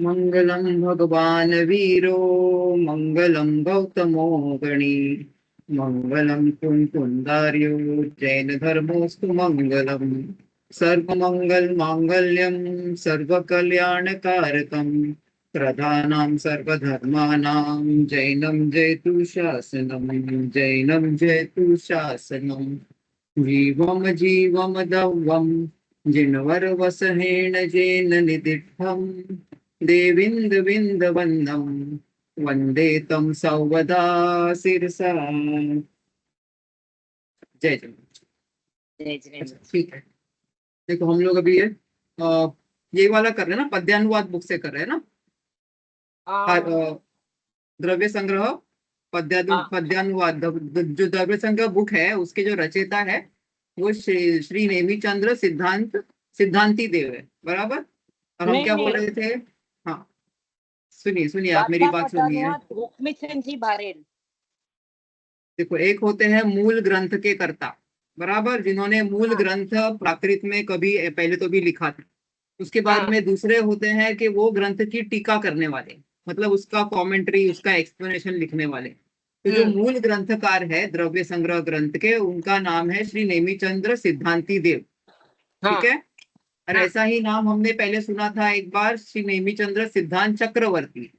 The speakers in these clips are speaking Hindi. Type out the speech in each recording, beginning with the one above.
मंगलम भगवान वीरो मंगलम गौतमो गणी मंगलम कुंकुंदार्यो जैन धर्मोस्तु मंगलम सर्वमंगल मांगल्यम सर्वकल्याणकारकम प्रधानां सर्वधर्माणां जैनं जयतु शासनम जैनं जयतु शासनम जीवम जीवम दव्वम जिनवर वसहेण जेन निदिष्टम् देविंद विंद वंदम वंदे तम सौवदा सिरसा। जय जय। जय जय। ठीक है, देखो हम लोग अभी ये वाला कर रहे हैं ना, पद्यानुवाद बुक से कर रहे हैं ना। द्रव्य संग्रह पद्यानुवाद जो द्रव्य संग्रह बुक है उसके जो रचयिता है वो श्री नेमिचंद्र सिद्धांति देव है, बराबर। और हम क्या बोल रहे थे? हाँ सुनिए सुनिए, आप मेरी बात सुनिए। रुक्मिचंद भारेल। देखो, एक होते हैं मूल ग्रंथ के कर्ता, बराबर, जिन्होंने मूल ग्रंथ प्राकृत में कभी पहले तो भी लिखा था। उसके बाद में दूसरे होते हैं कि वो ग्रंथ की टीका करने वाले, मतलब उसका कमेंट्री, उसका एक्सप्लेनेशन लिखने वाले। तो जो मूल ग्रंथकार है द्रव्य संग्रह ग्रंथ के, उनका नाम है श्री नेमिचंद्र सिद्धांति देव। ठीक है। और ऐसा ही नाम हमने पहले सुना था एक बार, श्री नेमिचंद्र सिद्धांत चक्रवर्ती।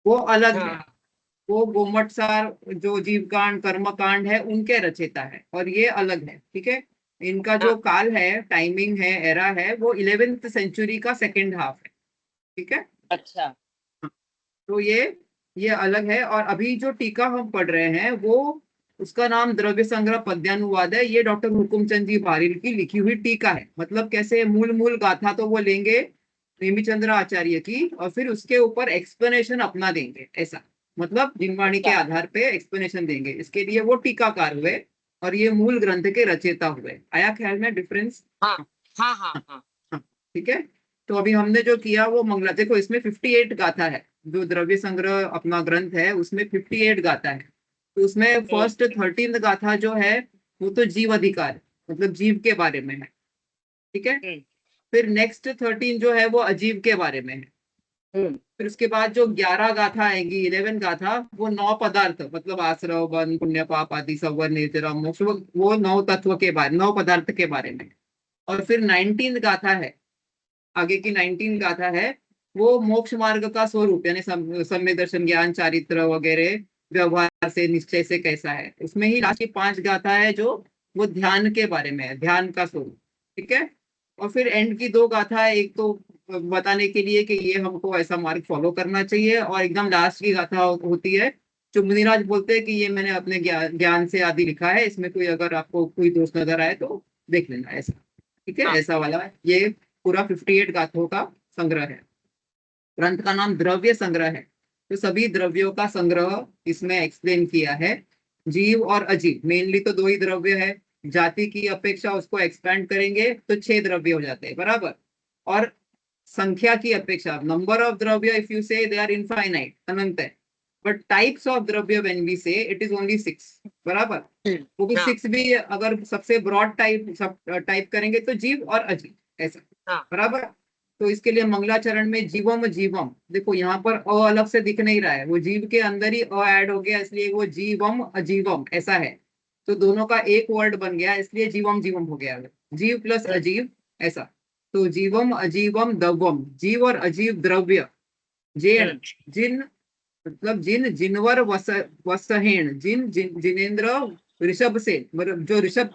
वो अलग है, वो गोमटसार जो जीवकांड कर्मकांड है उनके रचयिता है, और ये अलग है। ठीक है। इनका जो काल है, टाइमिंग है, एरा है, वो 11th सेंचुरी का सेकेंड हाफ है। ठीक है। अच्छा। तो ये अलग है। और अभी जो टीका हम पढ़ रहे हैं वो, उसका नाम द्रव्य संग्रह पद्यानुवाद है। ये डॉक्टर हुकुमचंद जी भारिल की लिखी हुई टीका है। मतलब कैसे, मूल मूल गाथा तो वो लेंगे नेमिचंद्र आचार्य की, और फिर उसके ऊपर एक्सप्लेनेशन अपना देंगे, ऐसा। मतलब जिनवाणी के आधार पे एक्सप्लेनेशन देंगे, इसके लिए वो टीकाकार हुए और ये मूल ग्रंथ के रचयिता हुए। आया ख्याल में डिफरेंस? हाँ हाँ हाँ हाँ। ठीक है। तो अभी हमने जो किया वो मंगला, देखो इसमें 58 गाथा है। जो द्रव्य संग्रह अपना ग्रंथ है उसमें 58 गाथा है। तो उसमें फर्स्ट 13 गाथा जो है वो तो जीव अधिकार, मतलब जीव के बारे में है। ठीक है। फिर नेक्स्ट 13 जो है वो अजीव के बारे में है। फिर उसके बाद जो 11 गाथा आएगी, 11 गाथा, वो 9 पदार्थ, मतलब आश्रव बन पुण्य पाप आदि संवर निर्जरा मोक्ष, वो 9 तत्व के बारे, 9 पदार्थ के बारे में। और फिर 19 गाथा है, आगे की 19 गाथा है, वो मोक्ष मार्ग का स्वरूप, यानी सम्य दर्शन, ज्ञान, चारित्र वगैरह, व्यवहार से, निश्चय से कैसा है। उसमें ही लास्ट की 5 गाथा है जो वो ध्यान के बारे में है, ध्यान का स्वरूप। ठीक है। और फिर एंड की 2 गाथा है, एक तो बताने के लिए कि ये हमको ऐसा मार्ग फॉलो करना चाहिए, और एकदम लास्ट की गाथा होती है जो मुनिराज बोलते हैं कि ये मैंने अपने ज्ञान से आदि लिखा है, इसमें कोई अगर आपको कोई दोष नजर आए तो देख लेना, ऐसा। ठीक है। ऐसा वाला ये पूरा 58 गाथों का संग्रह है। ग्रंथ का नाम द्रव्य संग्रह है। तो सभी द्रव्यों का संग्रह इसमें एक्सप्लेन किया है। जीव और अजीव, मेनली तो 2 ही द्रव्य है। जाति की अपेक्षा उसको एक्सपैंड करेंगे तो 6 द्रव्य हो जाते हैं, बराबर। और संख्या की अपेक्षा, नंबर ऑफ द्रव्य, इफ यू से दे आर इनफाइनाइट, अनंत है। बट टाइप्स ऑफ द्रव्य व्हेन वी से, इट इज ओनली 6, बराबर। वो भी 6 भी अगर सबसे ब्रॉड टाइप करेंगे तो जीव और अजीव, ऐसा, बराबर। तो इसके लिए मंगलाचरण में जीवम जीवम, देखो यहाँ पर अ अलग से दिख नहीं रहा है, वो जीव के अंदर ही अ ऐड हो गया, इसलिए वो जीवम अजीवम ऐसा है। तो दोनों का एक वर्ड बन गया, इसलिए जीवम जीवम हो गया, जीव प्लस अजीव, ऐसा। तो जीवम अजीवम दवम, जीव और अजीव द्रव्य, जैन जिन, मतलब जिन जिनवर वसहेण, जिनेन्द्र ऋषभ से, मतलब जो ऋषभ,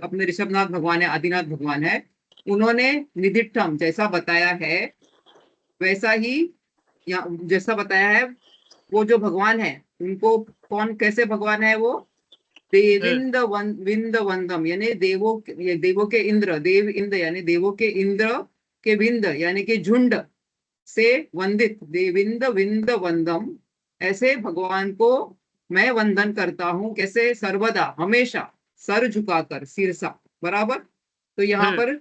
अपने ऋषभनाथ भगवान है, आदिनाथ भगवान है, उन्होंने निधिष्ठम जैसा बताया है वैसा ही, या जैसा बताया है, वो जो भगवान है उनको, कौन कैसे भगवान है वो, विंद वंदम, यानी देवों के इंद्र, देव इंद्र यानी देवों के इंद्र के विंद यानी कि झुंड से वंदित, देविंद विंद वंदम, ऐसे भगवान को मैं वंदन करता हूं। कैसे? सर्वदा, हमेशा, सर झुकाकर, सिरसा, बराबर। तो यहाँ पर,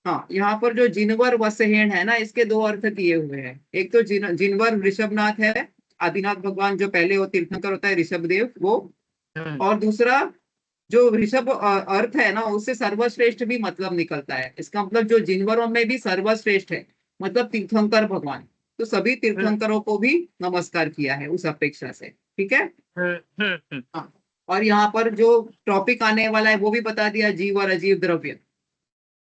हाँ, यहाँ पर जो जिनवर वसहेण है ना, इसके 2 अर्थ किए हुए हैं। एक तो जिनवर ऋषभनाथ है, आदिनाथ भगवान, जो पहले वो तीर्थंकर होता है ऋषभ देव, वो। और दूसरा जो ऋषभ अर्थ है ना, उससे सर्वश्रेष्ठ भी मतलब निकलता है। इसका मतलब जो जिनवरों में भी सर्वश्रेष्ठ है, मतलब तीर्थंकर भगवान। तो सभी तीर्थंकरों को भी नमस्कार किया है उस अपेक्षा से, ठीक है। हाँ, और यहाँ पर जो टॉपिक आने वाला है वो भी बता दिया, जीव और अजीव द्रव्य,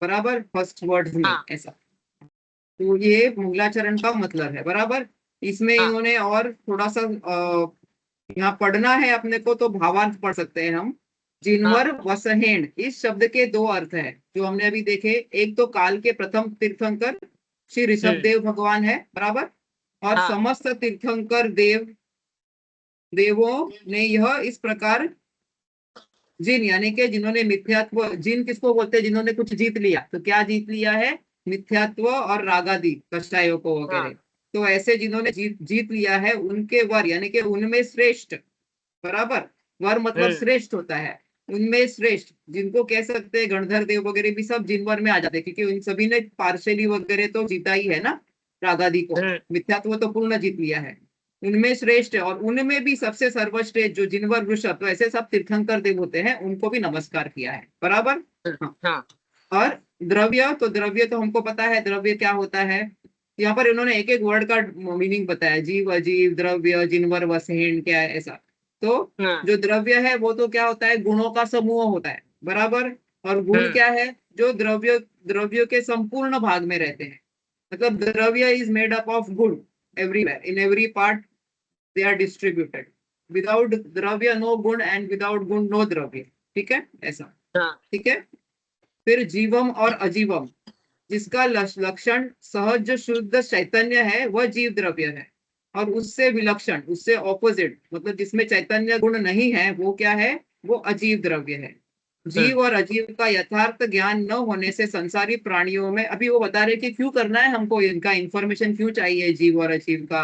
बराबर, फर्स्ट वर्ड में हाँ ऐसा। तो ये मंगलाचरण का मतलब है, बराबर। इसमें हाँ इन्होंने और थोड़ा सा यहाँ पढ़ना है अपने को, तो भावार्थ पढ़ सकते हैं हम। जिनवर वसहेण, इस शब्द के दो अर्थ हैं जो हमने अभी देखे। एक तो काल के प्रथम तीर्थंकर श्री ऋषभ देव भगवान है, बराबर। और हाँ समस्त तीर्थंकर देवों ने यह इस प्रकार जिन, यानी कि जिन्होंने मिथ्यात्व, जिन किसको बोलते हैं, जिन्होंने कुछ जीत लिया। तो क्या जीत लिया है? मिथ्यात्व और रागादि कषायों को वगैरह। तो ऐसे जिन्होंने जीत लिया है उनके वर, यानी कि उनमें श्रेष्ठ, बराबर। वर मतलब श्रेष्ठ होता है, उनमें श्रेष्ठ, जिनको कह सकते हैं गणधर देव वगैरह भी सब जिन वर में आ जाते हैं, क्योंकि उन सभी ने पार्शली वगैरह तो जीता ही है ना, रागादि को। मिथ्यात्व तो पूर्ण जीत लिया है, उनमें श्रेष्ठ है। और उनमें भी सबसे सर्वश्रेष्ठ जो जिनवर वृषभ, तो ऐसे सब तीर्थंकर देव होते हैं, उनको भी नमस्कार किया है, बराबर। हाँ। और द्रव्य, तो द्रव्य तो हमको पता है द्रव्य क्या होता है। यहाँ पर इन्होंने एक एक वर्ड का मीनिंग बताया, जीव अजीव द्रव्य जिनवर वसहेण, क्या है ऐसा। तो जो द्रव्य है वो तो क्या होता है, गुणों का समूह होता है, बराबर। और गुण क्या है? जो द्रव्य के संपूर्ण भाग में रहते हैं। मतलब द्रव्य इज मेड अप ऑफ गुण, everywhere in every part they are distributed. Without द्रव्य नो गुण, एंड विदाउट गुण नो द्रव्य, ठीक है ऐसा, ठीक है। फिर जीवम और अजीवम, जिसका लक्षण सहज शुद्ध चैतन्य है, वह जीव द्रव्य है। और उससे विलक्षण, उससे ऑपोजिट, मतलब जिसमें चैतन्य गुण नहीं है, वो क्या है? वो अजीव द्रव्य है। जीव और अजीव का यथार्थ ज्ञान न होने से संसारी प्राणियों में, अभी वो बता रहे कि क्यों करना है हमको इनका इंफॉर्मेशन, क्यों चाहिए जीव और अजीव का।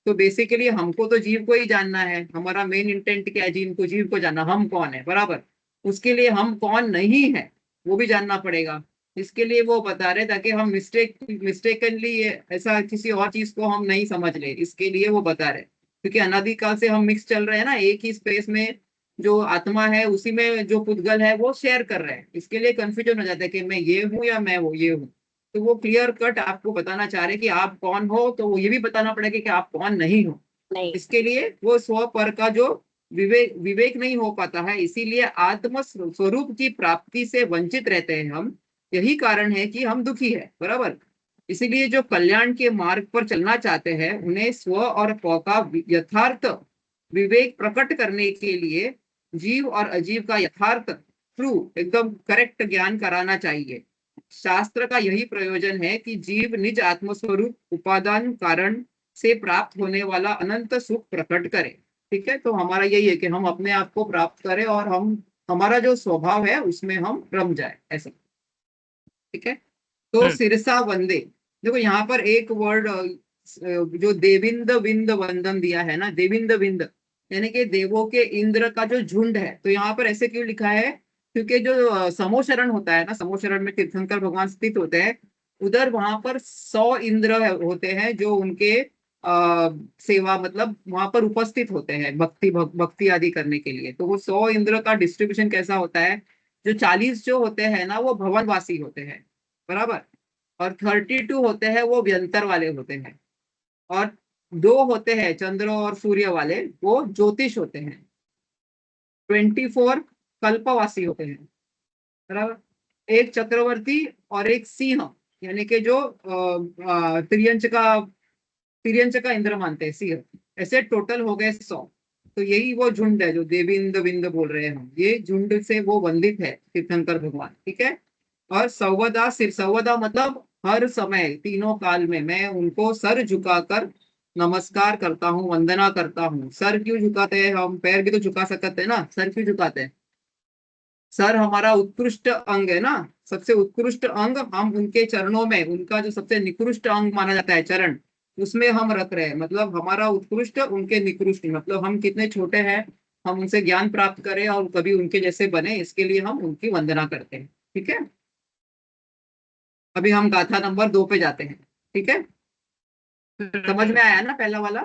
तो बेसिकली हमको तो जीव को ही जानना है, हमारा मेन इंटेंट क्या है, जीव को जानना, हम कौन है, बराबर। उसके लिए हम कौन नहीं है वो भी जानना पड़ेगा। इसके लिए वो बता रहे ताकि हम मिस्टेकनली ऐसा किसी और चीज को हम नहीं समझ ले, इसके लिए वो बता रहे। क्योंकि अनादिकाल से हम मिक्स चल रहे हैं ना, एक ही स्पेस में जो आत्मा है उसी में जो पुद्गल है वो शेयर कर रहे हैं, इसके लिए कंफ्यूजन हो जाता है कि मैं ये हूँ या मैं वो ये हूँ। तो वो क्लियर कट आपको बताना चाह रहे कि आप कौन हो, तो वो ये भी बताना पड़ेगा कि आप कौन नहीं हो। इसके लिए वो स्व पर का जो विवेक नहीं हो पाता है, इसीलिए आत्म स्वरूप की प्राप्ति से वंचित रहते हैं हम। यही कारण है कि हम दुखी है, बराबर। इसीलिए जो कल्याण के मार्ग पर चलना चाहते हैं, उन्हें स्व और प का यथार्थ विवेक प्रकट करने के लिए जीव और अजीव का यथार्थ ट्रू एकदम करेक्ट ज्ञान कराना चाहिए। शास्त्र का यही प्रयोजन है कि जीव निज आत्मस्वरूप उपादान कारण से प्राप्त होने वाला अनंत सुख प्रकट करे। ठीक है, तो हमारा यही है कि हम अपने आप को प्राप्त करें और हम, हमारा जो स्वभाव है उसमें हम रम जाए, ऐसा। ठीक है, तो सिरसा वंदे, देखो यहाँ पर एक वर्ड जो देविंद विंद वंदन दिया है ना, देविंद विंद यानी कि देवों के इंद्र का जो झुंड है। तो यहाँ पर ऐसे क्यों लिखा है? क्योंकि जो समोशरण होता है ना, समोशरण में तीर्थंकर भगवान स्थित होते हैं, उधर वहां पर 100 इंद्र होते हैं जो उनके सेवा, मतलब वहां पर उपस्थित होते हैं भक्ति आदि करने के लिए। तो वो 100 इंद्र का डिस्ट्रीब्यूशन कैसा होता है? जो 40 जो होते हैं ना वो भवनवासी होते हैं, बराबर। और 32 होते हैं वो व्यंतर वाले होते हैं। और 2 होते हैं चंद्र और सूर्य वाले, वो ज्योतिष होते हैं। 24 कल्पवासी होते हैं, बराबर। एक चक्रवर्ती और एक सिंह, यानी कि जो तिर्यंच का इंद्र मानते हैं सिंह। ऐसे टोटल हो गए 100। तो यही वो झुंड है जो देविंद विंद बोल रहे हैं हम, ये झुंड से वो वंदित है तीर्थंकर भगवान, ठीक है। और सर्वदा, सिर सर्वदा मतलब हर समय, तीनों काल में मैं उनको सर झुकाकर नमस्कार करता हूँ, वंदना करता हूँ। सर क्यों झुकाते हैं हम? पैर भी तो झुका सकते हैं ना, सर क्यों झुकाते हैं? सर हमारा उत्कृष्ट अंग है ना, सबसे उत्कृष्ट अंग, हम उनके चरणों में, उनका जो सबसे निकृष्ट अंग माना जाता है चरण, उसमें हम रख रहे हैं। मतलब हमारा उत्कृष्ट उनके निकृष्ट, मतलब हम कितने छोटे हैं, हम उनसे ज्ञान प्राप्त करें और कभी उनके जैसे बने, इसके लिए हम उनकी वंदना करते हैं, ठीक है। अभी हम गाथा नंबर 2 पे जाते हैं, ठीक है। समझ में आया ना पहला वाला?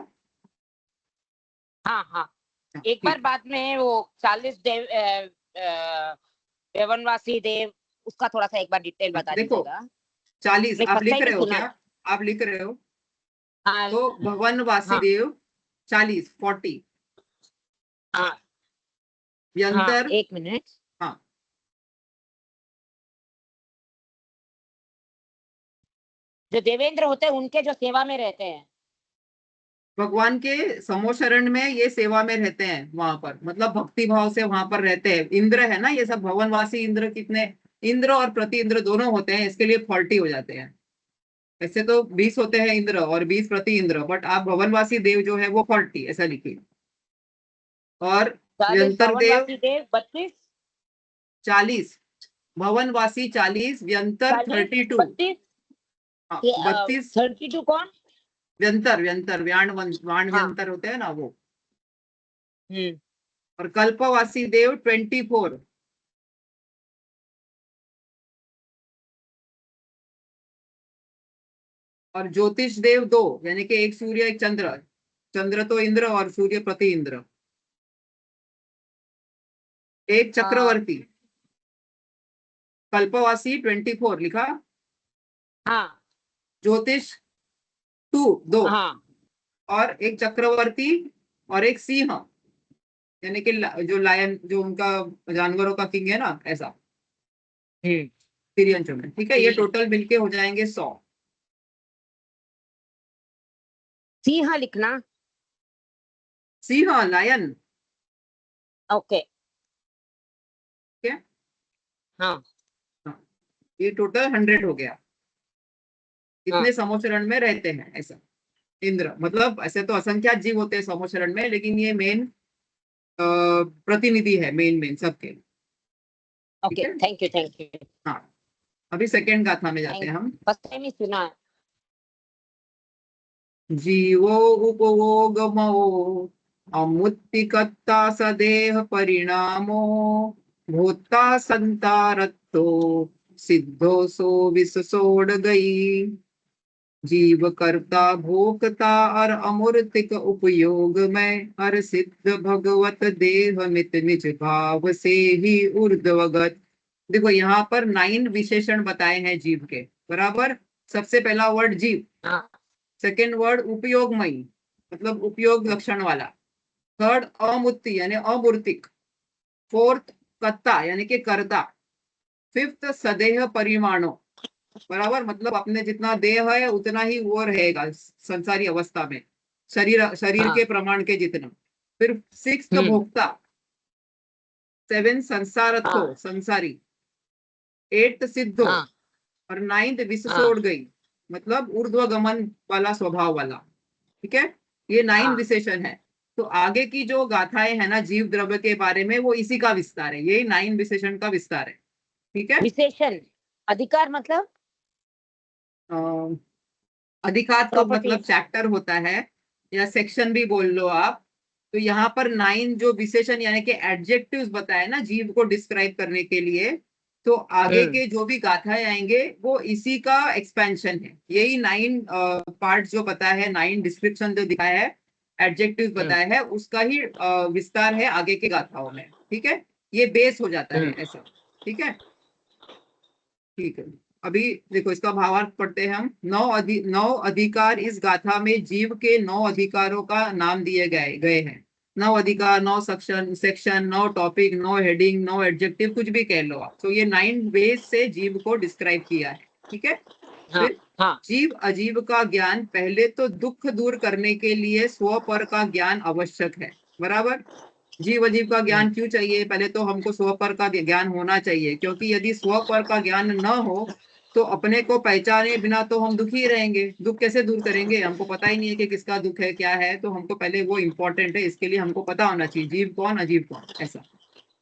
हाँ हाँ, एक बार बाद में वो 40 देव देवनवासी देव, उसका थोड़ा सा एक बार डिटेल बता देखो दीजिएगा। 40 मैं आप फर्स्ट लिख टाइम ही रहे हो सुना क्या? है। आप लिख रहे हो हाँ तो भवन हाँ वासुदेव 40 हाँ हाँ, व्यंतर। एक मिनट। हाँ, जो देवेंद्र होते हैं उनके जो सेवा में रहते हैं। भगवान के समोशरण में ये सेवा में रहते हैं वहां पर, मतलब भक्ति भाव से वहां पर रहते हैं। इंद्र है ना, ये सब भवनवासी इंद्र कितने, इंद्र और प्रति इंद्र दोनों होते हैं, इसके लिए 40 हो जाते हैं। ऐसे तो 20 होते हैं इंद्र और 20 प्रति इंद्र, बट आप भवनवासी देव जो है वो 40 ऐसा लिखिए। और 40 व्यंतर देव भवनवासी देव, 32 40, भवनवासी 40, व्यंतर 40 32। 32। हाँ, ये 32। 32 कौन? व्यंतर, व्यंतर वाण हाँ। व्यंतर होते हैं ना वो। हम्म। और कल्पवासी देव 24। और ज्योतिष देव 2, यानी कि एक सूर्य एक चंद्र, चंद्र तो इंद्र और सूर्य प्रति इंद्र। एक चक्रवर्ती, कल्पवासी 24 लिखा। हाँ ज्योतिष 2, हाँ। और एक चक्रवर्ती, और एक सिंह, यानी कि जो लायन, जो उनका जानवरों का किंग है ना, ऐसा हम्म। तिरंचो में। ठीक है, ये ठीक। टोटल मिलके हो जाएंगे 100। सिंह लिखना। सिंह, लायन। ओके। ठीक है। हाँ हाँ, ये टोटल 100 हो गया। हाँ। इतने समोचरण में रहते हैं ऐसा। इंद्र मतलब ऐसे तो असंख्यात जीव होते हैं समोचरण में, लेकिन ये मेन प्रतिनिधि है, मेन मेन सबके। ठीक ओके, है। Thank you thank you. हाँ, अभी सेकेंड गाथा में जाते थैंक, हैं हम। फर्स्ट टाइम ही सुना है। जीवो उपभोगमो अमुत्तिकत्ता सदेह परिणामो भूता संतारत्तो सिद्धो सो विससोड़ गई। जीव करता भोक्ता और अमूर्तिक उपयोग में हर सिद्ध भगवत देह मित निज भाव से ही ऊर्ध्वगत। देखो यहाँ पर 9 विशेषण बताए हैं जीव के, बराबर। सबसे पहला वर्ड जीव, हाँ सेकेंड वर्ड उपयोगमयी, मतलब उपयोग लक्षण वाला। थर्ड अमूर्ति यानी अमूर्तिक। फोर्थ कर्ता यानी कि कर्ता। फिफ्थ सदेह परिमाणो, बराबर, मतलब अपने जितना देह है उतना ही वो रहेगा संसारी अवस्था में, शरीर शरीर के हाँ। प्रमाण के जितना। फिर सिक्स्थ हम्म। भोक्ता। सेवन संसारत्थो, हाँ संसारी। एट्थ सिद्धो। हाँ और नाइन्थ हाँ विससोड़ गई, मतलब ऊर्ध्वगमन वाला स्वभाव वाला। ठीक है, ये 9 हाँ। विशेषण है। तो आगे की जो गाथाएं है ना जीव द्रव्य के बारे में, वो इसी का विस्तार है, यही 9 विशेषण का विस्तार है। ठीक है। विशेषण, अधिकार मतलब अ, अधिकार तो मतलब प्रॉपर्टीज। चैप्टर होता है, या सेक्शन भी बोल लो आप। तो यहाँ पर 9 जो विशेषण यानी कि एडजेक्टिव्स बताए ना जीव को डिस्क्राइब करने के लिए, तो आगे हम्म के जो भी गाथाएं आएंगे वो इसी का एक्सपेंशन है। यही 9 पार्ट जो बताया है, 9 डिस्क्रिप्शन जो दिखाया है, एडजेक्टिव्स हम्म बताया है, उसका ही विस्तार है आगे के गाथाओं में। ठीक है, ये बेस हो जाता है हम्म। ऐसा। ठीक है। ठीक है, अभी देखो इसका भावार्थ पढ़ते हैं हम। 9 अधिकार इस गाथा में जीव के 9 अधिकारों का नाम दिए गए गए हैं। 9 अधिकार, 9 section section, 9 topic, 9 heading, 9 adjective, कुछ भी कह लो आप। तो ये 9 वेज से जीव को डिस्क्राइब किया है। ठीक है। हाँ फिर हाँ। जीव अजीव का ज्ञान, पहले तो दुख दूर करने के लिए स्व पर का ज्ञान आवश्यक है, बराबर। जीव अजीव का हम्म ज्ञान क्यों चाहिए? पहले तो हमको स्व पर का ज्ञान होना चाहिए, क्योंकि यदि स्व पर का ज्ञान न हो तो अपने को पहचाने बिना तो हम दुखी रहेंगे। दुख कैसे दूर करेंगे? हमको पता ही नहीं है कि किसका दुख है क्या है, तो हमको पहले वो इंपॉर्टेंट है, इसके लिए हमको पता होना चाहिए जीव कौन अजीव कौन, ऐसा।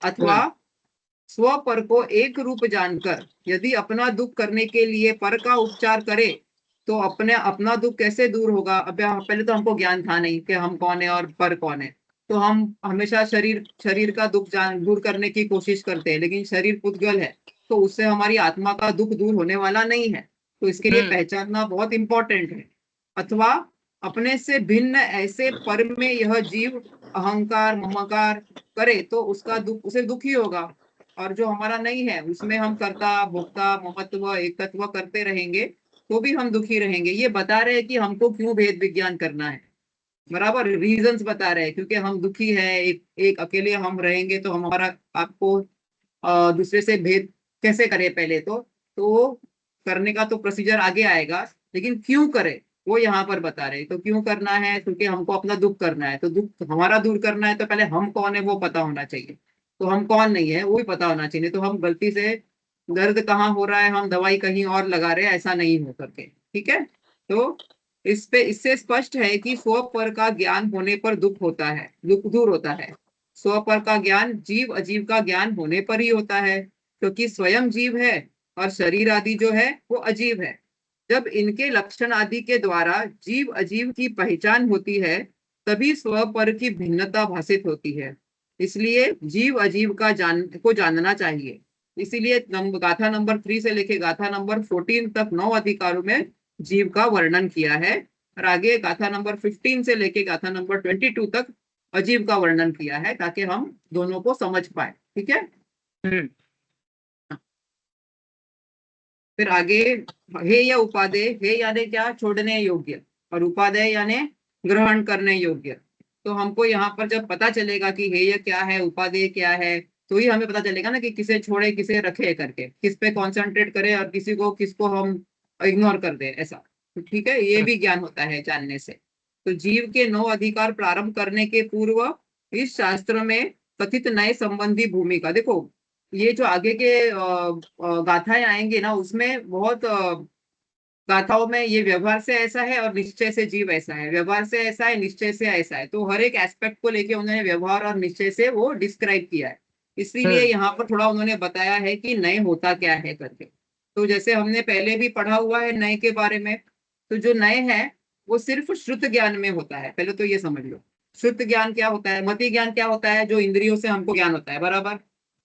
अथवा हम्म स्व पर को एक रूप जानकर यदि अपना दुख करने के लिए पर का उपचार करे, तो अपने अपना दुख कैसे दूर होगा? अब पहले तो हमको ज्ञान था नहीं कि हम कौन है और पर कौन है, तो हम हमेशा शरीर शरीर का दुख जान दूर करने की कोशिश करते हैं, लेकिन शरीर पुद्गल है, तो उससे हमारी आत्मा का दुख दूर होने वाला नहीं है। तो इसके लिए हम्म पहचानना बहुत इंपॉर्टेंट है। अथवा अपने से भिन्न ऐसे पर में यह जीव अहंकार ममकार करे तो उसका दुख, उसे दुख ही होगा। और जो हमारा नहीं है उसमें हम कर्ता भोक्ता ममत्व एकत्व करते रहेंगे, तो भी हम दुखी रहेंगे। ये बता रहे हैं कि हमको क्यों भेद विज्ञान करना है, बराबर रीजंस बता रहे हैं, क्योंकि हम दुखी है, एक अकेले हम रहेंगे तो हमारा आपको दूसरे से भेद कैसे करें पहले तो करने का तो प्रोसीजर आगे आएगा, लेकिन क्यों करे वो यहाँ पर बता रहे हैं। तो क्यों करना है, क्योंकि हमको अपना दुख करना है, तो दुख हमारा दूर करना है तो पहले हम कौन है वो पता होना चाहिए। तो हम कौन नहीं है वो भी पता होना चाहिए, तो हम गलती से दर्द कहाँ हो रहा है हम दवाई कहीं और लगा रहे हैं, ऐसा नहीं हो करके, ठीक है। तो इससे स्पष्ट है कि स्व पर का ज्ञान होने पर दुख होता है, दुख दूर होता है। स्व पर का ज्ञान जीव अजीव का ज्ञान होने पर ही होता है, क्योंकि स्वयं जीव है और शरीर आदि जो है वो अजीव है। जब इनके लक्षण आदि के द्वारा जीव अजीव की पहचान होती है, तभी स्व पर की भिन्नता भाषित होती है। इसलिए जीव अजीव का जानना चाहिए। इसीलिए गाथा नंबर 3 से लेके गाथा नंबर 14 तक 9 अधिकारों में जीव का वर्णन किया है, और आगे गाथा नंबर 15 से लेके गाथा नंबर 22 तक अजीव का वर्णन किया है, ताकि हम दोनों को समझ पाए, ठीक है। फिर आगे हे या उपादेय, हे यानी क्या, छोड़ने योग्य, और उपादेय यानी ग्रहण करने योग्य। तो हमको यहाँ पर जब पता चलेगा कि हेय क्या है उपादेय क्या है, तो ही हमें पता चलेगा ना कि किसे छोड़े किसे रखे करके, किस पे कॉन्सेंट्रेट करें और किसको हम इग्नोर कर दें, ऐसा। तो ठीक है, ये भी ज्ञान होता है जानने से। तो जीव के 9 अधिकार प्रारंभ करने के पूर्व इस शास्त्र में कथित नए संबंधी भूमिका, देखो ये जो आगे के गाथाएं आएंगे ना, उसमें बहुत गाथाओं में ये व्यवहार से ऐसा है और निश्चय से जीव ऐसा है, व्यवहार से ऐसा है निश्चय से ऐसा है, तो हर एक एस्पेक्ट को लेके उन्होंने व्यवहार और निश्चय से वो डिस्क्राइब किया है। इसीलिए यहाँ पर थोड़ा उन्होंने बताया है कि नय होता क्या है करके। तो जैसे हमने पहले भी पढ़ा हुआ है नय के बारे में, तो जो नय है वो सिर्फ श्रुत ज्ञान में होता है, पहले तो ये समझ लो। श्रुत ज्ञान क्या होता है, मति ज्ञान क्या होता है, जो इंद्रियों से हमको ज्ञान होता है, बराबर।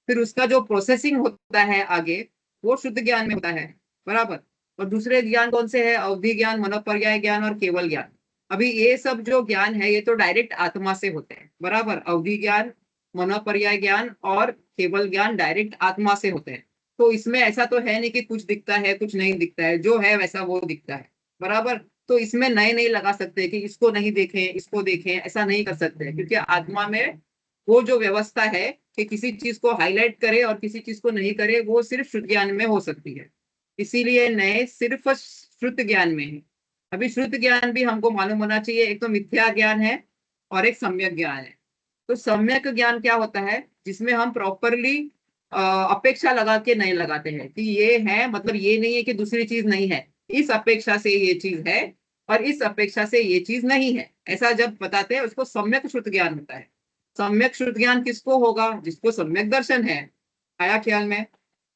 फिर उसका जो प्रोसेसिंग होता है आगे, वो शुद्ध ज्ञान में होता है, बराबर। और दूसरे ज्ञान कौन से है, अवधि ज्ञान, मनोपर्याय ज्ञान और केवल ज्ञान। अभी ये सब जो ज्ञान है ये तो डायरेक्ट आत्मा से होते हैं, बराबर। अवधि ज्ञान, मनोपर्याय ज्ञान और केवल ज्ञान डायरेक्ट आत्मा से होते हैं। तो इसमें ऐसा तो है नहीं कि कुछ दिखता है कुछ नहीं दिखता है, जो है वैसा वो दिखता है, बराबर। तो इसमें नए नहीं लगा सकते कि इसको नहीं देखें इसको देखें, ऐसा नहीं कर सकते, क्योंकि आत्मा में वो जो व्यवस्था है कि किसी चीज को हाईलाइट करे और किसी चीज को नहीं करे, वो सिर्फ श्रुत ज्ञान में हो सकती है। इसीलिए नए सिर्फ श्रुत ज्ञान में है। अभी श्रुत ज्ञान भी हमको मालूम होना चाहिए, एक तो मिथ्या ज्ञान है और एक सम्यक ज्ञान है। तो सम्यक ज्ञान क्या होता है, जिसमें हम प्रॉपरली अपेक्षा लगा के नहीं लगाते हैं कि ये है, मतलब ये नहीं है कि दूसरी चीज नहीं है, इस अपेक्षा से ये चीज है और इस अपेक्षा से ये चीज नहीं है, ऐसा जब बताते हैं उसको सम्यक श्रुत ज्ञान होता है। सम्यक श्रुत ज्ञान किसको होगा, जिसको सम्यक दर्शन है, आया ख्याल में।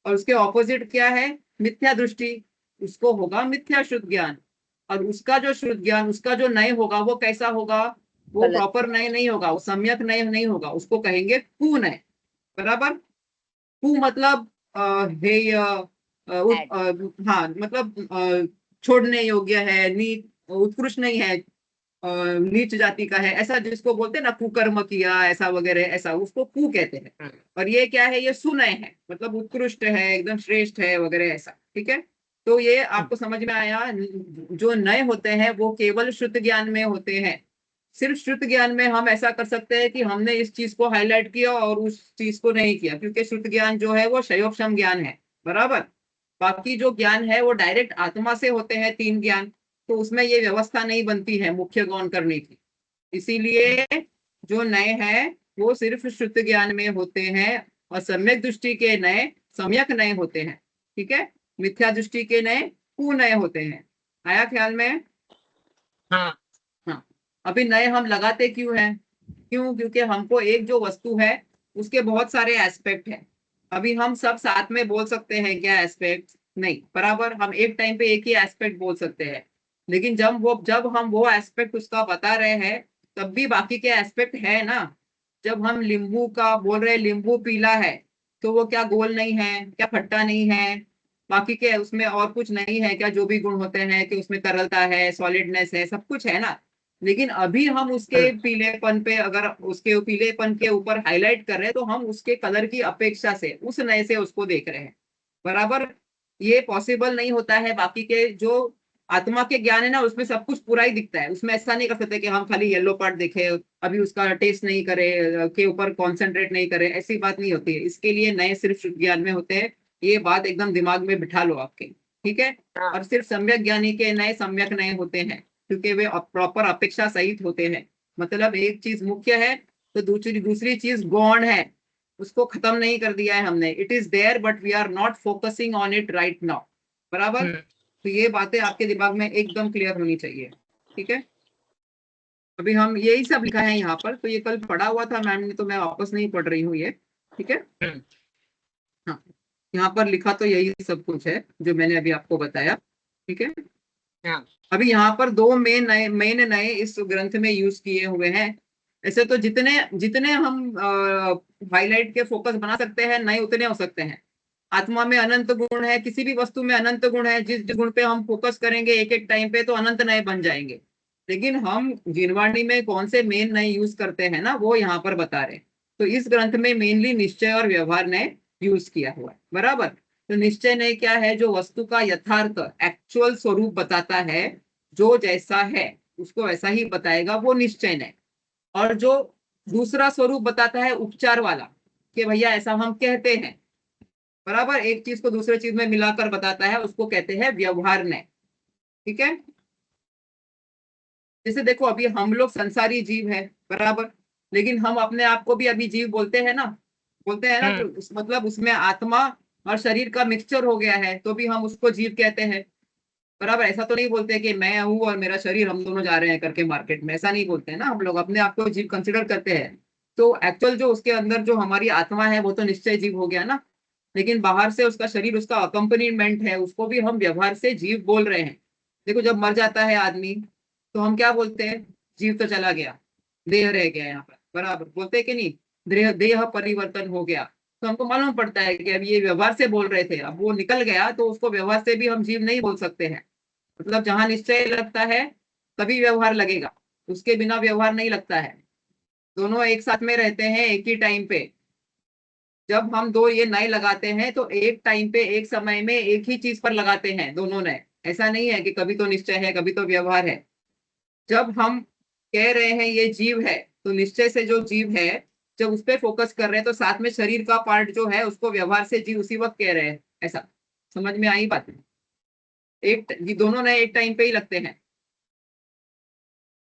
और उसके ऑपोजिट क्या है, मिथ्या दृष्टि, उसको होगा मिथ्या श्रुत ज्ञान। और उसका जो श्रुत ज्ञान, उसका जो नय होगा वो कैसा होगा, वो गलत। प्रॉपर नय नहीं होगा, वो सम्यक नय नहीं होगा, उसको कहेंगे कुनय, बराबर। कु मतलब हेय, Add. हाँ मतलब छोड़ने योग्य है, नीच उत्कृष्ट नहीं है, नीच जाति का है, ऐसा जिसको बोलते हैं ना कुकर्म किया ऐसा वगैरह, ऐसा उसको कु कहते हैं। और ये क्या है, ये सुनय है, मतलब उत्कृष्ट है एकदम श्रेष्ठ है वगैरह, ऐसा, ठीक है। तो ये आपको समझ में आया। जो नए होते हैं वो केवल शुद्ध ज्ञान में होते हैं। सिर्फ शुद्ध ज्ञान में हम ऐसा कर सकते हैं कि हमने इस चीज को हाईलाइट किया और उस चीज को नहीं किया, क्योंकि शुद्ध ज्ञान जो है वो क्षयोक्षम ज्ञान है, बराबर। बाकी जो ज्ञान है वो डायरेक्ट आत्मा से होते हैं, 3 ज्ञान, तो उसमें ये व्यवस्था नहीं बनती है मुख्य गौण करने की। इसीलिए जो नए हैं वो सिर्फ शुद्ध ज्ञान में होते हैं, और सम्यक दृष्टि के नए सम्यक नए होते हैं, ठीक है। मिथ्या दृष्टि के नए कुनय होते हैं, आया ख्याल में। हाँ। हाँ, अभी नए हम लगाते क्यों हैं, क्यों, क्योंकि हमको एक जो वस्तु है उसके बहुत सारे एस्पेक्ट हैं। अभी हम सब साथ में बोल सकते हैं क्या एस्पेक्ट, नहीं, बराबर। हम एक टाइम पे एक ही एस्पेक्ट बोल सकते हैं, लेकिन जब हम वो एस्पेक्ट उसका बता रहे हैं, तब भी बाकी के एस्पेक्ट है ना। जब हम नींबू का बोल रहे हैं नींबू पीला है, तो वो क्या गोल नहीं है, क्या खट्टा नहीं है, बाकी के उसमें और कुछ नहीं है क्या, जो भी गुण होते हैं कि उसमें तरलता है, सॉलिडनेस है, सब कुछ है ना। लेकिन अभी हम उसके पीलेपन पे, अगर उसके पीलेपन के ऊपर हाईलाइट कर रहे हैं, तो हम उसके कलर की अपेक्षा से उस नए से उसको देख रहे हैं, बराबर। ये पॉसिबल नहीं होता है। बाकी के जो आत्मा के ज्ञान है ना, उसमें सब कुछ पूरा ही दिखता है। उसमें ऐसा नहीं कर सकते कि हम खाली येलो पार्ट देखे, अभी उसका टेस्ट नहीं करे, के ऊपर कॉन्सेंट्रेट नहीं करे, ऐसी बात नहीं होती है। इसके लिए नए सिर्फ शुद्ध ज्ञान में होते हैं। ये बात एकदम दिमाग में बिठा लो आपके, ठीक है। हाँ और सिर्फ सम्यक ज्ञानी के नए सम्यक नए होते हैं, क्योंकि वे प्रॉपर अपेक्षा सहित होते हैं। मतलब एक चीज मुख्य है तो दूसरी दूसरी चीज गौण है, उसको खत्म नहीं कर दिया है हमने। It is there but we are not focusing on it right now. बराबर। तो ये बातें आपके दिमाग में एकदम क्लियर होनी चाहिए, ठीक है। अभी हम यही सब लिखा है यहाँ पर, तो ये कल पढ़ा हुआ था मैम ने, तो मैं वापस नहीं पढ़ रही हूँ ये, ठीक है। हाँ, यहाँ पर लिखा तो यही सब कुछ है जो मैंने अभी आपको बताया, ठीक है। हाँ अभी यहाँ पर दो मेन नए इस ग्रंथ में यूज किए हुए हैं। ऐसे तो जितने जितने हम हाईलाइट के फोकस बना सकते हैं नए उतने हो सकते हैं। आत्मा में अनंत गुण है, किसी भी वस्तु में अनंत गुण है। जिस गुण पे हम फोकस करेंगे एक एक टाइम पे तो अनंत नए बन जाएंगे। लेकिन हम जिनवाणी में कौन से मेन नए यूज करते हैं ना, वो यहाँ पर बता रहे हैं। तो इस ग्रंथ में मेनली निश्चय और व्यवहार नए यूज किया हुआ है। बराबर। तो निश्चय नए क्या है? जो वस्तु का यथार्थ एक्चुअल स्वरूप बताता है, जो जैसा है उसको वैसा ही बताएगा, वो निश्चय नए। और जो दूसरा स्वरूप बताता है उपचार वाला, कि भैया ऐसा हम कहते हैं, बराबर, एक चीज को दूसरे चीज में मिलाकर बताता है, उसको कहते हैं व्यवहार नय, ठीक है। जैसे देखो अभी हम लोग संसारी जीव है, बराबर, लेकिन हम अपने आप को भी अभी जीव बोलते हैं ना, बोलते हैं ना। तो मतलब उसमें आत्मा और शरीर का मिक्सचर हो गया है, तो भी हम उसको जीव कहते हैं, बराबर। ऐसा तो नहीं बोलते कि मैं हूँ और मेरा शरीर, हम दोनों जा रहे हैं करके मार्केट में, ऐसा नहीं बोलते हैं ना। हम लोग अपने आप को जीव कंसिडर करते हैं। तो एक्चुअल जो उसके अंदर जो हमारी आत्मा है वो तो निश्चय जीव हो गया ना। लेकिन बाहर से उसका शरीर, उसका अकम्पनीमेंट है, उसको भी हम व्यवहार से जीव बोल रहे हैं। देखो जब मर जाता है आदमी तो हम क्या बोलते हैं? जीव तो चला गया, देह रह गया यहाँ पर, बराबर, बोलते हैं कि नहीं? देह देह परिवर्तन हो गया। तो हमको मालूम पड़ता है कि अब ये व्यवहार से बोल रहे थे, अब वो निकल गया, तो उसको व्यवहार से भी हम जीव नहीं बोल सकते हैं। मतलब जहां निश्चय लगता है तभी व्यवहार लगेगा, उसके बिना व्यवहार नहीं लगता है। दोनों एक साथ में रहते हैं एक ही टाइम पे। जब हम दो ये नए लगाते हैं तो एक टाइम पे एक समय में एक ही चीज पर लगाते हैं दोनों नए। ऐसा नहीं है कि कभी तो निश्चय है कभी तो व्यवहार है। जब हम कह रहे हैं ये जीव है, तो निश्चय से जो जीव है, जब उस पर फोकस कर रहे हैं तो साथ में शरीर का पार्ट जो है उसको व्यवहार से जीव उसी वक्त कह रहे हैं। ऐसा समझ में आई बात? एक ये दोनों नए एक टाइम पे ही लगते हैं,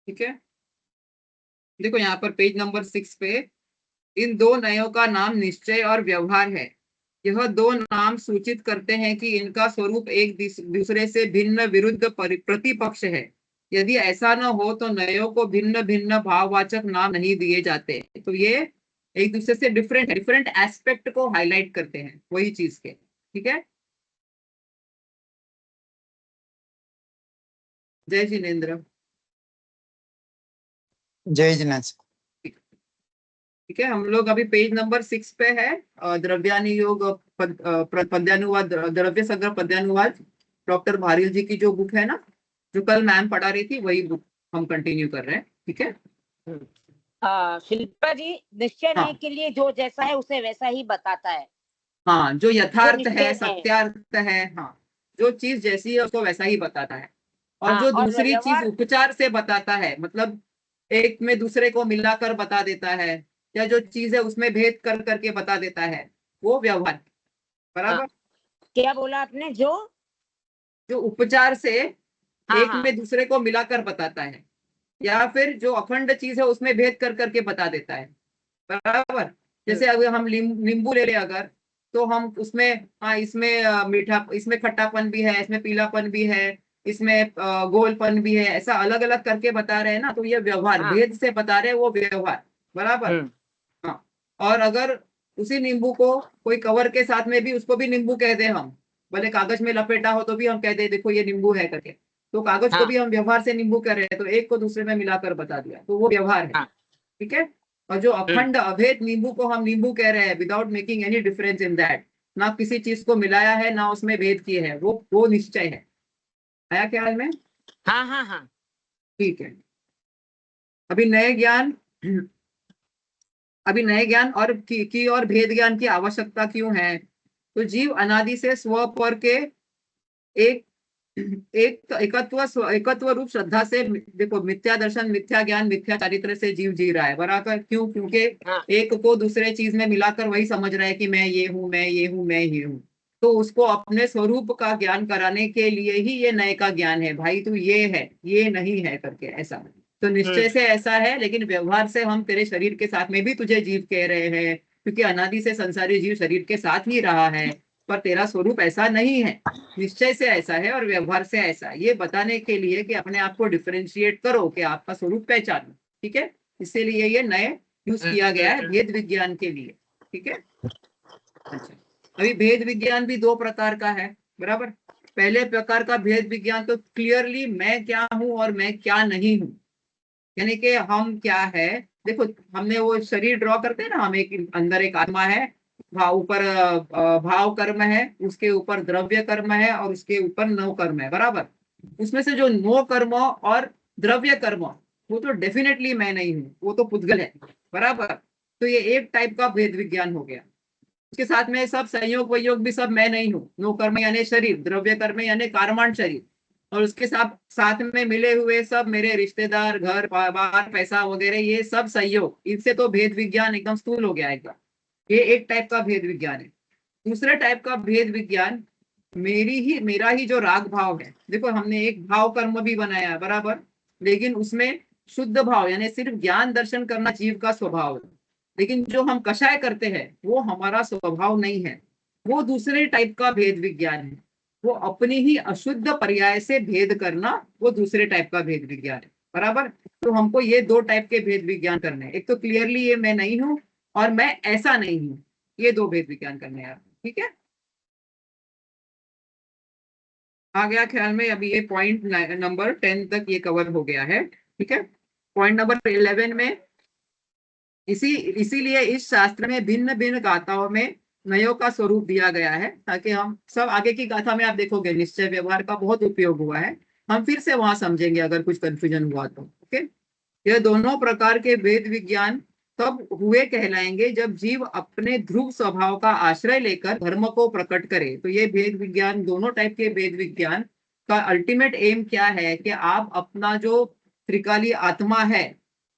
ठीक है। देखो यहाँ पर पेज नंबर 6 पे, इन दो नयों का नाम निश्चय और व्यवहार है। यह दो नाम सूचित करते हैं कि इनका स्वरूप एक दूसरे से भिन्न विरुद्ध प्रतिपक्ष है। यदि ऐसा न हो तो नयों को भिन्न भिन्न भाववाचक नाम नहीं दिए जाते। तो ये एक दूसरे से डिफरेंट डिफरेंट एस्पेक्ट को हाईलाइट करते हैं वही चीज के, ठीक है। जय जिनेन्द्र। जय जिनेन्द्र। ठीक है, हम लोग अभी पेज नंबर 6 पे है। द्रव्यानुयोग पद्यानुवाद, द्रव्य संग्रह पद्यानुवाद, डॉक्टर भारिल जी की जो बुक है ना, जो कल मैम पढ़ा रही थी, वही बुक हम कंटिन्यू कर रहे हैं, ठीक है। शिल्पा जी, निश्चय हाँ नहीं के लिए जो जैसा है उसे वैसा ही बताता है। हाँ, जो जो यथार्थ निश्चय है, है। सत्यार्थ है, हाँ, जो चीज जैसी है उसको वैसा ही बताता है। और हाँ, जो और दूसरी चीज व्यवहार। उपचार से बताता है, मतलब एक में दूसरे को मिलाकर बता देता है, या जो चीज है उसमें भेद कर करके बता देता है, वो व्यवहार, हाँ, बराबर। क्या बोला आपने? जो जो उपचार से हाँ एक हाँ में दूसरे को मिलाकर बताता है, या फिर जो अखंड चीज है उसमें भेद कर करके बता देता है, बराबर। जैसे अगर हम नींबू ले लें अगर, तो हम उसमें, हाँ, इसमें मीठा, इसमें खट्टापन भी है, इसमें पीलापन भी है, इसमें गोलपन भी है, ऐसा अलग अलग करके बता रहे हैं ना, तो ये व्यवहार, हाँ। भेद से बता रहे हैं, वो व्यवहार, बराबर। हाँ। और अगर उसी नींबू को कोई कवर के साथ में भी, उसको भी नींबू कह दे हम, भले कागज में लपेटा हो तो भी हम कह दे देखो ये नींबू है करके, तो कागज को हाँ भी हम व्यवहार से नींबू कह रहे हैं, तो एक को दूसरे में मिलाकर बता दिया, तो वो व्यवहार है, हाँ। ठीक है। और जो अखंड अभेद नींबू को हम नींबू कह रहे हैं, without making any difference in that, ना किसी चीज को मिलाया है ना उसमें भेद किए है, वो निश्चय है। आया ख्याल में? हाँ हाँ हाँ। ठीक है। अभी नए ज्ञान, अभी नए ज्ञान और की और भेद ज्ञान की आवश्यकता क्यों है? तो जीव अनादि से स्व पर के एक एकत्व रूप श्रद्धा से, देखो मिथ्या दर्शन, मिथ्या ज्ञान, मिथ्या चारित्र से जीव जी रहा है बराबर। क्यों? क्योंकि एक को दूसरे चीज में मिलाकर वही समझ रहा है कि मैं ये हूँ, मैं ये हूँ, मैं ये हूँ। तो उसको अपने स्वरूप का ज्ञान कराने के लिए ही ये नए का ज्ञान है, भाई तू ये है, ये नहीं है करके, ऐसा। तो निश्चय से ऐसा है, लेकिन व्यवहार से हम तेरे शरीर के साथ में भी तुझे जीव कह रहे हैं, क्योंकि अनादि से संसारी जीव शरीर के साथ ही रहा है, पर तेरा स्वरूप ऐसा नहीं है। निश्चय से ऐसा है और व्यवहार से ऐसा है, ये बताने के लिए कि अपने आप को डिफरेंशिएट करो, कि आपका स्वरूप पहचानो। ठीक है, इसीलिए ये नए यूज किया गया है भेद विज्ञान के लिए। ठीक है, अच्छा। अभी भेद विज्ञान भी दो प्रकार का है बराबर। पहले प्रकार का भेद विज्ञान तो क्लियरली मैं क्या हूं और मैं क्या नहीं हूं, यानी कि हम क्या है। देखो, हमने वो शरीर ड्रॉ करते हैं ना, हम एक अंदर एक आत्मा है, भाव ऊपर भाव कर्म है, उसके ऊपर द्रव्य कर्म है, और उसके ऊपर नव कर्म है बराबर। उसमें से जो नो कर्म और द्रव्य कर्म, वो तो डेफिनेटली मैं नहीं हूँ, वो तो पुद्गल है बराबर। तो ये एक टाइप का भेद विज्ञान हो गया। उसके साथ में सब संयोग वयोग भी सब मैं नहीं हूँ, नो कर्म यानी शरीर, द्रव्य कर्म यानी कार्माण शरीर, और उसके साथ साथ में मिले हुए सब मेरे रिश्तेदार, घर बार, पैसा वगैरह, ये सब संयोग, इनसे तो भेद विज्ञान एकदम स्थूल हो गया एकदम। ये एक टाइप का भेद विज्ञान है। दूसरे टाइप का भेद विज्ञान मेरा ही जो राग भाव है। देखो, हमने एक भाव कर्म भी बनाया है बराबर, लेकिन उसमें शुद्ध भाव यानी सिर्फ ज्ञान दर्शन करना जीव का स्वभाव है, लेकिन जो हम कषाय करते हैं वो हमारा स्वभाव नहीं है, वो दूसरे टाइप का भेद विज्ञान है। वो अपनी ही अशुद्ध पर्याय से भेद करना, वो दूसरे टाइप का भेद विज्ञान है बराबर। तो हमको ये दो टाइप के भेद विज्ञान करने हैं, एक तो क्लियरली ये मैं नहीं हूं और मैं ऐसा नहीं हूं, ये दो भेद विज्ञान करने हैं। ठीक है, आ गया ख्याल में? अभी ये पॉइंट नंबर 10 तक ये कवर हो गया है। ठीक है, पॉइंट नंबर 11 में इसीलिए इस शास्त्र में भिन्न भिन्न गाथाओं में नयों का स्वरूप दिया गया है, ताकि हम सब आगे की गाथा में आप देखोगे निश्चय व्यवहार का बहुत उपयोग हुआ है। हम फिर से वहां समझेंगे अगर कुछ कंफ्यूजन हुआ तो। ओके, यह दोनों प्रकार के वेद विज्ञान तब हुए कहलाएंगे जब जीव अपने ध्रुव स्वभाव का आश्रय लेकर धर्म को प्रकट करे। तो ये भेद विज्ञान, दोनों टाइप के वेद विज्ञान का अल्टीमेट एम क्या है कि आप अपना जो त्रिकाली आत्मा है,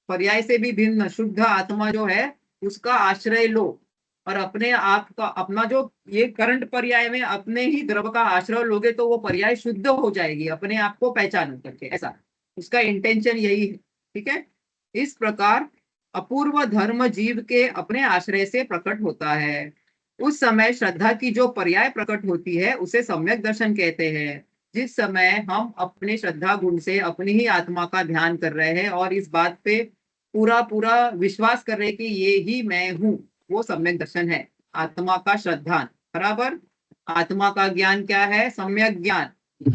पर्याय से भी भिन्न शुद्ध आत्मा जो है, उसका आश्रय लो, और अपने आप का अपना जो ये करंट पर्याय में अपने ही द्रव का आश्रय लोगे तो वो पर्याय शुद्ध हो जाएगी, अपने आप को पहचान करके, ऐसा उसका इंटेंशन यही है। ठीक है, इस प्रकार अपूर्व धर्म जीव के अपने आश्रय से प्रकट होता है। उस समय श्रद्धा की जो पर्याय प्रकट होती है उसे सम्यक दर्शन कहते हैं। जिस समय हम अपने श्रद्धा गुण से अपनी ही आत्मा का ध्यान कर रहे हैं और इस बात पे पूरा पूरा विश्वास कर रहे हैं कि ये ही मैं हूँ, वो सम्यक दर्शन है। आत्मा का श्रद्धान बराबर, आत्मा का ज्ञान क्या है? सम्यक ज्ञान,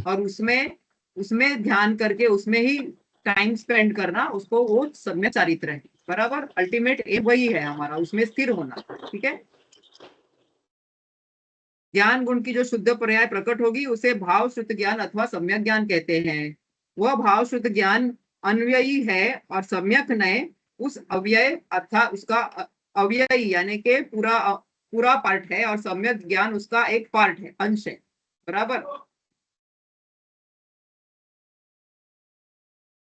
और उसमें उसमें ध्यान करके उसमें ही टाइम स्पेंड करना, उसको वो सम्यक चारित्र है बराबर। अल्टीमेट एम वही है हमारा, उसमें स्थिर होना। ठीक है, ज्ञान गुण की जो शुद्ध पर्याय प्रकट होगी उसे भाव शुद्ध ज्ञान अथवा सम्यक ज्ञान कहते हैं। वह भाव शुद्ध ज्ञान अन्वयी है और सम्यक नय उस अव्यय अर्थात उसका अव्ययी यानी के पूरा पूरा पार्ट है, और सम्यक ज्ञान उसका एक पार्ट है, अंश है बराबर।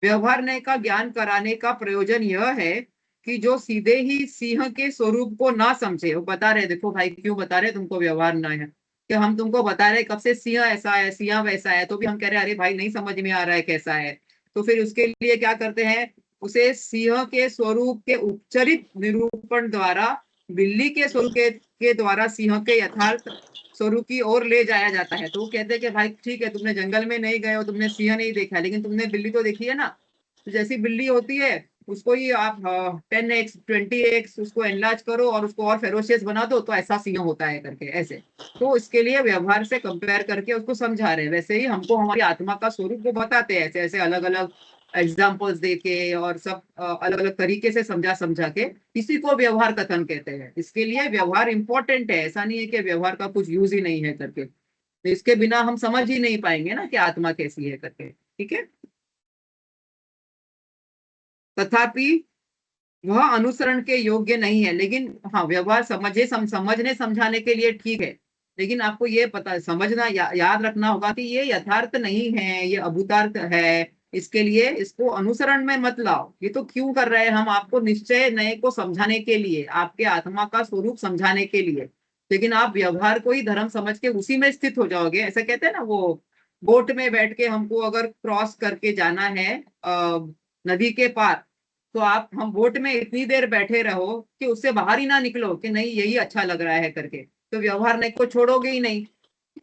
व्यवहार ने का ज्ञान कराने का प्रयोजन यह है कि जो सीधे ही सिंह के स्वरूप को ना समझे, वो बता रहे देखो भाई क्यों बता रहे तुमको व्यवहार ना है, कि हम तुमको बता रहे कब से सिंह ऐसा है, सिंह वैसा है, तो भी हम कह रहे हैं अरे भाई नहीं समझ में आ रहा है कैसा है। तो फिर उसके लिए क्या करते हैं, उसे सिंह के स्वरूप के उपचरित निरूपण द्वारा बिल्ली के स्वरूप के द्वारा सिंह के यथार्थ स्वरूप की ओर ले जाया जाता है। तो वो कहते हैं कि भाई ठीक है, तुमने जंगल में नहीं गए हो, तुमने सिंह नहीं देखा, लेकिन तुमने बिल्ली तो देखी है ना। तो जैसी बिल्ली होती है उसको ही आप 10x 20x उसको एनलार्ज करो और उसको और फेरोशियस बना दो तो ऐसा सिंह होता है करके, ऐसे। तो इसके लिए व्यवहार से कंपेयर करके उसको समझा रहे हैं। वैसे ही हमको हमारी आत्मा का स्वरूप वो बताते हैं, ऐसे ऐसे अलग अलग एग्जाम्पल्स देके और सब अलग अलग तरीके से समझा समझा के, इसी को व्यवहार कथन कहते हैं। इसके लिए व्यवहार इंपॉर्टेंट है, ऐसा नहीं है कि व्यवहार का कुछ यूज ही नहीं है करके। तो इसके बिना हम समझ ही नहीं पाएंगे ना कि आत्मा कैसी है करके। ठीक है, तथापि वह अनुसरण के योग्य नहीं है, लेकिन हाँ व्यवहार समझने समझाने के लिए ठीक है, लेकिन आपको ये पता समझना याद रखना होगा कि ये यथार्थ नहीं है, ये अभूतार्थ है। इसके लिए इसको अनुसरण में मत लाओ। ये तो क्यों कर रहे हैं हम? आपको निश्चय नए को समझाने के लिए, आपके आत्मा का स्वरूप समझाने के लिए। लेकिन आप व्यवहार को ही धर्म समझ के उसी में स्थित हो जाओगे। ऐसा कहते हैं ना, वो बोट में बैठ के हमको अगर क्रॉस करके जाना है नदी के पार, तो हम बोट में इतनी देर बैठे रहो कि उससे बाहर ही ना निकलो कि नहीं यही अच्छा लग रहा है करके, तो व्यवहार नए को छोड़ोगे ही नहीं।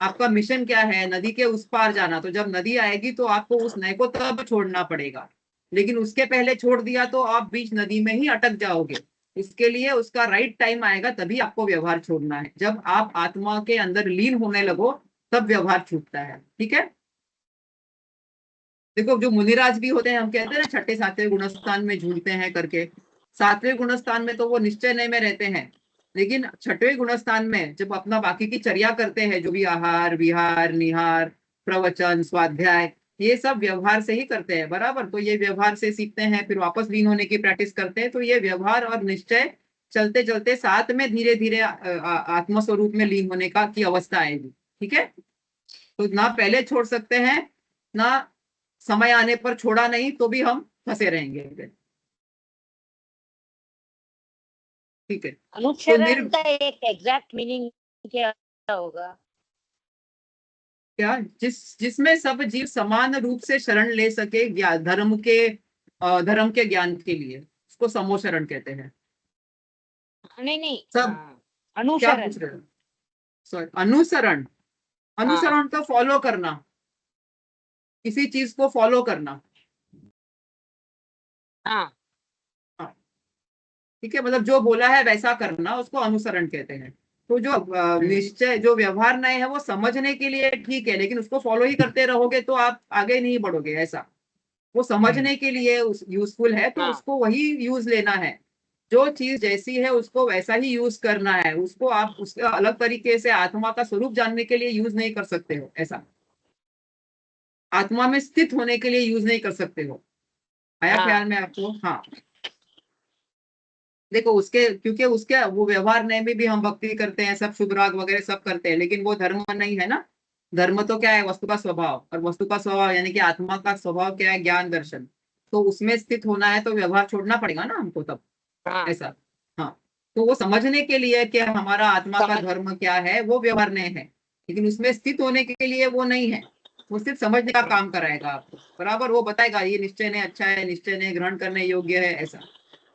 आपका मिशन क्या है? नदी के उस पार जाना। तो जब नदी आएगी तो आपको उस नए को तब छोड़ना पड़ेगा। लेकिन उसके पहले छोड़ दिया तो आप बीच नदी में ही अटक जाओगे। इसके लिए उसका राइट टाइम आएगा, तभी आपको व्यवहार छोड़ना है। जब आप आत्मा के अंदर लीन होने लगो तब व्यवहार छूटता है। ठीक है। देखो, जो मुनिराज भी होते हैं, हम कहते हैं ना छठे सातवें गुणस्थान में झूलते हैं करके। सातवें गुणस्थान में तो वो निश्चय नए में रहते हैं। लेकिन छठवें गुणस्थान में जब अपना बाकी की चर्या करते हैं, जो भी आहार विहार निहार प्रवचन स्वाध्याय, ये सब व्यवहार से ही करते हैं बराबर। तो ये व्यवहार से सीखते हैं, फिर वापस लीन होने की प्रैक्टिस करते हैं। तो ये व्यवहार और निश्चय चलते चलते साथ में धीरे धीरे आत्मस्वरूप में लीन होने का की अवस्था आएगी। ठीक है। तो ना पहले छोड़ सकते हैं, ना समय आने पर छोड़ा नहीं तो भी हम फंसे रहेंगे। ठीक है। तो अनुचरण का एक एग्जैक्ट मीनिंग क्या होगा? क्या जिसमें सब जीव समान रूप से शरण ले सके धर्म के ज्ञान के लिए, उसको समोशरण कहते हैं। नहीं नहीं, सब क्या अनुसरण। पूछ रहे हो? सॉरी, अनुसरण। हाँ अनुसरण तो फॉलो करना, किसी चीज को फॉलो करना। हाँ हाँ, ठीक है। मतलब जो बोला है वैसा करना, उसको अनुसरण कहते हैं। तो जो निश्चय, जो व्यवहार नए है वो समझने के लिए ठीक है, लेकिन उसको फॉलो ही करते रहोगे तो आप आगे नहीं बढ़ोगे। ऐसा वो समझने के लिए यूजफुल है तो हाँ उसको वही यूज लेना है। जो चीज जैसी है उसको वैसा ही यूज करना है। उसको आप उसका अलग तरीके से आत्मा का स्वरूप जानने के लिए यूज नहीं कर सकते हो। ऐसा आत्मा में स्थित होने के लिए यूज नहीं कर सकते हो। आया हाँ ख्याल में आपको? हाँ। देखो, उसके क्योंकि उसके वो व्यवहार नए में भी हम भक्ति करते हैं, सब शुभ राग वगैरह सब करते हैं, लेकिन वो धर्म नहीं है ना। धर्म तो क्या है? वस्तु का स्वभाव। और वस्तु का स्वभाव यानी कि आत्मा का स्वभाव क्या है? ज्ञान दर्शन। तो उसमें स्थित होना है तो व्यवहार छोड़ना पड़ेगा ना हमको तब। हाँ ऐसा। हाँ। तो वो समझने के लिए कि हमारा आत्मा का समझ। धर्म क्या है, वो व्यवहार नए है। लेकिन उसमें स्थित होने के लिए वो नहीं है। वो सिर्फ समझने का काम कराएगा आपको बराबर। वो बताएगा ये निश्चय ने अच्छा है, निश्चय ने ग्रहण करने योग्य है, ऐसा।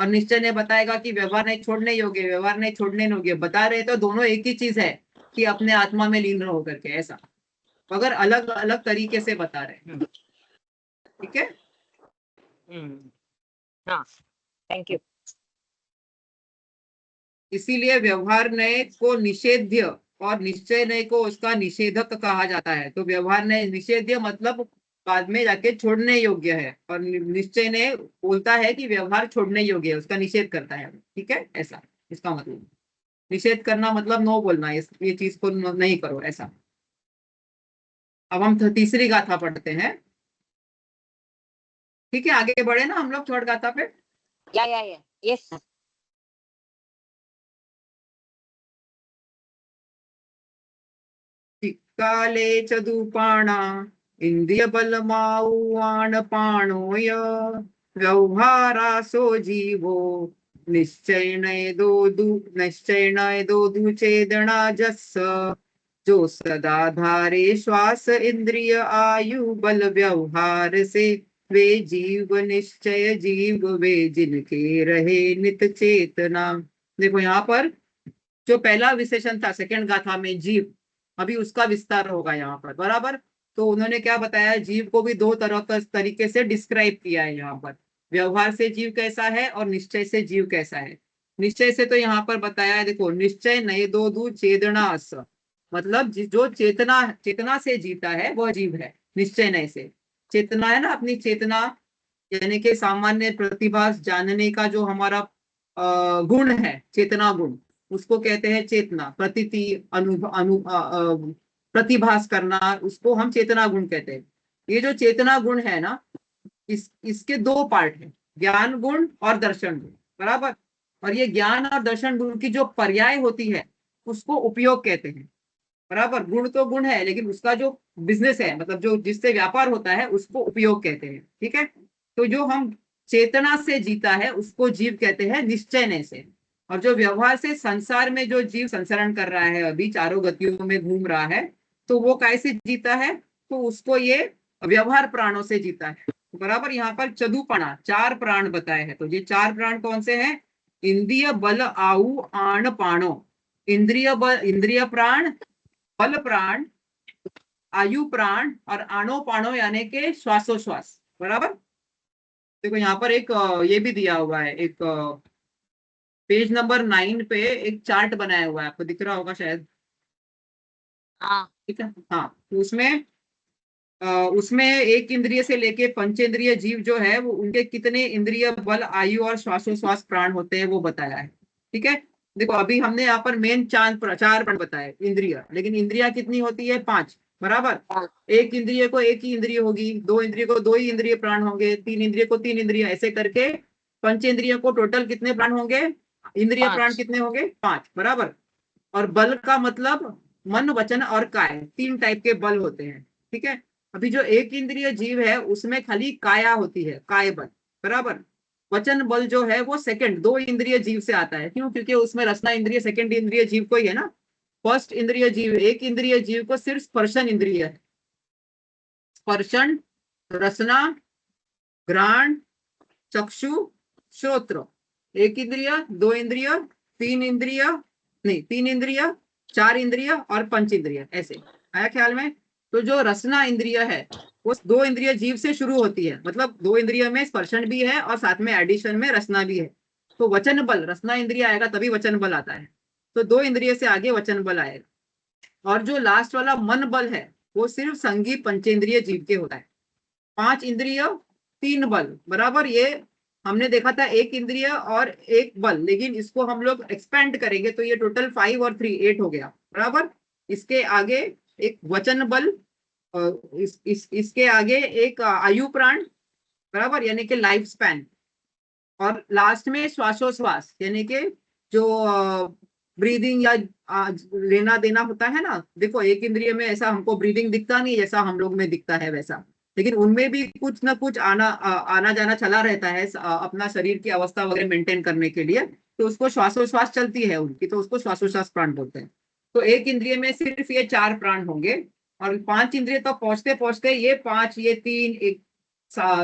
और निश्चय ने बताएगा कि व्यवहार नहीं छोड़ने योग्य, व्यवहार नहीं छोड़ने योग्य। बता रहे तो दोनों एक ही चीज है कि अपने आत्मा में लीन रहो करके, ऐसा। मगर अलग अलग तरीके से बता रहे हैं। ठीक है। हाँ, थैंक यू। इसीलिए व्यवहार नए को निषेध्य और निश्चय नए को उसका निषेधक कहा जाता है। तो व्यवहार नए निषेध्य मतलब बाद में जाके छोड़ने योग्य है, और निश्चय ने बोलता है कि व्यवहार छोड़ने योग्य है, उसका निषेध करता है। ठीक है। ऐसा इसका मतलब निषेध करना मतलब नो बोलना, ये चीज को नहीं करो, ऐसा। अब हम तीसरी गाथा पढ़ते हैं। ठीक है, आगे बढ़े ना हम लोग थर्ड गाथा पे। या यस। काले च दूपाणा इंद्रिय बलमाउआण पाणोय व्यवहारासो जीवो निश्चय दो दु चेदना जस्स जो सदा धारे श्वास इंद्रिय आयु बल व्यवहार से वे जीव निश्चय जीव वे जिनके रहे नित चेतना। देखो यहाँ पर जो पहला विशेषण था सेकंड गाथा में जीव, अभी उसका विस्तार होगा यहाँ पर बराबर। तो उन्होंने क्या बताया? जीव को भी दो तरह का तरीके से डिस्क्राइब किया है यहाँ पर। व्यवहार से जीव कैसा है और निश्चय से जीव कैसा है। निश्चय से तो यहाँ पर बताया है, देखो, निश्चय नए दो दू चेतना अस, मतलब जो चेतना चेतना से जीता है वह जीव है। निश्चय नए से चेतना है ना, अपनी चेतना, यानी कि सामान्य प्रतिभास जानने का जो हमारा गुण है, चेतना गुण, उसको कहते हैं चेतना। प्रतीति प्रतिभास करना, उसको हम चेतना गुण कहते हैं। ये जो चेतना गुण है ना, इसके दो पार्ट हैं, ज्ञान गुण और दर्शन गुण बराबर। और ये ज्ञान और दर्शन गुण की जो पर्याय होती है उसको उपयोग कहते हैं। बराबर। गुण तो गुण है, लेकिन उसका जो बिजनेस है, मतलब जो जिससे व्यापार होता है, उसको उपयोग कहते हैं। ठीक है, तो जो हम चेतना से जीता है उसको जीव कहते हैं, निश्चय से। और जो व्यवहार से संसार में जो जीव संचरण कर रहा है, अभी चारों गतियों में घूम रहा है, तो वो कैसे जीता है, तो उसको ये व्यवहार प्राणों से जीता है। बराबर। यहाँ पर चतुपणा, 4 प्राण बताए हैं। तो ये 4 प्राण कौन से हैं? इंद्रिय, बल, आऊ, आण, पाणो। इंद्रिय बल, इंद्रिय प्राण, बल प्राण, आयु प्राण और आणो पाणो यानी के श्वासोश्वास। बराबर। देखो यहाँ पर एक ये भी दिया हुआ है, एक पेज नंबर 9 पे एक चार्ट बनाया हुआ है, आपको दिख रहा होगा शायद। हाँ ठीक है, हाँ। तो उसमें एक इंद्रिय से लेके पंचेंद्रिय जीव जो है, वो उनके कितने इंद्रिय, बल, आयु और श्वासोश्वास प्राण होते हैं वो बताया है। ठीक है, देखो अभी हमने यहाँ पर मेन 4 प्राण बताए इंद्रिय, लेकिन इंद्रिया कितनी होती है? 5। बराबर। हाँ एक इंद्रिय को एक ही इंद्रिय होगी, 2 इंद्रिय को 2 ही इंद्रिय प्राण होंगे, 3 इंद्रिय को 3 इंद्रिय, ऐसे करके पंचेंद्रिय को टोटल कितने प्राण होंगे? इंद्रिय प्राण 5। कितने होंगे? 5। बराबर। और बल का मतलब मन, वचन और काय, 3 टाइप के बल होते हैं। ठीक है, अभी जो एक इंद्रिय जीव है उसमें खाली काया होती है, काय बल। बराबर। वचन बल जो है वो सेकंड 2 इंद्रिय जीव से आता है। क्यों? क्योंकि उसमें रसना इंद्रिय सेकंड इंद्रिय जीव को ही है ना। फर्स्ट इंद्रिय जीव, एक इंद्रिय जीव को सिर्फ स्पर्शन इंद्रिय है। स्पर्शन, रसना, घ्राण, चक्षु, श्रोत्र। एक इंद्रिय, 2 इंद्रिय, 3 इंद्रिय, नहीं 3 इंद्रिय, 4 इंद्रिय और पंच इंद्रिय, ऐसे आया ख्याल में? तो जो रसना इंद्रिय है वो 2 इंद्रिय जीव से शुरू होती है, मतलब 2 इंद्रिय में स्पर्शन भी है और साथ में एडिशन में रसना भी है। तो वचन बल, रसना इंद्रिय आएगा तभी वचन बल आता है। तो 2 इंद्रिय से आगे वचन बल आएगा। और जो लास्ट वाला मन बल है वो सिर्फ संगी पंचेंद्रिय जीव के होता है। 5 इंद्रिय, 3 बल। बराबर। ये हमने देखा था एक इंद्रिय और एक बल, लेकिन इसको हम लोग एक्सपेंड करेंगे तो ये टोटल 5 और 3 8 हो गया। बराबर। इसके आगे एक वचन बल, और इसके आगे एक आयु प्राण, बराबर, यानी कि लाइफ स्पैन। और लास्ट में श्वासोश्वास, यानी कि जो ब्रीदिंग या लेना देना होता है ना। देखो एक इंद्रिय में ऐसा हमको ब्रीदिंग दिखता नहीं जैसा हम लोग में दिखता है वैसा, लेकिन उनमें भी कुछ ना कुछ आना जाना चला रहता है, अपना शरीर की अवस्था वगैरह मेंटेन करने के लिए। तो उसको श्वासोश्वास चलती है उनकी, तो उसको श्वासोश्वास प्राण बोलते हैं। तो एक इंद्रिय में सिर्फ ये 4 प्राण होंगे। और 5 इंद्रिय तक पहुंचते पहुंचते ये 5, ये 3,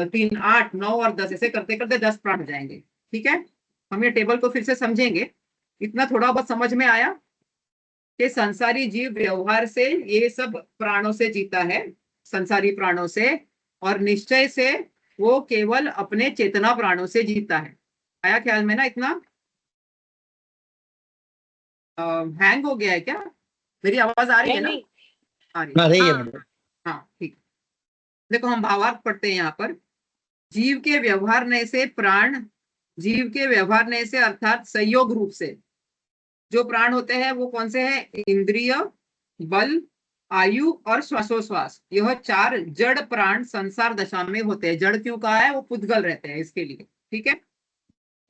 3, 8, 9 और 10, ऐसे करते करते 10 प्राण हो जाएंगे। ठीक है, हम ये टेबल को फिर से समझेंगे। इतना थोड़ा बहुत समझ में आया कि संसारी जीव व्यवहार से ये सब प्राणों से जीता है, संसारी प्राणों से। और निश्चय से वो केवल अपने चेतना प्राणों से जीता है। आया ख्याल में ना? इतना हैंग हो गया है क्या? मेरी आवाज आ रही है नहीं ना? नहीं। आ रही है। हाँ रही है हाँ मैडम। हाँ ठीक। देखो हम भावार्थ पढ़ते हैं यहाँ पर। जीव के व्यवहारने से प्राण, जीव के व्यवहारने से अर्थात संयोग रूप से जो प्राण होते हैं वो कौन से हैं? इंद्रिय, बल, आयु और श्वासोश्वास। यह 4 जड़ प्राण संसार दशा में होते हैं। जड़ क्यों कहा है? वो पुद्गल रहते हैं इसके लिए। ठीक है,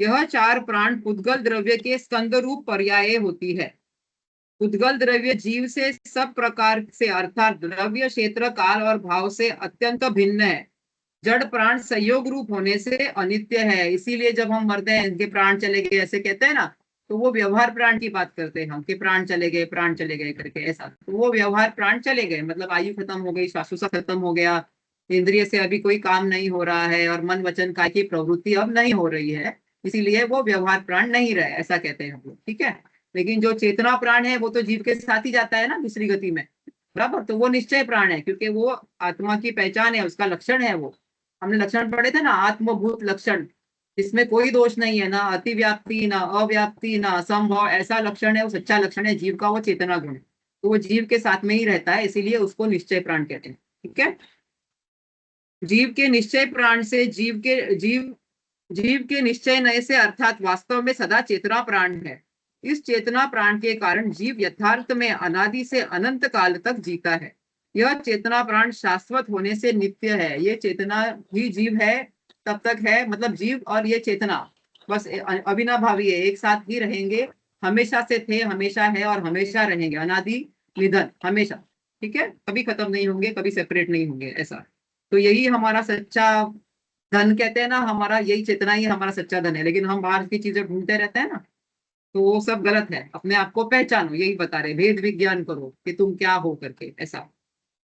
यह 4 प्राण पुद्गल द्रव्य के स्कंद रूप पर्याय होती है। पुद्गल द्रव्य जीव से सब प्रकार से अर्थात द्रव्य, क्षेत्र, काल और भाव से अत्यंत भिन्न है। जड़ प्राण संयोग रूप होने से अनित्य है। इसीलिए जब हम मरते हैं इनके प्राण चले गए ऐसे कहते हैं ना, तो वो व्यवहार प्राण की बात करते हैं हम, कि प्राण चले गए करके ऐसा। तो वो व्यवहार प्राण चले गए, मतलब आयु खत्म हो गई, श्वासोश्वास खत्म हो गया, इंद्रिय से अभी कोई काम नहीं हो रहा है, और मन वचन काय की प्रवृत्ति अब नहीं हो रही है, इसीलिए वो व्यवहार प्राण नहीं रहे, ऐसा कहते हैं हम लोग। ठीक है, लेकिन जो चेतना प्राण है वो तो जीव के साथ ही जाता है ना दूसरी गति में। बराबर। तो वो निश्चय प्राण है, क्योंकि वो आत्मा की पहचान है, उसका लक्षण है वो। हमने लक्षण पढ़े थे ना, आत्मभूत लक्षण, इसमें कोई दोष नहीं है, ना अतिव्याप्ति, ना अव्याप्ति, ना असंभव, ऐसा लक्षण है, वो सच्चा लक्षण है जीव का, वो चेतना गुण है। तो वो जीव के साथ में ही रहता है, इसीलिए उसको निश्चय प्राण कहते हैं। ठीक है, जीव के निश्चय प्राण से जीव के निश्चय नए से अर्थात वास्तव में सदा चेतना प्राण है। इस चेतना प्राण के कारण जीव यथार्थ में अनादि से अनंत काल तक जीता है। यह चेतना प्राण शाश्वत होने से नित्य है। ये चेतना ही जीव है तब तक है, मतलब जीव और ये चेतना बस अविनाभावी है, एक साथ ही रहेंगे, हमेशा से थे, हमेशा है और हमेशा रहेंगे, अनादि निधन हमेशा, ठीक है, कभी खत्म नहीं होंगे, कभी सेपरेट नहीं होंगे, ऐसा। तो यही हमारा सच्चा धन कहते हैं ना, हमारा यही चेतना ही हमारा सच्चा धन है। लेकिन हम बाहर की चीजें ढूंढते रहते हैं ना, तो वो सब गलत है। अपने आप को पहचानो, यही बता रहे, भेद विज्ञान करो कि तुम क्या हो करके, ऐसा।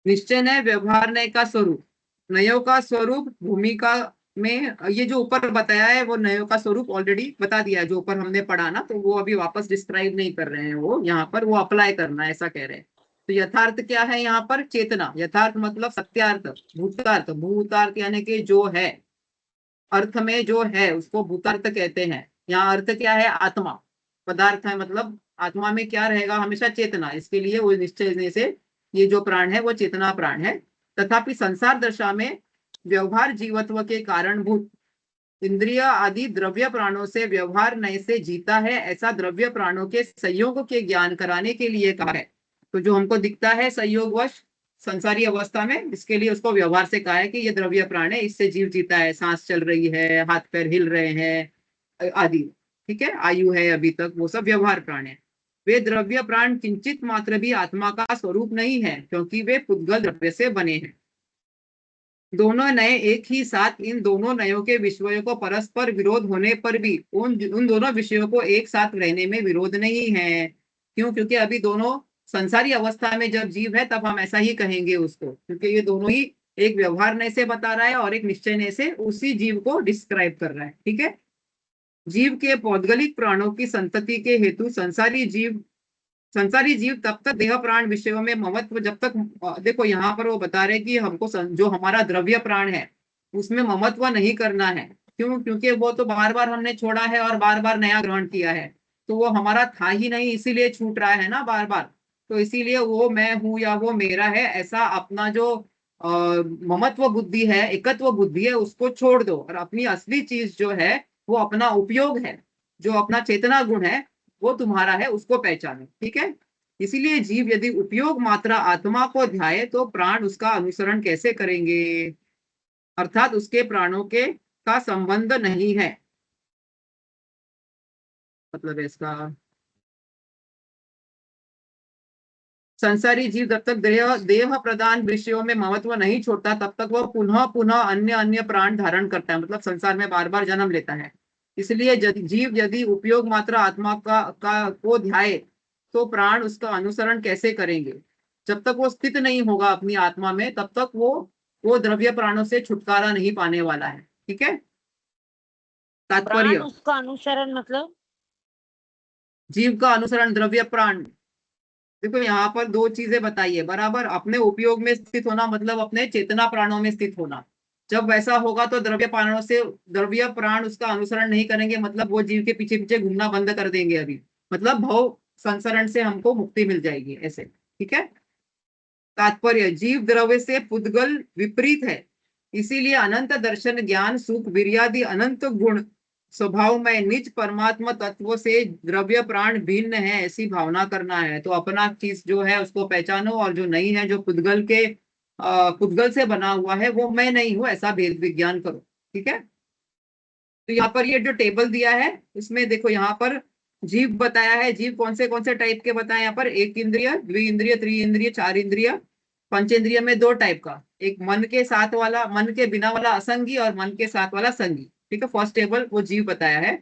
निश्चय है व्यवहार नय का स्वरूप, नयों का स्वरूप भूमिका में, ये जो ऊपर बताया है वो नयों का स्वरूप ऑलरेडी बता दिया है, जो ऊपर हमने पढ़ा ना, तो वो अभी वापस डिस्क्राइब नहीं कर रहे हैं, वो यहाँ पर वो अप्लाई करना है, ऐसा कह रहे हैं। तो यथार्थ क्या है यहाँ पर? चेतना। यथार्थ मतलब सत्यार्थ, भूतार्थ, भूतार्थ यानी कि जो है, अर्थ में जो है उसको भूतार्थ कहते हैं। यहाँ अर्थ क्या है? आत्मा, पदार्थ है, मतलब आत्मा में क्या रहेगा? हमेशा चेतना। इसके लिए वो निश्चय से ये जो प्राण है वो चेतना प्राण है। तथापि संसार दशा में व्यवहार जीवत्व के कारणभूत इंद्रिय आदि द्रव्य प्राणों से व्यवहार नय से जीता है, ऐसा द्रव्य प्राणों के संयोग के ज्ञान कराने के लिए कहा है। तो जो हमको दिखता है संयोगवश संसारी अवस्था में, इसके लिए उसको व्यवहार से कहा है कि ये द्रव्य प्राण है, इससे जीव जीता है, सांस चल रही है, हाथ पैर हिल रहे हैं आदि, ठीक है, आयु है अभी तक, वो सब व्यवहार प्राण है। वे द्रव्य प्राण किंचित मात्र भी आत्मा का स्वरूप नहीं है, क्योंकि वे पुद्गल द्रव्य से बने हैं। दोनों नए एक ही साथ, इन दोनों नयों के विषयों को परस्पर विरोध होने पर भी उन दोनों विषयों को एक साथ रहने में विरोध नहीं है। क्यों? क्योंकि अभी दोनों संसारी अवस्था में जब जीव है तब हम ऐसा ही कहेंगे उसको, क्योंकि ये दोनों ही एक व्यवहार नय से बता रहा है और एक निश्चय नय से उसी जीव को डिस्क्राइब कर रहा है, ठीक है। जीव के पौद्गलिक प्राणों की संतति के हेतु संसारी जीव तब तक देह प्राण विषयों में ममत्व जब तक, देखो यहाँ पर वो बता रहे कि हमको जो हमारा द्रव्य प्राण है उसमें ममत्व नहीं करना है। क्यों? क्योंकि वो तो बार बार हमने छोड़ा है और बार बार नया ग्रहण किया है, तो वो हमारा था ही नहीं, इसीलिए छूट रहा है ना बार बार। तो इसीलिए वो मैं हूं या वो मेरा है, ऐसा अपना जो ममत्व बुद्धि है, एकत्व बुद्धि है, उसको छोड़ दो और अपनी असली चीज जो है वो अपना उपयोग है, जो अपना चेतना गुण है वो तुम्हारा है, उसको पहचानो, ठीक है। इसीलिए जीव यदि उपयोग मात्रा आत्मा को ध्याए तो प्राण उसका अनुसरण कैसे करेंगे? अर्थात उसके प्राणों के का संबंध नहीं है, मतलब है इसका। संसारी जीव जब तक देह देह प्रदान विषयों में महत्व नहीं छोड़ता तब तक वह पुनः पुनः अन्य अन्य प्राण धारण करता है, मतलब संसार में बार बार जन्म लेता है। इसलिए जीव यदि उपयोग मात्र आत्मा का को ध्याए तो प्राण उसका अनुसरण कैसे करेंगे? जब तक वो स्थित नहीं होगा अपनी आत्मा में तब तक वो द्रव्य प्राणों से छुटकारा नहीं पाने वाला है, ठीक है। प्राण तात्पर्य, उसका अनुसरण मतलब? जीव का अनुसरण द्रव्य प्राण। देखो यहाँ पर दो चीजें बताई है बराबर, अपने उपयोग में स्थित होना मतलब अपने चेतना प्राणों में स्थित होना। जब वैसा होगा तो द्रव्य प्राणों से द्रव्य प्राण उसका अनुसरण नहीं करेंगे, मतलब वो जीव के पीछे पीछे घूमना बंद कर देंगे अभी, मतलब भव संसरण से हमको मुक्ति मिल जाएगी, ऐसे, ठीक है। तात्पर्य, जीव द्रव्य से पुद्गल विपरीत है, इसीलिए अनंत दर्शन ज्ञान सुख वीर्यादि अनंत गुण स्वभाव में निज परमात्मा तत्व से द्रव्य प्राण भिन्न है, ऐसी भावना करना है। तो अपना चीज जो है उसको पहचानो, और जो नहीं है, जो पुद्गल के पुद्गल से बना हुआ है, वो मैं नहीं हूं, ऐसा भेद विज्ञान करो, ठीक है। तो यहाँ पर ये जो टेबल दिया है इसमें देखो, यहाँ पर जीव बताया है। जीव कौन से टाइप के बताए यहाँ पर? एक इंद्रिय, द्विइंद्रिय, त्रिइंद्रिय, चार इंद्रिय, पंचेंद्रिय में दो टाइप का, एक मन के साथ वाला, मन के बिना वाला असंगी, और मन के साथ वाला संगी, ठीक है। फर्स्ट टेबल वो जीव बताया है।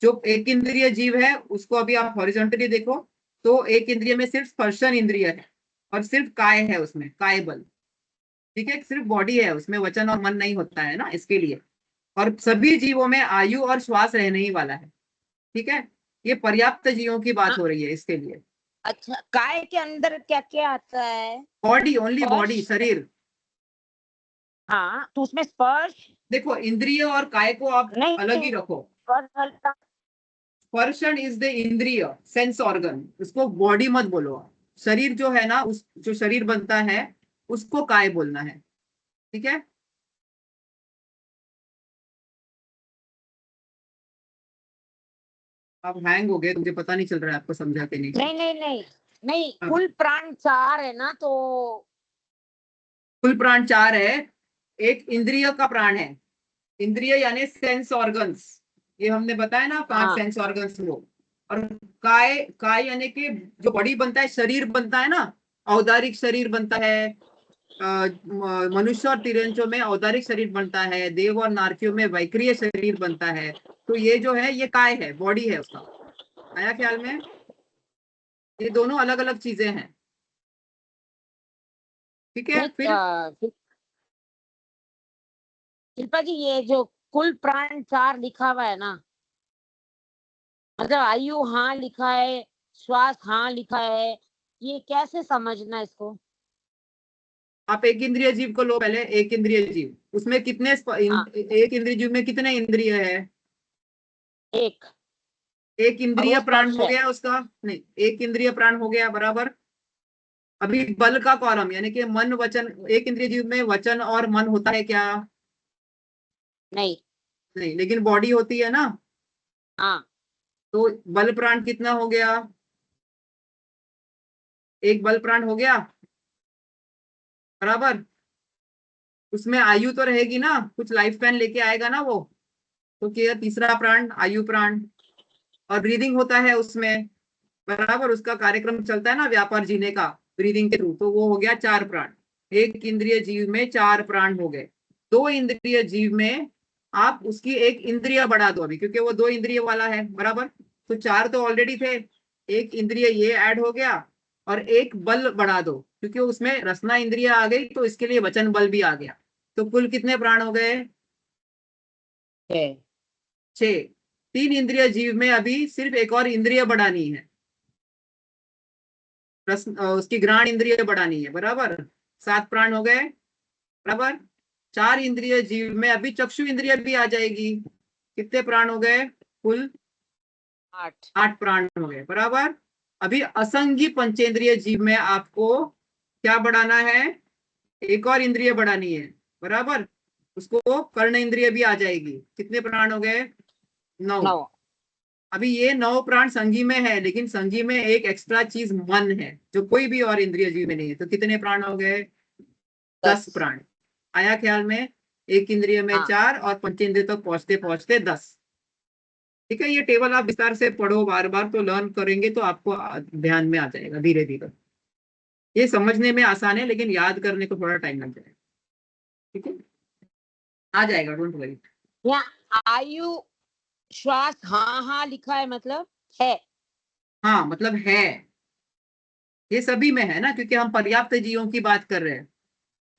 जो एक इंद्रिय जीव है उसको अभी आप हॉरिजॉन्टली देखो, तो एक इंद्रिय में सिर्फ स्पर्शन इंद्रिय है और सिर्फ काय है, उसमें काय बल, ठीक है, सिर्फ बॉडी है, उसमें वचन और मन नहीं होता है ना, इसके लिए। और सभी जीवों में आयु और श्वास रहने ही वाला है, ठीक है। ये पर्याप्त जीवों की बात हाँ, हो रही है इसके लिए। अच्छा, काय के अंदर क्या क्या आता है? बॉडी, ओनली बॉडी, स्पर्श? शरीर। हाँ, तो उसमें स्पर्श देखो इंद्रिय और काय को आप नहीं, अलग ही रखो। स्पर्श हल्का। स्पर्शन इज द इंद्रिय, सेंस ऑर्गन, उसको बॉडी मत बोलो। शरीर जो है ना, उस जो शरीर बनता है उसको काय बोलना है, ठीक है। आप हैंग हो गए, मुझे पता नहीं चल रहा है आपको समझा के नहीं। नहीं नहीं नहीं नहीं, हाँ, कुल प्राण चार है ना, तो कुल प्राण चार है, एक इंद्रिय का प्राण है। इंद्रिय यानी सेंस ऑर्गन्स, ये हमने बताया ना, पांच हाँ सेंस ऑर्गन्स वो। और काय, काय यानी कि जो बॉडी बनता है, शरीर बनता है ना, औदारिक शरीर बनता है, मनुष्य और तिरंचों में औदारिक शरीर बनता है, देव और नारकियों में वैक्रिय शरीर बनता है। तो ये जो है ये काय है, बॉडी है उसका। आया ख्याल में? ये दोनों अलग अलग चीजें हैं। ठीक है। फिर शिल्पा जी, ये जो कुल प्राण 4 लिखा हुआ है ना, मतलब आयु हाँ लिखा है, श्वास हाँ लिखा है, ये कैसे समझना है इसको? आप एक इंद्रिय जीव को लो पहले। एक इंद्रिय जीव, उसमें कितने हाँ। एक इंद्रिय जीव में कितने इंद्रिय है? एक। एक और इंद्रिय वो प्राण स्पर्श हो है। गया उसका। नहीं, एक इंद्रिय प्राण हो गया, बराबर। अभी बल का कॉलम, यानी कि मन वचन, एक इंद्रिय जीव में वचन और मन होता है क्या? नहीं। नहीं, लेकिन बॉडी होती है ना। हाँ। तो बल प्राण कितना हो गया? एक बल प्राण हो गया, बराबर। उसमें आयु तो रहेगी ना, कुछ लाइफ स्पैन लेके आएगा ना वो। तो क्या, तीसरा प्राण आयु प्राण। और ब्रीदिंग होता है उसमें, बराबर। उसका कार्यक्रम चलता है ना व्यापार जीने का, ब्रीदिंग के थ्रू। तो वो हो गया 4 प्राण। एक इंद्रिय जीव में 4 प्राण हो गए। 2 इंद्रिय जीव में आप उसकी एक इंद्रिय बढ़ा दो अभी, क्योंकि वो 2 इंद्रिय वाला है, बराबर। तो 4 तो ऑलरेडी थे, एक इंद्रिय ये ऐड हो गया, और एक बल बढ़ा दो, क्योंकि उसमें रसना इंद्रिय आ गई, तो इसके लिए वचन बल भी आ गया। तो कुल कितने प्राण हो गए? 6। 3 इंद्रिय जीव में अभी सिर्फ एक और इंद्रिय बढ़ानी है, उसकी घ्राण इंद्रिय बढ़ानी है, बराबर। 7 प्राण हो गए, बराबर। 4 इंद्रिय जीव में अभी चक्षु इंद्रिय भी आ जाएगी। कितने प्राण हो गए कुल? 8। 8 प्राण हो गए, बराबर। अभी असंगी पंचेंद्रिय जीव में आपको क्या बढ़ाना है? एक और इंद्रिय बढ़ानी है, बराबर। उसको कर्ण इंद्रिय भी आ जाएगी। कितने प्राण हो गए? 9। 9। अभी ये 9 प्राण संगी में है, लेकिन संगी में एक एक्स्ट्रा चीज मन है, जो कोई भी और इंद्रिय जीव में नहीं है। तो कितने प्राण हो गए? 10 10। प्राण। आया ख्याल में? एक इंद्रिय में हाँ। 4 और पंचेंद्रिय तक पहुंचते पहुंचते 10। ठीक है, ये टेबल आप विस्तार से पढ़ो बार बार, तो लर्न करेंगे तो आपको ध्यान में आ जाएगा धीरे धीरे। ये समझने में आसान है, लेकिन याद करने को थोड़ा टाइम लग जाएगा। ठीक है, आ जाएगा, डोंट वरी। यहाँ आयु श्वास हाँ हाँ लिखा है, मतलब है। हाँ, मतलब है। ये सभी में है ना, क्योंकि हम पर्याप्त जीवों की बात कर रहे हैं।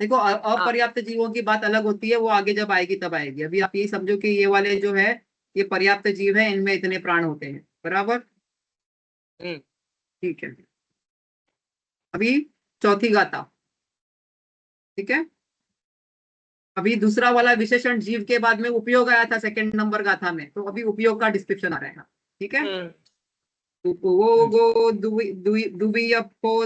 देखो, हाँ। अपर्याप्त जीवों की बात अलग होती है, वो आगे जब आएगी तब आएगी। अभी आप ये समझो कि ये वाले जो है, ये पर्याप्त जीव है, इनमें इतने प्राण होते हैं, बराबर। हम्म। ठीक है। अभी चौथी गाथा। ठीक है। अभी दूसरा वाला विशेषण जीव के बाद में उपयोग आया था सेकंड नंबर गाथा में, तो अभी उपयोग का डिस्क्रिप्शन आ रहेगा। ठीक है। उपभोगो दुवियपो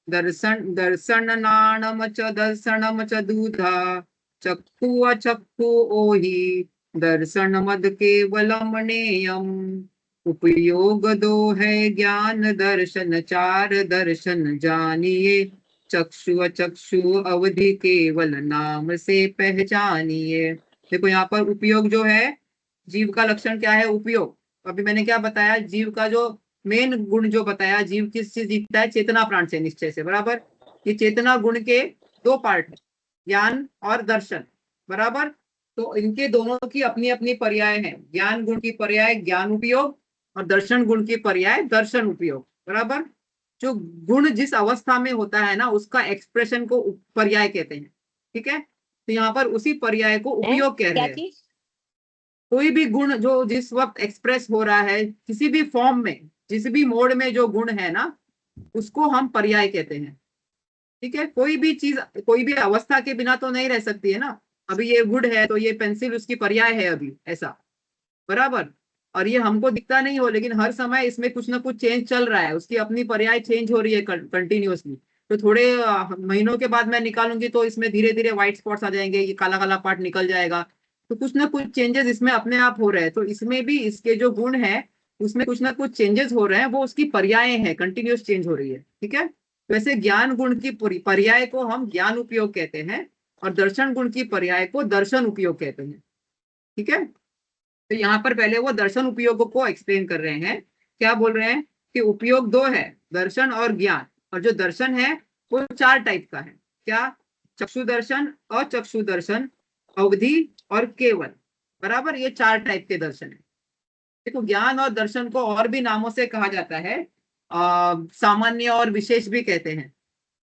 दर्शन नाणम च दर्शनम च दूधा चक्षु अचक्षु ओहि दर्शन मद केवलम नेयम उपयोग दो है ज्ञान दर्शन 4 दर्शन जानिए चक्षु अचक्षु अवधि केवल नाम से पहचानिए। देखो यहाँ पर उपयोग जो है, जीव का लक्षण क्या है? उपयोग। अभी मैंने क्या बताया? जीव का जो मेन गुण जो बताया, जीव किस से जीतता है? चेतना प्राण से, निश्चय से, बराबर। ये चेतना गुण के 2 पार्ट है, ज्ञान और दर्शन, बराबर। तो इनके दोनों की अपनी अपनी पर्याय है। ज्ञान गुण की पर्याय ज्ञान उपयोग, और दर्शन गुण की पर्याय दर्शन उपयोग, बराबर। जो गुण जिस अवस्था में होता है ना, उसका एक्सप्रेशन को पर्याय कहते हैं। ठीक है, तो यहाँ पर उसी पर्याय को उपयोग कह रहे क्या हैं। चीज? कोई भी गुण जो जिस वक्त एक्सप्रेस हो रहा है, किसी भी फॉर्म में, जिस भी मोड में जो गुण है ना, उसको हम पर्याय कहते हैं। ठीक है, कोई भी चीज कोई भी अवस्था के बिना तो नहीं रह सकती है ना। अभी ये वुड है, तो ये पेंसिल उसकी पर्याय है अभी, ऐसा, बराबर। और ये हमको दिखता नहीं हो, लेकिन हर समय इसमें कुछ ना कुछ चेंज चल रहा है, उसकी अपनी पर्याय चेंज हो रही है कंटिन्यूअसली। तो थोड़े महीनों के बाद मैं निकालूंगी तो इसमें धीरे धीरे व्हाइट स्पॉट्स आ जाएंगे, ये काला काला पार्ट निकल जाएगा। तो कुछ ना कुछ चेंजेस इसमें अपने आप हो रहे हैं। तो इसमें भी इसके जो गुण है, उसमें कुछ ना कुछ चेंजेस हो रहे हैं, वो उसकी पर्याय है, कंटिन्यूस चेंज हो रही है। ठीक है, वैसे ज्ञान गुण की पर्याय को हम ज्ञान उपयोग कहते हैं, और दर्शन गुण की पर्याय को दर्शन उपयोग कहते हैं। ठीक है, तो यहाँ पर पहले वो दर्शन उपयोग को एक्सप्लेन कर रहे हैं। क्या बोल रहे हैं? कि उपयोग 2 है, दर्शन और ज्ञान। और जो दर्शन है वो 4 टाइप का है। क्या? चक्षु दर्शन, अचक्षु दर्शन, अवधि और केवल। बराबर, ये 4 टाइप के दर्शन है। देखो, ज्ञान और दर्शन को और भी नामों से कहा जाता है, सामान्य और विशेष भी कहते हैं।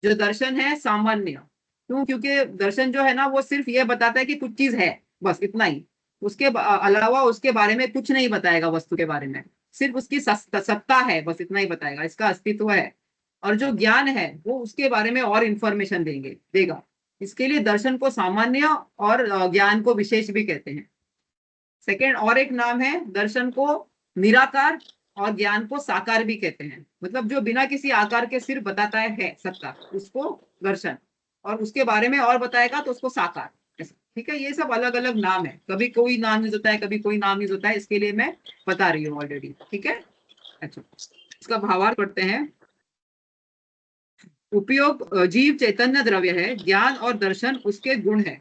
जो दर्शन है सामान्य, क्यों? क्योंकि दर्शन जो है ना, वो सिर्फ ये बताता है कि कुछ चीज है, बस इतना ही। उसके अलावा उसके बारे में कुछ नहीं बताएगा, वस्तु के बारे में सिर्फ उसकी सत्ता है, बस इतना ही बताएगा, इसका अस्तित्व है। और जो ज्ञान है वो उसके बारे में और इंफॉर्मेशन देगा। इसके लिए दर्शन को सामान्य और ज्ञान को विशेष भी कहते हैं। सेकेंड, और एक नाम है दर्शन को निराकार और ज्ञान को साकार भी कहते हैं। मतलब जो बिना किसी आकार के सिर्फ बताता है सत्ता, उसको दर्शन, और उसके बारे में और बताएगा तो उसको साकार। ठीक है, ये सब अलग अलग नाम है, कभी कोई नाम यूज होता है, कभी कोई नाम यूज होता है, इसके लिए मैं बता रही हूँ ऑलरेडी। ठीक है, अच्छा, इसका भावार्थ पढ़ते हैं। उपयोग जीव चैतन्य द्रव्य है, ज्ञान और दर्शन उसके गुण है।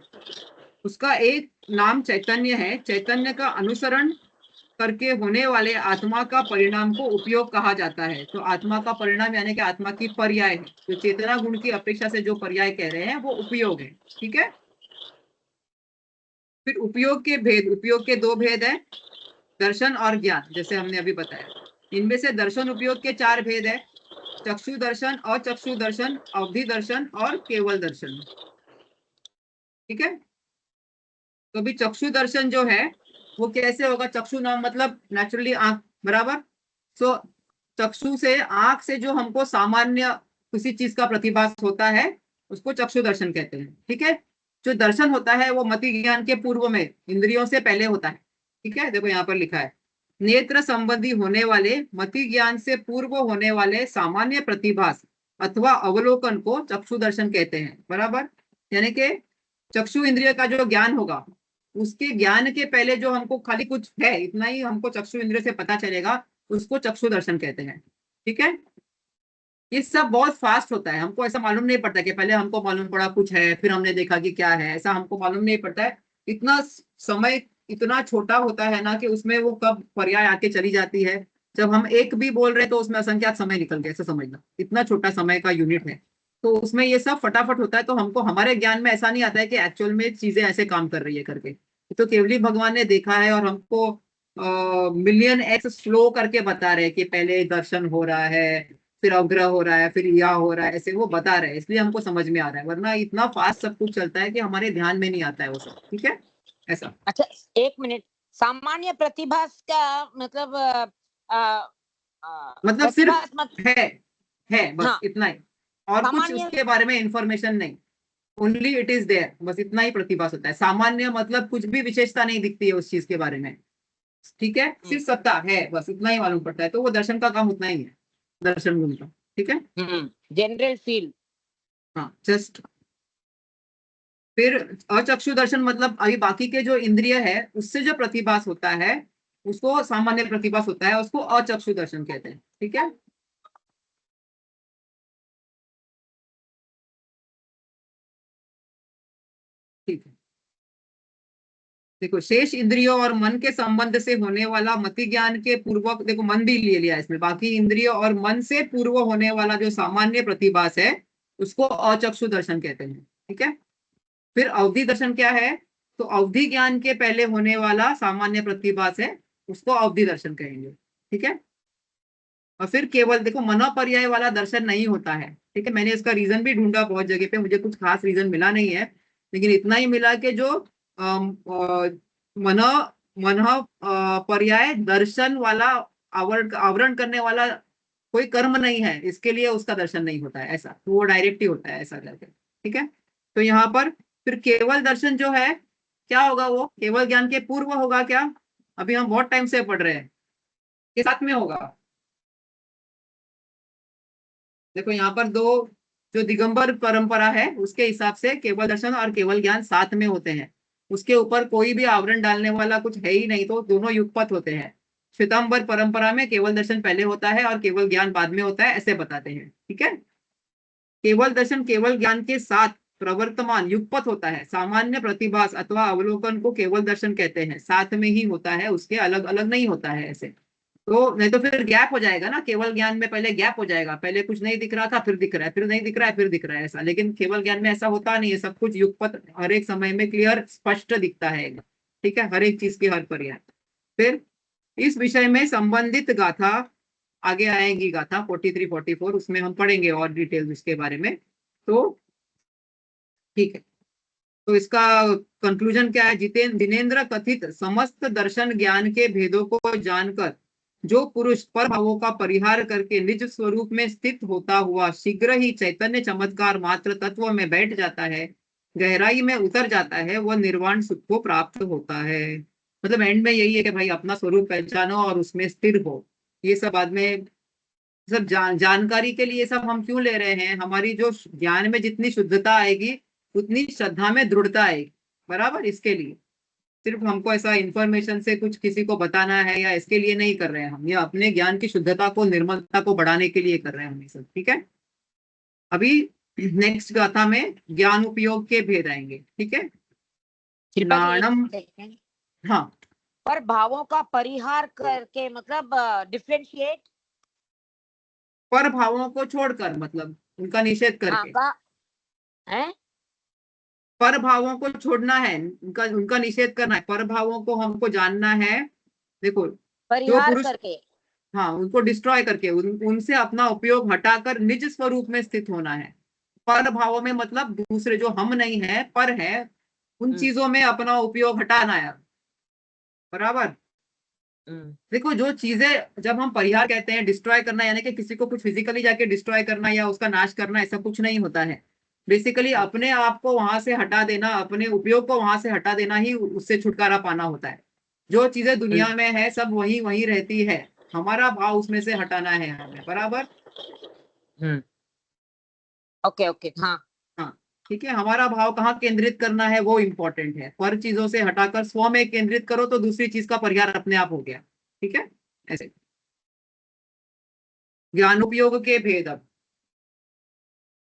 उसका एक नाम चैतन्य है, चैतन्य का अनुसरण करके होने वाले आत्मा का परिणाम को उपयोग कहा जाता है। तो आत्मा का परिणाम यानी कि आत्मा की पर्याय है। तो चेतना गुण की अपेक्षा से जो पर्याय कह रहे हैं वो उपयोग है। ठीक है, फिर उपयोग के भेद, उपयोग के 2 भेद है, दर्शन और ज्ञान, जैसे हमने अभी बताया। इनमें से दर्शन उपयोग के 4 भेद है, चक्षु दर्शन, अचक्षु दर्शन, अवधि दर्शन और केवल दर्शन। ठीक है, तो अभी चक्षु दर्शन जो है वो कैसे होगा? चक्षु नाम मतलब नेचुरली आंख, बराबर। सो चक्षु से, आंख से जो हमको सामान्य किसी चीज का प्रतिभास होता है उसको चक्षु दर्शन कहते हैं। ठीक है, जो दर्शन होता है वो मति ज्ञान के पूर्व में, इंद्रियों से पहले होता है। ठीक है, देखो यहाँ पर लिखा है, नेत्र संबंधी होने वाले मति ज्ञान से पूर्व होने वाले सामान्य प्रतिभास अथवा अवलोकन को चक्षु दर्शन कहते हैं। बराबर, यानी कि चक्षु इंद्रिय का जो ज्ञान होगा, उसके ज्ञान के पहले जो हमको खाली कुछ है, इतना ही हमको चक्षु इंद्रिय से पता चलेगा, उसको चक्षु दर्शन कहते हैं। ठीक है, ये सब बहुत फास्ट होता है, हमको ऐसा मालूम नहीं पड़ता कि पहले हमको मालूम पड़ा कुछ है फिर हमने देखा कि क्या है, ऐसा हमको मालूम नहीं पड़ता है। इतना समय इतना छोटा होता है ना कि उसमें वो कब पर्याय आके चली जाती है। जब हम एक भी बोल रहे हैं तो उसमें असंख्यात समय निकल गया, ऐसा समझना, इतना छोटा समय का यूनिट है। तो उसमें ये सब फटाफट होता है, तो हमको हमारे ज्ञान में ऐसा नहीं आता है कि एक्चुअल में चीजें ऐसे काम कर रही है करके। तो केवली भगवान ने देखा है और हमको मिलियन एक्स स्लो करके बता रहे हैं कि पहले दर्शन हो रहा है, फिर अवग्रह हो रहा है, फिर यह हो रहा है, ऐसे वो बता रहे हैं, इसलिए हमको समझ में आ रहा है। वरना इतना फास्ट सब कुछ चलता है कि हमारे ध्यान में नहीं आता है वो सब। ठीक है, ऐसा। अच्छा, 1 मिनट, सामान्य प्रतिभास का मतलब मतलब सिर्फ प्रतिभास मत है बस हाँ, इतना ही, और कुछ सामान्य उसके बारे में इंफॉर्मेशन नहीं। ओनली इट इज देयर, बस इतना ही प्रतिभास होता है। सामान्य मतलब कुछ भी विशेषता नहीं दिखती है उस चीज के बारे में। ठीक है, सिर्फ सत्ता है, बस इतना ही मालूम पड़ता है। तो वो दर्शन का काम उतना ही है, दर्शन गुण का। ठीक है, जनरल फील। हाँ, जस्ट। फिर अचक्षु दर्शन मतलब अभी बाकी के जो इंद्रिय है उससे जो प्रतिभास होता है उसको सामान्य प्रतिभास होता है, उसको अचक्षु दर्शन कहते हैं। ठीक है, ठीक है। देखो, शेष इंद्रियों और मन के संबंध से होने वाला मति ज्ञान के पूर्वक, देखो मन भी ले लिया इसमें, बाकी इंद्रियों और मन से पूर्व होने वाला जो सामान्य प्रतिभास है उसको अचक्षु दर्शन कहते हैं। ठीक है, फिर अवधि दर्शन क्या है? तो अवधि ज्ञान के पहले होने वाला सामान्य प्रतिभास है, उसको अवधि दर्शन कहेंगे। ठीक है, और फिर केवल देखो मनोपर्याय वाला दर्शन नहीं होता है। ठीक है, मैंने इसका रीजन भी ढूंढा बहुत जगह पे, मुझे कुछ खास रीजन मिला नहीं है, लेकिन इतना ही मिला कि जो मनो मनो पर्याय दर्शन वाला, आवरण करने वाला कोई कर्म नहीं है, इसके लिए उसका दर्शन नहीं होता है, ऐसा। तो वो डायरेक्ट ही होता है ऐसा करके। ठीक है, तो यहाँ पर फिर केवल दर्शन जो है क्या होगा? वो केवल ज्ञान के पूर्व होगा क्या? अभी हम बहुत टाइम से पढ़ रहे हैं, के साथ में होगा। देखो यहाँ पर दो, जो दिगंबर परंपरा है उसके हिसाब से केवल दर्शन और केवल ज्ञान साथ में होते हैं, उसके ऊपर कोई भी आवरण डालने वाला कुछ है ही नहीं, तो दोनों युगपत होते हैं। श्वेतांबर परंपरा में केवल दर्शन पहले होता है और केवल ज्ञान बाद में होता है, ऐसे बताते हैं। ठीक है, केवल दर्शन केवल ज्ञान के साथ प्रवर्तमान युगपत होता है। सामान्य प्रतिभास अथवा अवलोकन को केवल दर्शन कहते हैं, साथ में ही होता है, उसके अलग अलग नहीं होता है ऐसे। तो नहीं तो फिर गैप हो जाएगा ना, केवल ज्ञान में पहले गैप हो जाएगा, पहले कुछ नहीं दिख रहा था फिर दिख रहा है, फिर नहीं दिख रहा है फिर दिख रहा है, ऐसा। लेकिन केवल ज्ञान में ऐसा होता नहीं है, सब कुछ युगपत हर एक समय में क्लियर स्पष्ट दिखता है, ठीक है, हर एक चीज की हर पर्याय। फिर इस विषय में संबंधित गाथा आगे आएगी, गाथा 43 44, उसमें हम पढ़ेंगे और डिटेल्स उसके बारे में। तो ठीक है, तो इसका कंक्लूजन क्या है? जिनेन्द्र कथित समस्त दर्शन ज्ञान के भेदों को जानकर जो पुरुष पर भावों का परिहार करके निज स्वरूप में स्थित होता हुआ शीघ्र ही चैतन्य चमत्कार मात्र तत्व में बैठ जाता है, गहराई में उतर जाता है, वह निर्वाण सुख को प्राप्त होता है। मतलब एंड में यही है कि भाई अपना स्वरूप पहचानो और उसमें स्थिर हो। ये सब बाद में सब जानकारी के लिए सब हम क्यों ले रहे हैं? हमारी जो ज्ञान में जितनी शुद्धता आएगी उतनी श्रद्धा में दृढ़ता आएगी, बराबर। इसके लिए सिर्फ हमको ऐसा इंफॉर्मेशन से कुछ किसी को बताना है या इसके लिए नहीं कर रहे हैं हम, या अपने ज्ञान की शुद्धता को, निर्मलता को बढ़ाने के लिए कर रहे हैं हम ये सब, ठीक है। अभी नेक्स्ट गाथा में ज्ञान उपयोग के भेद आएंगे, ठीक है। शिल्पा जी, नाणम, हाँ, पर भावों का परिहार करके मतलब डिफरेंशिएट, पर भावों को छोड़कर, मतलब उनका निषेध करके। है पर भावों को छोड़ना है, उनका उनका निषेध करना है, पर भावों को हमको जानना है। देखो, जो परिहार पुरुष, करके, हाँ, उनको डिस्ट्रॉय करके उनसे अपना उपयोग हटाकर निज स्वरूप में स्थित होना है। पर भावों में मतलब दूसरे जो हम नहीं है, पर है, उन चीजों में अपना उपयोग हटाना है, बराबर। देखो, जो चीजें जब हम परिहार कहते हैं, डिस्ट्रॉय करना, यानी कि किसी को कुछ फिजिकली जाके डिस्ट्रॉय करना या उसका नाश करना, ऐसा कुछ नहीं होता है। बेसिकली अपने आप को वहां से हटा देना, अपने उपयोग को वहां से हटा देना ही उससे छुटकारा पाना होता है। जो चीजें दुनिया में है सब वही वही रहती है, हमारा भाव उसमें से हटाना है हमें, बराबर। ओके ओके, हाँ हाँ, ठीक है, हमारा भाव कहाँ केंद्रित करना है वो इम्पोर्टेंट है। पर चीजों से हटाकर स्व में केंद्रित करो तो दूसरी चीज का परिहार अपने आप हो गया, ठीक है। ऐसे ज्ञान उपयोग के भेद। अब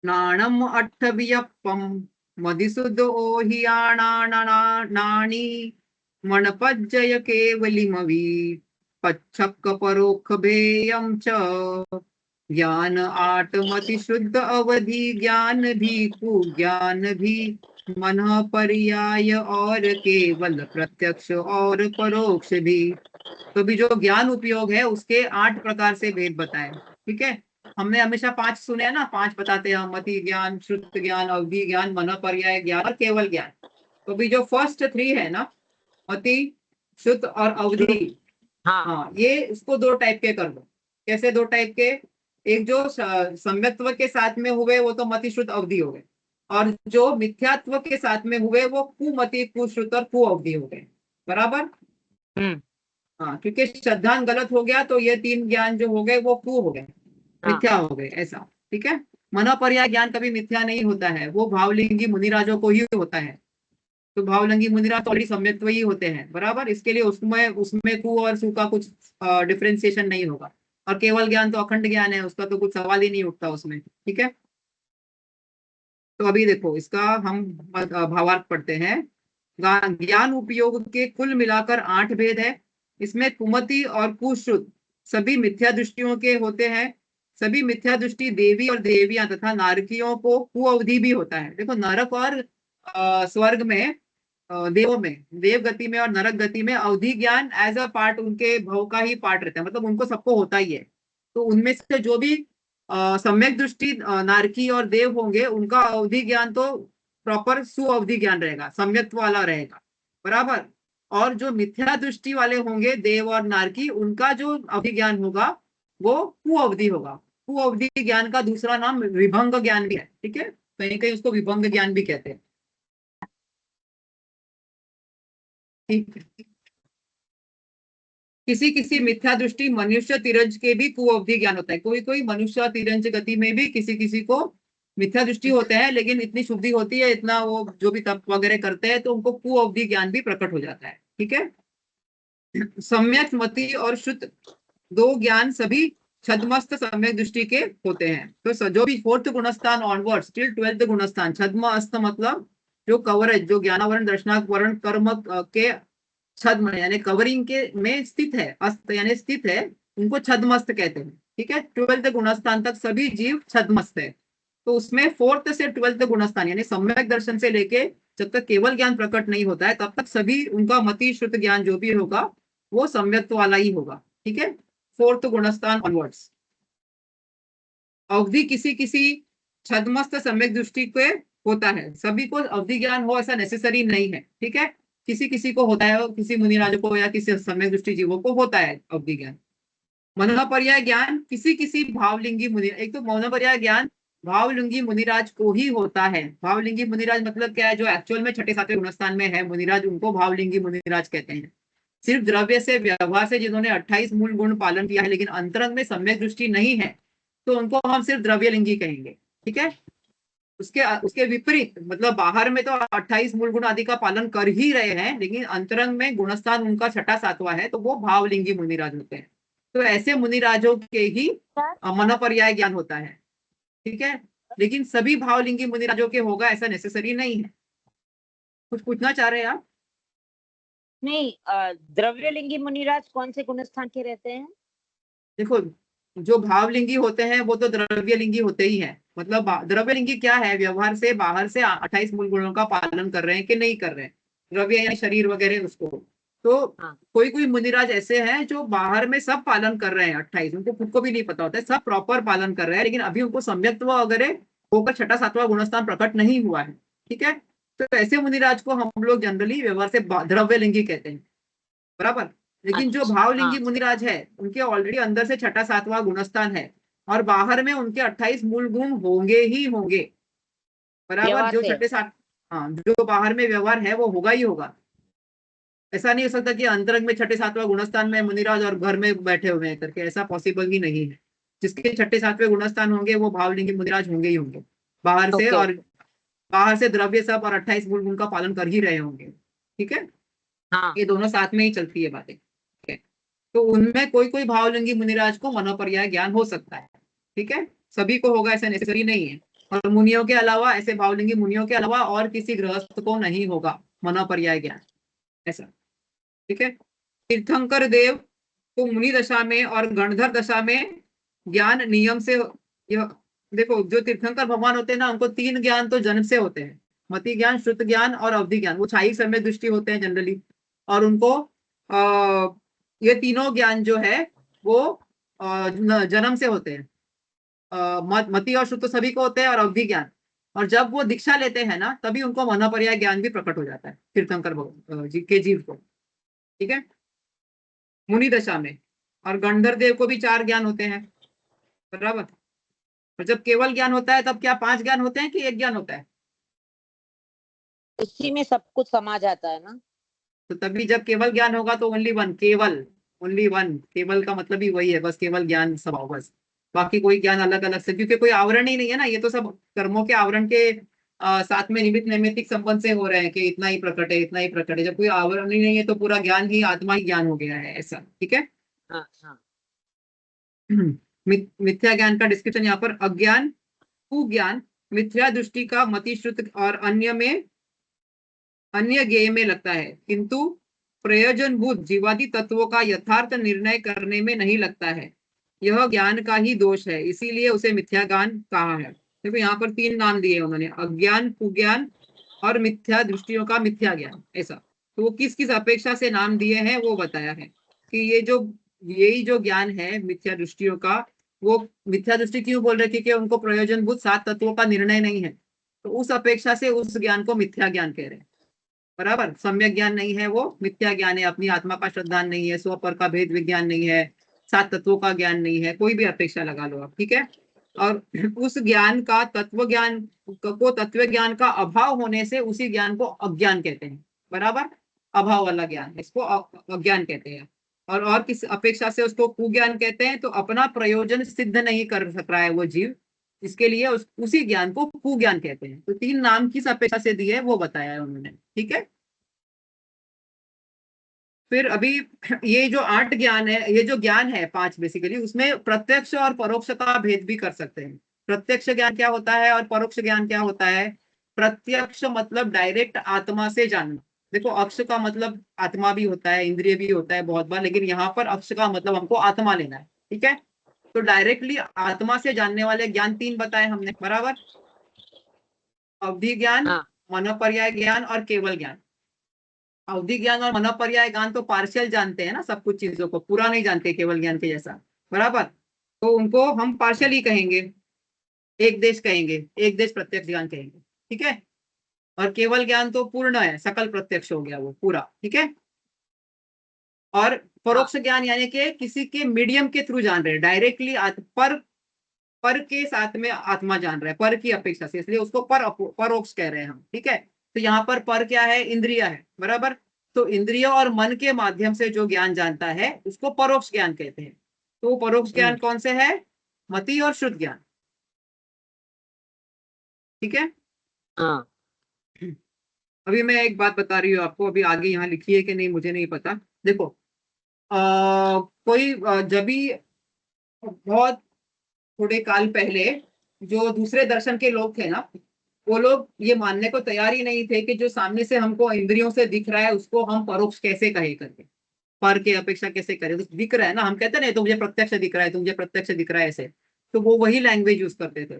नाणम अट्ठवियप्पम मदिसुदो नाणी मणपज्जय केवलिमवि पच्छक्क परोक्ष भेयम च ज्ञान आटमति शुद्ध अवधि ज्ञान भी कुज्ञान भी मन पर्याय और केवल प्रत्यक्ष और परोक्ष भी। तो भी जो ज्ञान उपयोग है उसके 8 प्रकार से भेद बताए, ठीक है। हमने हमेशा 5 सुने हैं ना, 5 बताते हैं, मति ज्ञान, श्रुत ज्ञान, अवधि ज्ञान, मन पर्याय ज्ञान और केवल ज्ञान। तो भी जो फर्स्ट 3 है ना, मति, श्रुत और अवधि, हाँ, ये इसको 2 टाइप के कर दो। कैसे 2 टाइप के? एक जो सम्यक्त्व के साथ में हुए वो तो मति, श्रुत, अवधि हो गए, और जो मिथ्यात्व के साथ में हुए वो कुमति, कुश्रुत और कु अवधि हो गए, बराबर। हाँ, क्योंकि श्रद्धान गलत हो गया तो ये 3 ज्ञान जो हो गए वो कु हो गए, मिथ्या हो गए, ऐसा, ठीक है। मनोपर्याय ज्ञान कभी मिथ्या नहीं होता है, वो भावलिंगी मुनिराजों को ही होता है। तो भावलिंगी मुनिराज ऑलरेडी सम्यक्त्व ही होते हैं, बराबर। इसके लिए उसमें उसमें कु और सु का कुछ डिफ्रेंसिएशन नहीं होगा। और केवल ज्ञान तो अखंड ज्ञान है, उसका तो कुछ सवाल ही नहीं उठता उसमें, ठीक है। तो अभी देखो इसका हम भावार्थ पढ़ते हैं। ज्ञान उपयोग के कुल मिलाकर 8 भेद है। इसमें कुमति और कुश्रुत सभी मिथ्या दृष्टियों के होते हैं। सभी मिथ्या दृष्टि देवी और देवियां तथा नारकियों को कुअवधि भी होता है। देखो, नरक और स्वर्ग में, देवों में, देव गति में और नरक गति में अवधि ज्ञान एज अ पार्ट उनके भव का ही पार्ट रहता है, मतलब उनको सबको होता ही है। तो उनमें से जो भी सम्यक दृष्टि नारकी और देव होंगे उनका अवधि ज्ञान तो प्रॉपर सुअवधि ज्ञान रहेगा, सम्यक वाला रहेगा, बराबर। और जो मिथ्या दृष्टि वाले होंगे देव और नारकी, उनका जो अवधि ज्ञान होगा वो कुअवधि होगा। कुअवधि ज्ञान का दूसरा नाम विभंग ज्ञान भी है, ठीक है, कहीं कहीं उसको विभंग ज्ञान भी कहते हैं, ठीक है। किसी किसी मिथ्या दृष्टि मनुष्य तिरंज के भी कुअवधि ज्ञान होता है। कोई कोई मनुष्य तिरंज गति में भी किसी किसी को मिथ्या दृष्टि होते हैं, लेकिन इतनी शुद्धि होती है, इतना वो जो भी तप वगैरह करते हैं तो उनको कुअवधि ज्ञान भी प्रकट हो जाता है, ठीक है। सम्यक मति और शुद्ध 2 ज्ञान सभी छद्मस्त सम्यक दृष्टि के होते हैं। तो जो भी 4th गुणस्थान ऑनवर्ड्स टिल 12th गुणस्थान, छद्म अस्त मतलब जो कवरेज, जो ज्ञानावरण, दर्शनावरण, कर्म के छद्म यानी कवरिंग के में स्थित है, अस्त यानी स्थित है, उनको छद्मस्त कहते हैं। ठीक है, 12th गुणस्थान तक सभी जीव छद्मस्त है। तो उसमें 4th से 12th गुणस्थान यानी सम्यक दर्शन से लेके जब तक केवल ज्ञान प्रकट नहीं होता है तब तक सभी उनका मति श्रुत ज्ञान जो भी होगा वो सम्यक वाला ही होगा। ठीक है, 4th गुणस्थान ऑनवर्ड्स। अवधि किसी किसी छद्मस्त सम्यक दृष्टि के होता है, सभी को अवधि ज्ञान हो ऐसा नेसेसरी नहीं है। ठीक है, किसी किसी को होता है, किसी मुनिराजों को या किसी सम्यक दृष्टि जीवों को होता है अवधि ज्ञान। मनोपर्याय ज्ञान किसी किसी भावलिंगी मुनि, एक तो मनोपर्याय ज्ञान भावलिंगी मुनिराज को ही होता है। भावलिंगी मुनिराज मतलब क्या है, जो एक्चुअल में 6ठे 7वें गुणस्थान में है मुनिराज, उनको भावलिंगी मुनिराज कहते हैं। सिर्फ द्रव्य से व्यवहार से जिन्होंने 28 मूल गुण पालन किया है लेकिन अंतरंग में सम्यक दृष्टि नहीं है तो उनको हम सिर्फ द्रव्यलिंगी कहेंगे। ठीक है, उसके उसके विपरीत मतलब बाहर में तो 28 मूल गुण आदि का पालन कर ही रहे हैं लेकिन अंतरंग में गुणस्थान उनका 6ठा 7वां है तो वो भावलिंगी मुनिराज होते हैं। तो ऐसे मुनिराजों के ही मनोपर्याय ज्ञान होता है। ठीक है, लेकिन सभी भावलिंगी मुनिराजों के होगा ऐसा नेसेसरी नहीं है। कुछ पूछना चाह रहे हैं आप? नहीं, द्रव्यलिंगी मुनिराज कौन से गुणस्थान के रहते हैं? देखो, जो भावलिंगी होते हैं वो तो द्रव्यलिंगी होते ही हैं। मतलब द्रव्यलिंगी क्या है, व्यवहार से बाहर से 28 मूल गुणों का पालन कर रहे हैं कि नहीं कर रहे हैं, द्रव्य यानी शरीर वगैरह उसको। तो हाँ। कोई कोई मुनिराज ऐसे हैं जो बाहर में सब पालन कर रहे हैं 28, उनको खुद को भी नहीं पता होता है, सब प्रॉपर पालन कर रहे हैं लेकिन अभी उनको सम्यक्त्व वगैरह होकर 6ठा 7वां गुणस्थान प्रकट नहीं हुआ है। ठीक है, तो ऐसे मुनिराज को हम लोग जनरली व्यवहार से द्रव्यलिंगी कहते हैं। बराबर, लेकिन जो अच्छा, भावलिंगी हाँ। मुनिराज है उनके ऑलरेडी अंदर से 6ठा 7वां गुणस्थान है और बाहर में उनके 28 मूल गुण होंगे ही होंगे। बराबर, व्यवहार जो से। 6ठे 7, हाँ, जो बाहर में व्यवहार है वो होगा ही होगा। ऐसा नहीं हो सकता कि अंतरंग में 6ठे 7वां गुणस्थान में मुनिराज और घर में बैठे हुए हैं करके, ऐसा पॉसिबल ही नहीं है। जिसके 6ठे 7वें गुणस्थान होंगे वो भावलिंगी मुनिराज होंगे ही होंगे बाहर से, ओके। और बाहर से द्रव्य सब और 28 मूल गुण का पालन कर ही रहे होंगे। ठीक है, हाँ। ये दोनों साथ में ही चलती है बातें। ठीक है, तो उनमें कोई कोई भावलिंगी मुनिराज को मनोपर्याय ज्ञान हो सकता है। ठीक है, सभी को होगा ऐसा नेसेसरी नहीं है। और मुनियों के अलावा, ऐसे भावलिंगी मुनियों के अलावा और किसी गृहस्थ को नहीं होगा मनोपर्याय ज्ञान ऐसा। ठीक है, तीर्थंकर देव को मुनि दशा में और गणधर दशा में ज्ञान नियम से, यह देखो जो तीर्थंकर भगवान होते हैं ना उनको 3 ज्ञान तो जन्म से होते हैं, मति ज्ञान, श्रुत ज्ञान और अवधि ज्ञान। वो छाई समय दृष्टि होते हैं जनरली, और उनको ये तीनों ज्ञान जो है वो जन्म से होते हैं। मति और श्रुत सभी को होते हैं और अवधि ज्ञान, और जब वो दीक्षा लेते हैं ना तभी उनको मनोपर्याय ज्ञान भी प्रकट हो जाता है तीर्थंकर जी के जीव को। ठीक है, मुनि दशा में। और गंधर्व देव को भी 4 ज्ञान होते हैं। बराबर, और जब केवल ज्ञान होता है तब क्या 5 ज्ञान होते हैं कि 1 ज्ञान होता है? उसी में सब कुछ समा जाता है ना। तो तभी जब केवल ज्ञान होगा तो ओनली वन, केवल, ओनली वन, केवल का मतलब ही वही है, बस केवल ज्ञान सब आओ बस। बाकी कोई ज्ञान अलग अलग से, क्योंकि कोई आवरण ही नहीं है ना, ये तो सब कर्मों के आवरण के साथ में निमित्त नैमित्तिक संबंध से हो रहे हैं कि इतना ही प्रकट है इतना ही प्रकट है। जब कोई आवरण ही नहीं है तो पूरा ज्ञान ही आत्मा ही ज्ञान हो गया है ऐसा। ठीक है, हाँ, हाँ। मिथ्या ज्ञान का डिस्क्रिप्शन यहाँ पर, अज्ञान, कुज्ञान, मिथ्या दृष्टि का मति श्रुत और अन्य ज्ञेय में लगता है किंतु प्रयोजनभूत जीवादि तत्वों का यथार्थ निर्णय करने में नहीं लगता है। यह ज्ञान का ही दोष है, इसीलिए उसे मिथ्या ज्ञान कहा है। देखो यहाँ पर 3 नाम दिए उन्होंने, अज्ञान, कुज्ञान और मिथ्या दृष्टियों का मिथ्या ज्ञान ऐसा। तो वो किस किस अपेक्षा से नाम दिए हैं वो बताया है कि यही जो ज्ञान है मिथ्या दृष्टियों का, वो मिथ्या दृष्टि क्यों बोल रहे, क्योंकि उनको प्रयोजनभूत 7 तत्वों का निर्णय नहीं है, तो उस अपेक्षा से उस ज्ञान को मिथ्या ज्ञान कह रहे हैं। बराबर, सम्यक ज्ञान नहीं है, वो मिथ्या ज्ञान है, अपनी आत्मा का श्रद्धान नहीं है, स्व पर का भेद विज्ञान नहीं है, 7 तत्वों का ज्ञान नहीं है, कोई भी अपेक्षा लगा लो आप। ठीक है, और उस ज्ञान का तत्व ज्ञान का अभाव होने से उसी ज्ञान को अज्ञान कहते हैं। बराबर, अभाव वाला ज्ञान इसको अज्ञान कहते हैं। और किस अपेक्षा से उसको कुज्ञान कहते हैं, तो अपना प्रयोजन सिद्ध नहीं कर सक रहा है वो जीव, इसके लिए उसी ज्ञान को कुज्ञान कहते हैं। तो 3 नाम किस अपेक्षा से दिए वो बताया है उन्होंने। ठीक है, फिर अभी ये जो 8 ज्ञान है, ये जो ज्ञान है 5 बेसिकली, उसमें प्रत्यक्ष और परोक्ष का भेद भी कर सकते हैं। प्रत्यक्ष ज्ञान क्या होता है और परोक्ष ज्ञान क्या होता है? प्रत्यक्ष मतलब डायरेक्ट आत्मा से जानना। देखो अक्ष का मतलब आत्मा भी होता है, इंद्रिय भी होता है बहुत बार, लेकिन यहाँ पर अक्ष का मतलब हमको आत्मा लेना है, ठीक है। तो डायरेक्टली आत्मा से जानने वाले ज्ञान 3 बताए हमने, बराबर। अवधि ज्ञान, हाँ मनोपर्याय ज्ञान और केवल ज्ञान। अवधि ज्ञान और मनोपर्याय ज्ञान तो पार्शियल जानते हैं ना, सब कुछ चीजों को पूरा नहीं जानते केवल ज्ञान के जैसा, बराबर। तो उनको हम पार्शियल ही कहेंगे, एक देश कहेंगे, एक देश प्रत्यक्ष ज्ञान कहेंगे, ठीक है। और केवल ज्ञान तो पूर्ण है, सकल प्रत्यक्ष हो गया वो पूरा, ठीक है। और हाँ परोक्ष ज्ञान यानी कि किसी के मीडियम के थ्रू जान रहे हैं, डायरेक्टली पर के साथ में आत्मा जान रहा है, पर की अपेक्षा से, इसलिए उसको परोक्ष कह रहे हैं हम, ठीक है। तो यहाँ पर क्या है, इंद्रिय है, बराबर। तो इंद्रिय और मन के माध्यम से जो ज्ञान जानता है उसको परोक्ष ज्ञान कहते हैं। तो परोक्ष ज्ञान कौन से है, मति और शुद्ध ज्ञान, ठीक है। हाँ अभी मैं एक बात बता रही हूँ आपको, अभी आगे यहाँ लिखी है कि नहीं मुझे नहीं पता। देखो कोई जब भी बहुत थोड़े काल पहले जो दूसरे दर्शन के लोग थे ना, वो लोग ये मानने को तैयार ही नहीं थे कि जो सामने से हमको इंद्रियों से दिख रहा है उसको हम परोक्ष कैसे कहे करके, पर के अपेक्षा कैसे करें, तो दिख रहा है ना, हम कहते नहीं तो मुझे प्रत्यक्ष दिख रहा है, तो मुझे प्रत्यक्ष दिख रहा है ऐसे। तो वो वही लैंग्वेज यूज करते थे।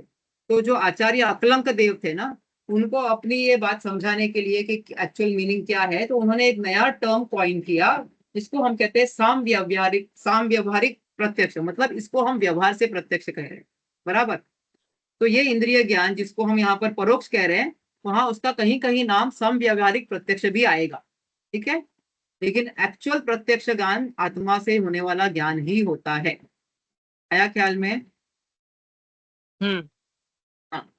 तो जो आचार्य अकलंक देव थे ना, उनको अपनी ये बात समझाने के लिए कि एक्चुअल मीनिंग क्या है, तो उन्होंने एक नया टर्म कॉइन किया, जिसको हम कहते हैं साम व्यवहारिक प्रत्यक्ष, मतलब इसको हम व्यवहार से प्रत्यक्ष कह रहे हैं, बराबर। तो ये इंद्रिय ज्ञान जिसको हम यहाँ पर परोक्ष कह रहे हैं, वहां उसका कहीं कहीं नाम सम व्यवहारिक प्रत्यक्ष भी आएगा, ठीक है। लेकिन एक्चुअल प्रत्यक्ष ज्ञान आत्मा से होने वाला ज्ञान ही होता है। आया ख्याल में? हम्म हाँ,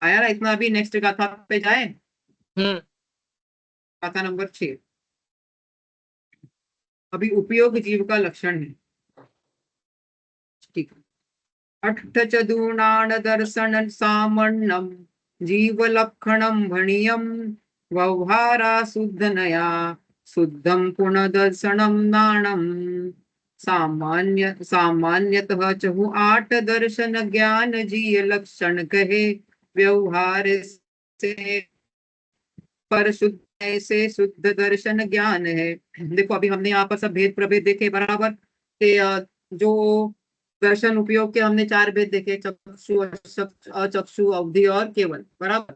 आया ना इतना। अभी नेक्स्ट गाथा पे जाए, हम्म गाथा नंबर 6। अभी उपयोग जीव का लक्षण है, ठीक है। अट्ठ चतुर्णान दर्शन सामण्यम जीव लक्षणम भणियम व्यवहारा शुद्ध नया शुद्धम पुनः दर्शनम नाणम सामान्यतः चहु 8 दर्शन ज्ञान जीय लक्षण कहे व्यवहार से पर शुद्ध से शुद्ध दर्शन ज्ञान है। देखो अभी हमने यहाँ पर सब भेद प्रभेद देखे, बराबर। जो दर्शन उपयोग के हमने 4 भेद देखे, चक्षु, अचक्षु, अवधि और केवल, बराबर।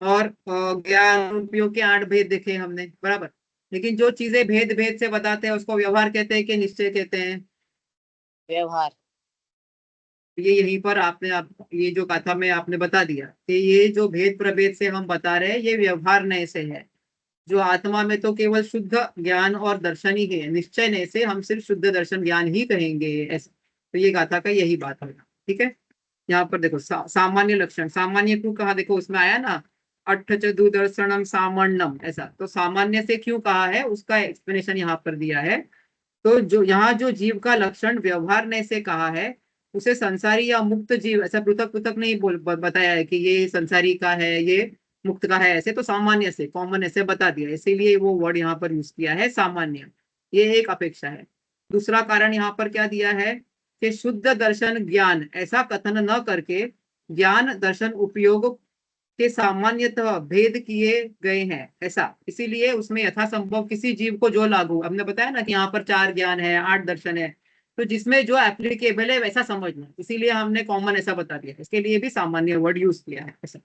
और ज्ञान उपयोग के 8 भेद देखे हमने, बराबर। लेकिन जो चीजें भेद भेद से बताते हैं उसको व्यवहार कहते हैं कि निश्चय कहते हैं? व्यवहार। ये यहीं पर ये जो कथा में आपने बता दिया कि ये जो भेद प्रभेद से हम बता रहे हैं ये व्यवहार नय से है। जो आत्मा में तो केवल शुद्ध ज्ञान और दर्शन ही है, निश्चय नय से हम सिर्फ शुद्ध दर्शन ज्ञान ही कहेंगे ऐसा। तो ये गाथा का यही बात होगा, ठीक है। यहाँ पर देखो सामान्य लक्षण, सामान्य क्यों कहा, देखो उसमें आया ना अट्ठ चतु दर्शनम सामान्यम, ऐसा। तो सामान्य से क्यों कहा है उसका एक्सप्लेनेशन यहाँ पर दिया है। तो जो यहाँ जो जीव का लक्षण व्यवहार ने से कहा है, उसे संसारी या मुक्त जीव ऐसा पृथक पृथक नहीं बताया है कि ये संसारी का है ये मुक्त का है, ऐसे। तो सामान्य से, कॉमन ऐसे बता दिया, इसीलिए वो वर्ड यहाँ पर यूज किया है सामान्य। ये एक अपेक्षा है। दूसरा कारण यहाँ पर क्या दिया है कि शुद्ध दर्शन ज्ञान ऐसा कथन न करके ज्ञान दर्शन उपयोग के सामान्यतः भेद किए गए हैं ऐसा, इसीलिए उसमें यथासंभव किसी जीव को जो लागू, हमने बताया ना कि यहाँ पर 4 ज्ञान है, 8 दर्शन है, तो जिसमें जो एप्लीकेबल है वैसा समझना, इसीलिए हमने कॉमन ऐसा बता दिया, इसके लिए भी सामान्य वर्ड यूज किया है ऐसा,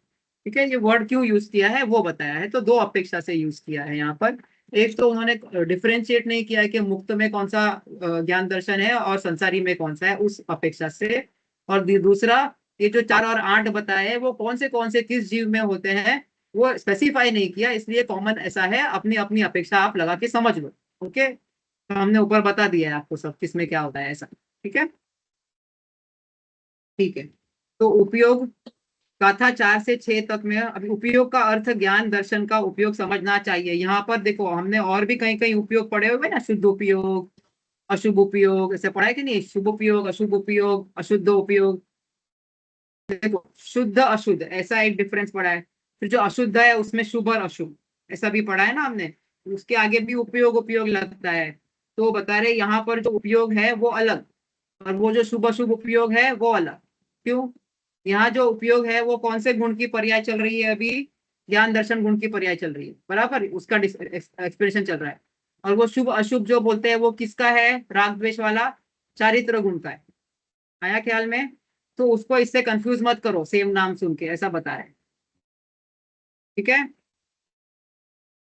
ठीक है। ये वर्ड क्यों यूज किया है वो बताया है, तो 2 अपेक्षा से यूज किया है यहाँ पर। एक तो उन्होंने डिफ्रेंशिएट नहीं किया है कि मुक्त में कौन सा ज्ञान दर्शन है और संसारी में कौन सा है, उस अपेक्षा से। और दूसरा, ये जो 4 और 8 बताए वो कौन से किस जीव में होते हैं वो स्पेसिफाई नहीं किया, इसलिए कॉमन ऐसा है, अपनी अपनी अपेक्षा आप लगा के समझ लो, ओके। तो हमने ऊपर बता दिया है आपको सब किसमें क्या होता है ऐसा, ठीक है। ठीक है, तो उपयोग गाथा 4 से 6 तक में अभी उपयोग का अर्थ ज्ञान दर्शन का उपयोग समझना चाहिए। यहाँ पर देखो हमने और भी कहीं कहीं उपयोग पढ़े हुए ना, शुद्ध उपयोग, अशुभ उपयोग, ऐसे पढ़ा है कि नहीं, शुभ उपयोग, अशुभ उपयोग, अशुद्ध उपयोग। देखो शुद्ध अशुद्ध ऐसा एक डिफरेंस पड़ा है, फिर जो अशुद्ध है उसमें शुभ और अशुभ ऐसा भी पढ़ा है ना हमने। उसके आगे भी उपयोग उपयोग लगता है, तो बता रहे यहाँ पर जो उपयोग है वो अलग, और वो जो शुभ अशुभ उपयोग है वो अलग। क्यों? यहाँ जो उपयोग है वो कौन से गुण की पर्याय चल रही है अभी, ज्ञान दर्शन गुण की पर्याय चल रही है, बराबर, उसका एक्सप्रेशन चल रहा है। और वो शुभ अशुभ जो बोलते हैं वो किसका है, राग द्वेष वाला चारित्र गुण का है। आया ख्याल में? तो उसको इससे कंफ्यूज मत करो सेम नाम सुन के, ऐसा बता रहे हैं। ठीक है,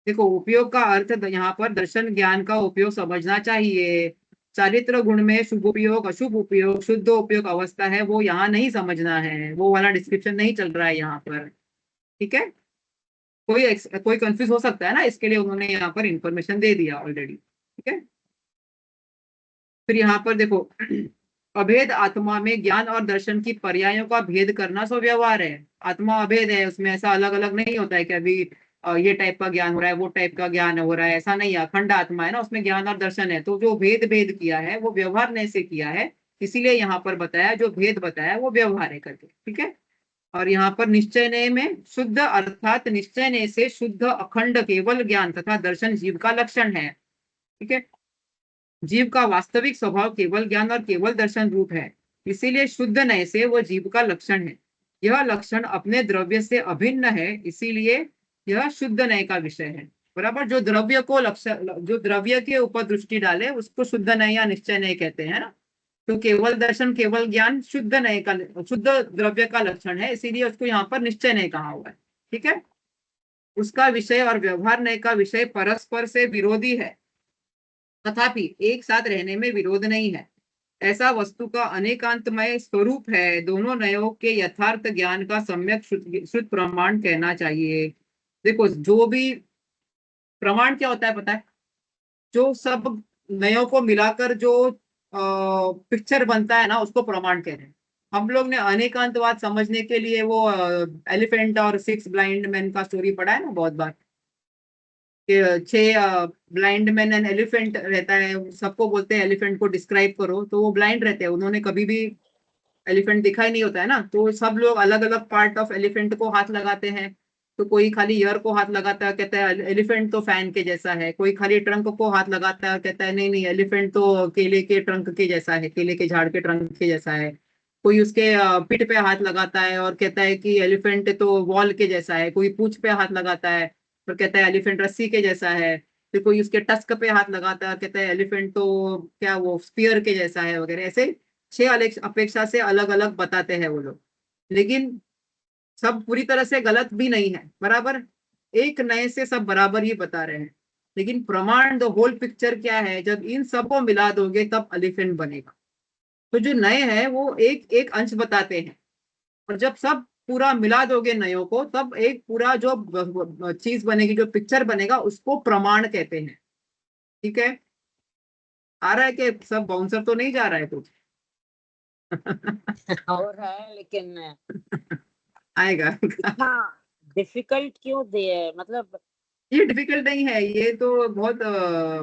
देखो उपयोग का अर्थ यहाँ पर दर्शन ज्ञान का उपयोग समझना चाहिए। चारित्र गुण में शुभ उपयोग, अशुभ उपयोग, शुद्ध उपयोग अवस्था है, वो यहाँ नहीं समझना है, वो वाला डिस्क्रिप्शन नहीं चल रहा है यहाँ पर। ठीक है, कोई कंफ्यूज हो सकता है ना, इसके लिए उन्होंने यहाँ पर इंफॉर्मेशन दे दिया ऑलरेडी। ठीक है, फिर यहाँ पर देखो अभेद आत्मा में ज्ञान और दर्शन की पर्यायों का भेद करना स्वव्यवहार है। आत्मा अभेद है, उसमें ऐसा अलग अलग नहीं होता है कि अभी ये टाइप का ज्ञान हो रहा है, वो टाइप का ज्ञान हो रहा है, ऐसा नहीं है। अखंड आत्मा है ना, उसमें ज्ञान और दर्शन है। तो जो भेद भेद किया है वो व्यवहार ने से किया है, इसीलिए यहाँ पर बताया जो भेद बताया वो व्यवहार है करके। ठीक है, और यहाँ पर निश्चय नय में शुद्ध अर्थात निश्चय नय से शुद्ध अखंड केवल ज्ञान तथा दर्शन जीव का लक्षण है। ठीक है, जीव का वास्तविक स्वभाव केवल ज्ञान और केवल दर्शन रूप है, इसीलिए शुद्ध नय से वो जीव का लक्षण है। यह लक्षण अपने द्रव्य से अभिन्न है, इसीलिए यह शुद्ध नय का विषय है। बराबर, जो द्रव्य को लक्षण, जो द्रव्य के ऊपर दृष्टि डाले उसको शुद्ध नय या निश्चय नय कहते हैं ना। तो केवल दर्शन केवल ज्ञान शुद्ध नय का, शुद्ध द्रव्य का लक्षण है, इसीलिए उसको यहाँ पर निश्चय नय कहा हुआ है। ठीक है, उसका विषय और व्यवहार नय का विषय परस्पर से विरोधी है, तथापि एक साथ रहने में विरोध नहीं है। ऐसा वस्तु का अनेकांतमय स्वरूप है। दोनों नयों के यथार्थ ज्ञान का सम्यक शुद्ध प्रमाण कहना चाहिए। देखो, जो भी प्रमाण क्या होता है पता है, जो सब नयों को मिलाकर जो पिक्चर बनता है ना, उसको प्रमाण कहते हैं। हम लोग ने अनेकांतवाद समझने के लिए वो एलिफेंट और 6 ब्लाइंड मैन का स्टोरी पढ़ा है ना बहुत बार, कि 6 ब्लाइंड मैन एंड एलिफेंट रहता है, सबको बोलते हैं एलिफेंट को डिस्क्राइब करो, तो वो ब्लाइंड रहते हैं, उन्होंने कभी भी एलिफेंट दिखा ही नहीं होता है ना। तो सब लोग अलग अलग पार्ट ऑफ एलिफेंट को हाथ लगाते हैं। तो कोई खाली ईयर को हाथ लगाता है, कहता है एलिफेंट तो फैन के जैसा है। कोई खाली ट्रंक को हाथ लगाता है, कहता है नहीं नहीं एलिफेंट तो केले के ट्रंक के जैसा है, केले के झाड़ के ट्रंक के जैसा है। कोई उसके पीठ पे हाथ लगाता है और कहता है कि एलिफेंट तो वॉल के जैसा है। कोई पूंछ पे हाथ लगाता है और कहता है एलिफेंट रस्सी के जैसा है। फिर कोई उसके टस्क पे हाथ लगाता है, कहता है एलिफेंट तो क्या वो स्पीयर के जैसा है वगैरह। ऐसे 6 अपेक्षा से अलग अलग बताते हैं वो लोग, लेकिन सब पूरी तरह से गलत भी नहीं है, बराबर, एक नए से सब बराबर ही बता रहे हैं। लेकिन प्रमाण द होल पिक्चर क्या है, जब इन सबको मिला दोगे तब एलिफेंट बनेगा। तो जो नए हैं वो एक एक अंश बताते हैं, और जब सब पूरा मिला दोगे नयों को तब एक पूरा जो चीज बनेगी, जो पिक्चर बनेगा, उसको प्रमाण कहते हैं। ठीक है, आ रहा है कि सब बाउंसर तो नहीं जा रहा है कुछ? हो रहा है लेकिन आएगा। हाँ, डिफिकल्ट क्यों दिए, मतलब ये डिफिकल्ट नहीं है, ये तो बहुत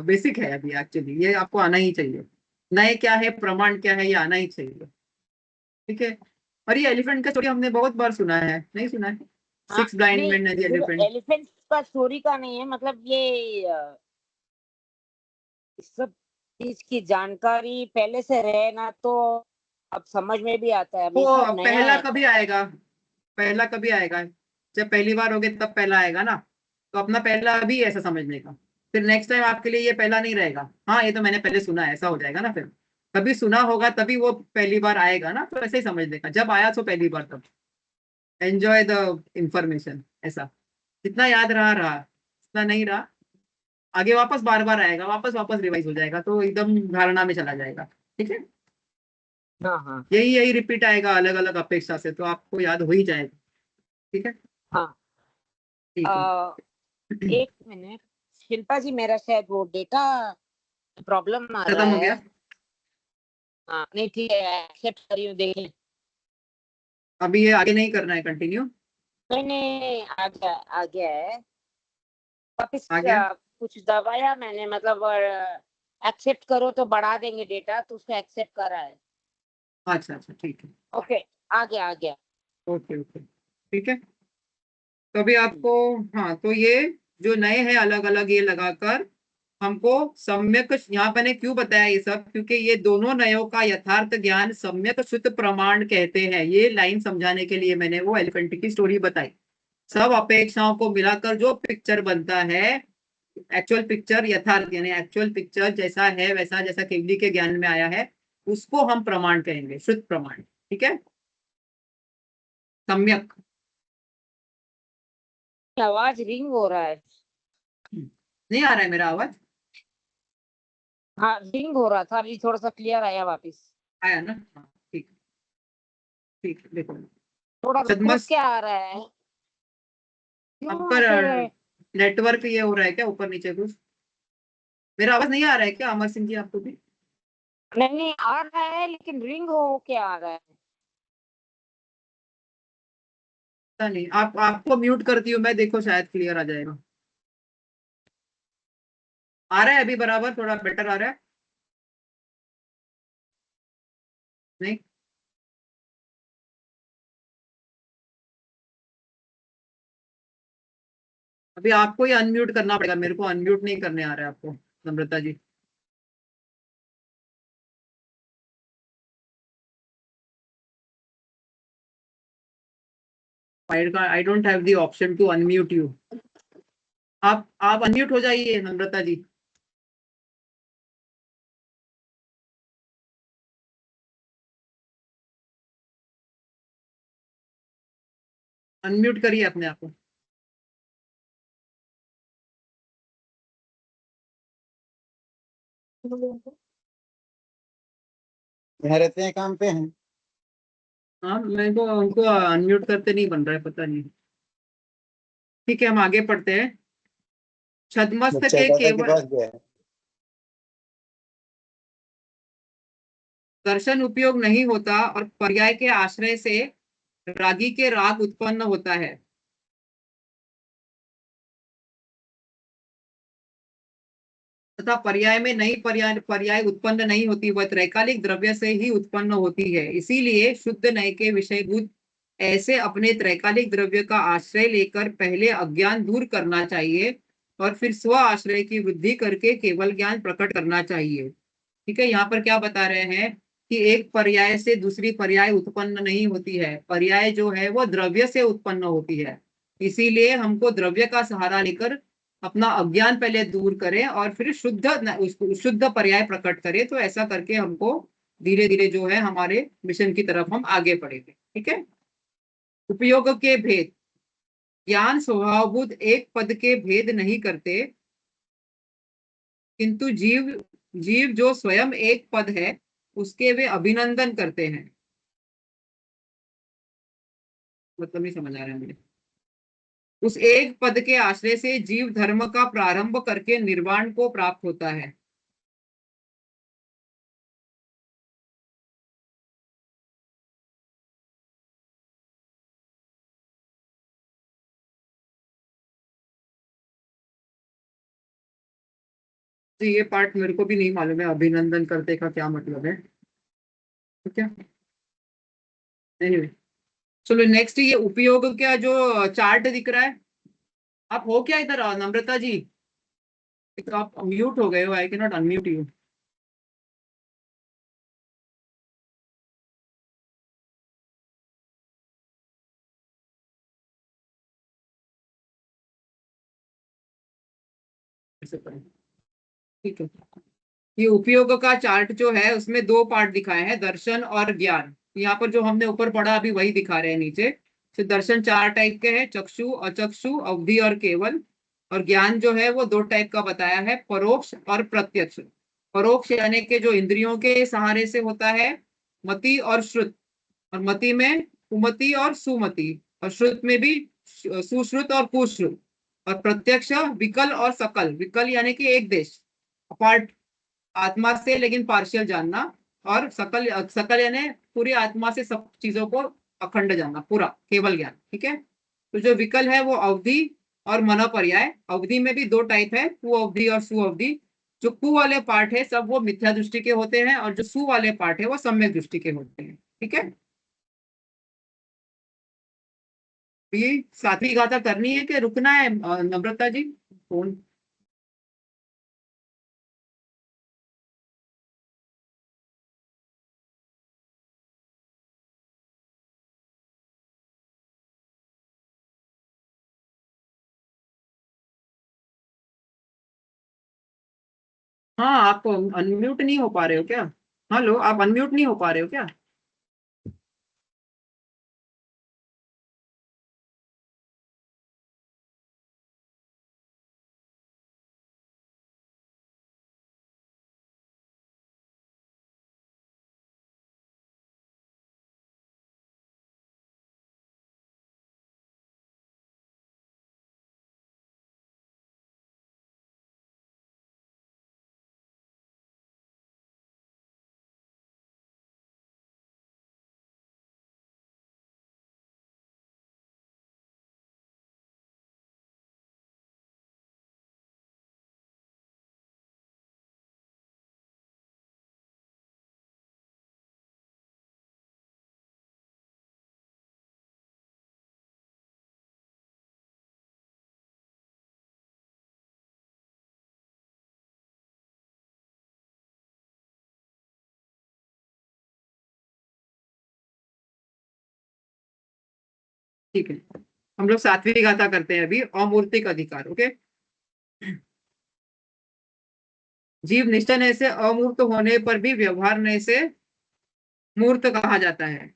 बेसिक है अभी एक्चुअली, ये आपको आना ही चाहिए। नए क्या है, प्रमाण क्या है, ये आना ही चाहिए। ठीक है, और ये एलिफेंट का स्टोरी हमने बहुत बार सुना है, नहीं सुना है? हाँ 6 ब्लाइंड नहीं, मैन एंड एलिफेंट। एलिफेंट का स्टोरी का नहीं है, मतलब ये इस सब चीज की जानकारी पहले से रहे ना तो अब समझ में भी आता है। अभी सब वो नया पहला है। कभी आएगा, पहला कभी आएगा, जब पहली बार होगे तब पहला आएगा ना। तो अपना पहला अभी ऐसा समझने का, फिर नेक्स्ट टाइम आपके लिए ये पहला नहीं रहेगा। हाँ ये तो मैंने पहले सुना है, ऐसा हो जाएगा ना। फिर कभी सुना होगा तभी वो पहली बार आएगा ना, तो ऐसे ही समझने का, जब आया तो पहली बार तब। एंजॉय द इंफॉर्मेशन, ऐसा। जितना याद रहा रहा, जितना नहीं रहा आगे वापस बार बार आएगा, वापस वापस रिवाइज हो जाएगा, तो एकदम धारणा में चला जाएगा। ठीक है, हाँ हाँ यही यही रिपीट आएगा अलग अलग अपेक्षा से, तो आपको याद हो ही जाएगा। ठीक है, हाँ। ठीक है। एक मिनट शिल्पा जी, मेरा शायद वो डेटा प्रॉब्लम आ रहा खत्म हो है। गया? हाँ नहीं ठीक है, एक्सेप्ट करी हूँ, देखें। अभी ये आगे नहीं करना है कंटिन्यू? मैंने आ गया है वापिस। आ गया? कुछ दबाया मैंने, मतलब एक्सेप्ट करो तो बढ़ा देंगे डेटा, तो उसको एक्सेप्ट करा है। अच्छा अच्छा, ठीक है। ओके, आ गया आ गया। ओके ओके, ठीक है। तो अभी आपको, हाँ तो ये जो नए हैं अलग अलग ये लगाकर हमको सम्यक, यहाँ मैंने क्यों बताया ये सब, क्योंकि ये दोनों नयों का यथार्थ ज्ञान सम्यक शुद्ध प्रमाण कहते हैं। ये लाइन समझाने के लिए मैंने वो एलिफेंट की स्टोरी बताई। सब अपेक्षाओं को मिलाकर जो पिक्चर बनता है, एक्चुअल पिक्चर, यथार्थ यानी एक्चुअल पिक्चर जैसा है वैसा, जैसा केवली के ज्ञान में आया है, उसको हम प्रमाण कहेंगे, शुद्ध प्रमाण। ठीक है, सम्यक। आवाज रिंग हो रहा है। नहीं आ रहा है मेरा आवाज? हाँ रिंग हो रहा था, अभी थोड़ा सा क्लियर आया वापिस। आया ना? हाँ, ठीक। ठीक, देखो। थोड़ा रुक रुक छदमस के आ रहा है, आपका क्यों ऐसे? नेटवर्क ये हो रहा है क्या, ऊपर नीचे कुछ? मेरा आवाज नहीं आ रहा है क्या अमर सिंह जी आपको भी? नहीं आ रहा है, लेकिन रिंग हो के आ रहा है। पता नहीं, आप आपको म्यूट करती हूँ मैं, देखो शायद क्लियर आ जाएगा। आ रहा है अभी बराबर, थोड़ा बेटर आ रहा है? नहीं? अभी आपको ही अनम्यूट करना पड़ेगा, मेरे को अनम्यूट नहीं करने आ रहा है आपको, Namrata ji. I don't have the option to unmute you. आप अनम्यूट हो जाइए नम्रता जी। अनम्यूट करिए अपने आप को। यहाँ रहते हैं, काम पे हैं। हाँ, मेरे को उनको अनम्यूट करते नहीं बन रहा है, पता नहीं। ठीक है, हम आगे पढ़ते हैं। छद्मस्त बच्चा के दादा के केवल पास गया है। दर्शन उपयोग नहीं होता और पर्याय के आश्रय से रागी के राग उत्पन्न होता है। तथा पर्याय में नई पर्याय पर्याय उत्पन्न नहीं होती, वह त्रैकालिक द्रव्य से ही उत्पन्न होती है। इसीलिए शुद्ध नय के विषयभूत ऐसे अपने त्रैकालिक द्रव्य का आश्रय लेकर पहले अज्ञान दूर करना चाहिए और फिर स्व आश्रय की वृद्धि करके केवल ज्ञान प्रकट करना चाहिए। ठीक है, यहाँ पर क्या बता रहे हैं कि एक पर्याय से दूसरी पर्याय उत्पन्न नहीं होती है, पर्याय जो है वो द्रव्य से उत्पन्न होती है। इसीलिए हमको द्रव्य का सहारा लेकर अपना अज्ञान पहले दूर करें और फिर शुद्ध पर्याय प्रकट करें, तो ऐसा करके हमको धीरे धीरे जो है हमारे मिशन की तरफ हम आगे बढ़ेंगे। ठीक है, उपयोग के भेद। ज्ञान स्वभावभूत एक पद के भेद नहीं करते, किंतु जीव जीव जो स्वयं एक पद है उसके वे अभिनंदन करते हैं। मतलब नहीं समझ आ रहा है मुझे। उस एक पद के आश्रय से जीव धर्म का प्रारंभ करके निर्वाण को प्राप्त होता है। तो ये पार्ट मेरे को भी नहीं मालूम है, अभिनंदन करते का क्या मतलब है। ठीक है, anyway, चलो नेक्स्ट, ये उपयोग क्या जो चार्ट दिख रहा है। आप हो क्या इधर नम्रता जी? तो आप म्यूट हो गए हो, I can not unmute you. ठीक है, ये उपयोग का चार्ट जो है उसमें दो पार्ट दिखाए हैं, दर्शन और ज्ञान। यहाँ पर जो हमने ऊपर पढ़ा अभी वही दिखा रहे हैं नीचे। तो दर्शन चार टाइप के हैं, चक्षु, अचक्षु, अवधि और केवल। और ज्ञान जो है वो दो टाइप का बताया है, परोक्ष और प्रत्यक्ष। परोक्ष यानी कि जो इंद्रियों के सहारे से होता है, मति और श्रुत। और मति में कुमति और सुमति, और श्रुत में भी सुश्रुत और कुश्रुत। और प्रत्यक्ष विकल और सकल, विकल यानी कि एक देश अपार्ट, आत्मा से लेकिन पार्शियल जानना। और सकल, सकल यानी पूरी आत्मा से सब चीजों को अखंड जानना, पूरा केवल ज्ञान। ठीक है, तो जो विकल है वो अवधि और मन पर्याय। अवधि में भी दो टाइप है, कु अवधि और सु अवधि। जो कु वाले पार्ट है सब वो मिथ्या दृष्टि के होते हैं, और जो सु वाले पार्ट है वो सम्यक दृष्टि के होते हैं। ठीक है, ये सातवीं गाथा करनी है कि रुकना है नम्रता जी? फोन हाँ, आप अनम्यूट नहीं हो पा रहे हो क्या? हेलो, आप अनम्यूट नहीं हो पा रहे हो क्या? ठीक है, हम लोग सातवीं गाथा करते हैं अभी, अमूर्तिक अधिकार। ओके। जीव निश्चय से अमूर्त होने पर भी व्यवहार से मूर्त कहा जाता है।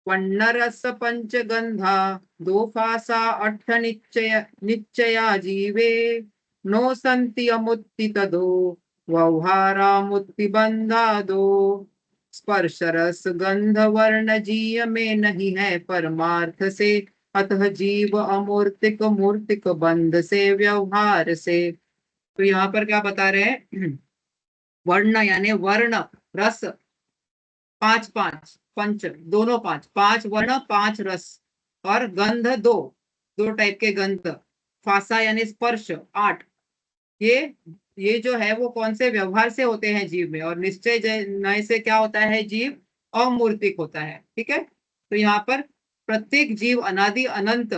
वन्नरस पंचगंधा दो फासा अठ निश्चया जीवे नो संति अमुत्ति तदो व्यवहारामुत्ति बंधा दो। स्पर्श रस गंध वर्ण जीव में नहीं है परमार्थ से, अतः जीव अमूर्तिक मूर्तिक बंध से व्यवहार से। तो यहाँ पर क्या बता रहे हैं? वर्ण यानी वर्ण, रस, पांच पांच, पंच दोनों पांच, पांच वर्ण पांच रस, और गंध दो, दो टाइप के गंध, फासा यानी स्पर्श आठ। ये ये जो है वो कौन से व्यवहार से होते हैं जीव में, और निश्चय नय से क्या होता है? जीव अमूर्तिक होता है। ठीक है, तो यहाँ पर प्रत्येक जीव अनादि अनंत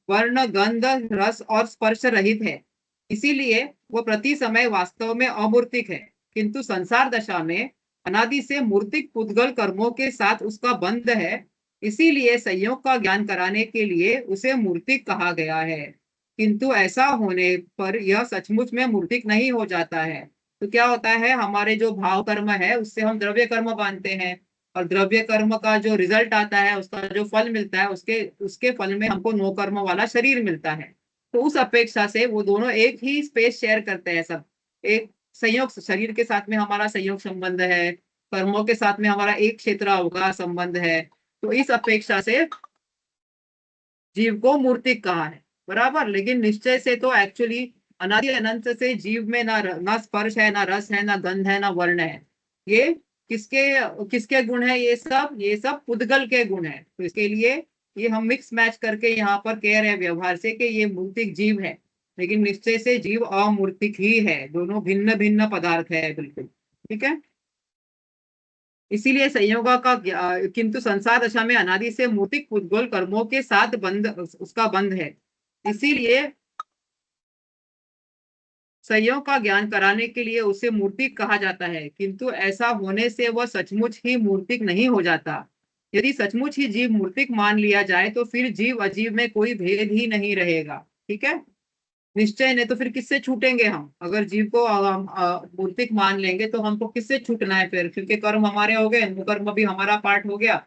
वर्ण गंध रस और स्पर्श रहित है, इसीलिए वो प्रति समय वास्तव में अमूर्तिक है। किंतु संसार दशा में अनादि से मूर्तिक पुद्गल कर्मों के साथ उसका बंध है, इसीलिए संयोग का ज्ञान कराने के लिए उसे मूर्तिक कहा गया है। किंतु ऐसा होने पर यह सचमुच में मूर्तिक नहीं हो जाता है। तो क्या होता है, हमारे जो भाव कर्म है उससे हम द्रव्य कर्म बांधते हैं, और द्रव्य कर्म का जो रिजल्ट आता है, उसका जो फल मिलता है, उसके उसके फल में हमको नो कर्म वाला शरीर मिलता है। तो उस अपेक्षा से वो दोनों एक ही स्पेस शेयर करते हैं सब। एक संयोग, शरीर के साथ में हमारा संयोग संबंध है, कर्मों के साथ में हमारा एक क्षेत्र अवकाश संबंध है। तो इस अपेक्षा से जीव को मूर्तिक कहा है, बराबर। लेकिन निश्चय से तो एक्चुअली अनादि अनंत से जीव में ना स्पर्श है, ना रस है, ना गंध है, ना वर्ण है। ये किसके किसके गुण है? ये सब पुद्गल के गुण है। तो इसके लिए ये हम मिक्स मैच करके यहाँ पर कह रहे हैं व्यवहार से कि ये मूर्तिक जीव है, लेकिन निश्चय से जीव अमूर्तिक ही है। दोनों भिन्न भिन्न पदार्थ है, बिल्कुल। ठीक है, इसीलिए संयोगा का किंतु संसार दशा में अनादि से मूर्तिक पुद्गल कर्मों के साथ बंध, उसका बंध है, इसीलिए संयोग का ज्ञान कराने के लिए उसे मूर्तिक कहा जाता है। किंतु ऐसा होने से वह सचमुच ही मूर्तिक नहीं हो जाता। यदि सचमुच ही जीव मूर्तिक मान लिया जाए तो फिर जीव अजीव में कोई भेद ही नहीं रहेगा। ठीक है, निश्चय ने तो फिर किससे छूटेंगे हम? अगर जीव को मूर्तिक मान लेंगे तो हमको किससे छूटना है फिर? क्योंकि कर्म हमारे हो गए, कर्म भी हमारा पार्ट हो गया,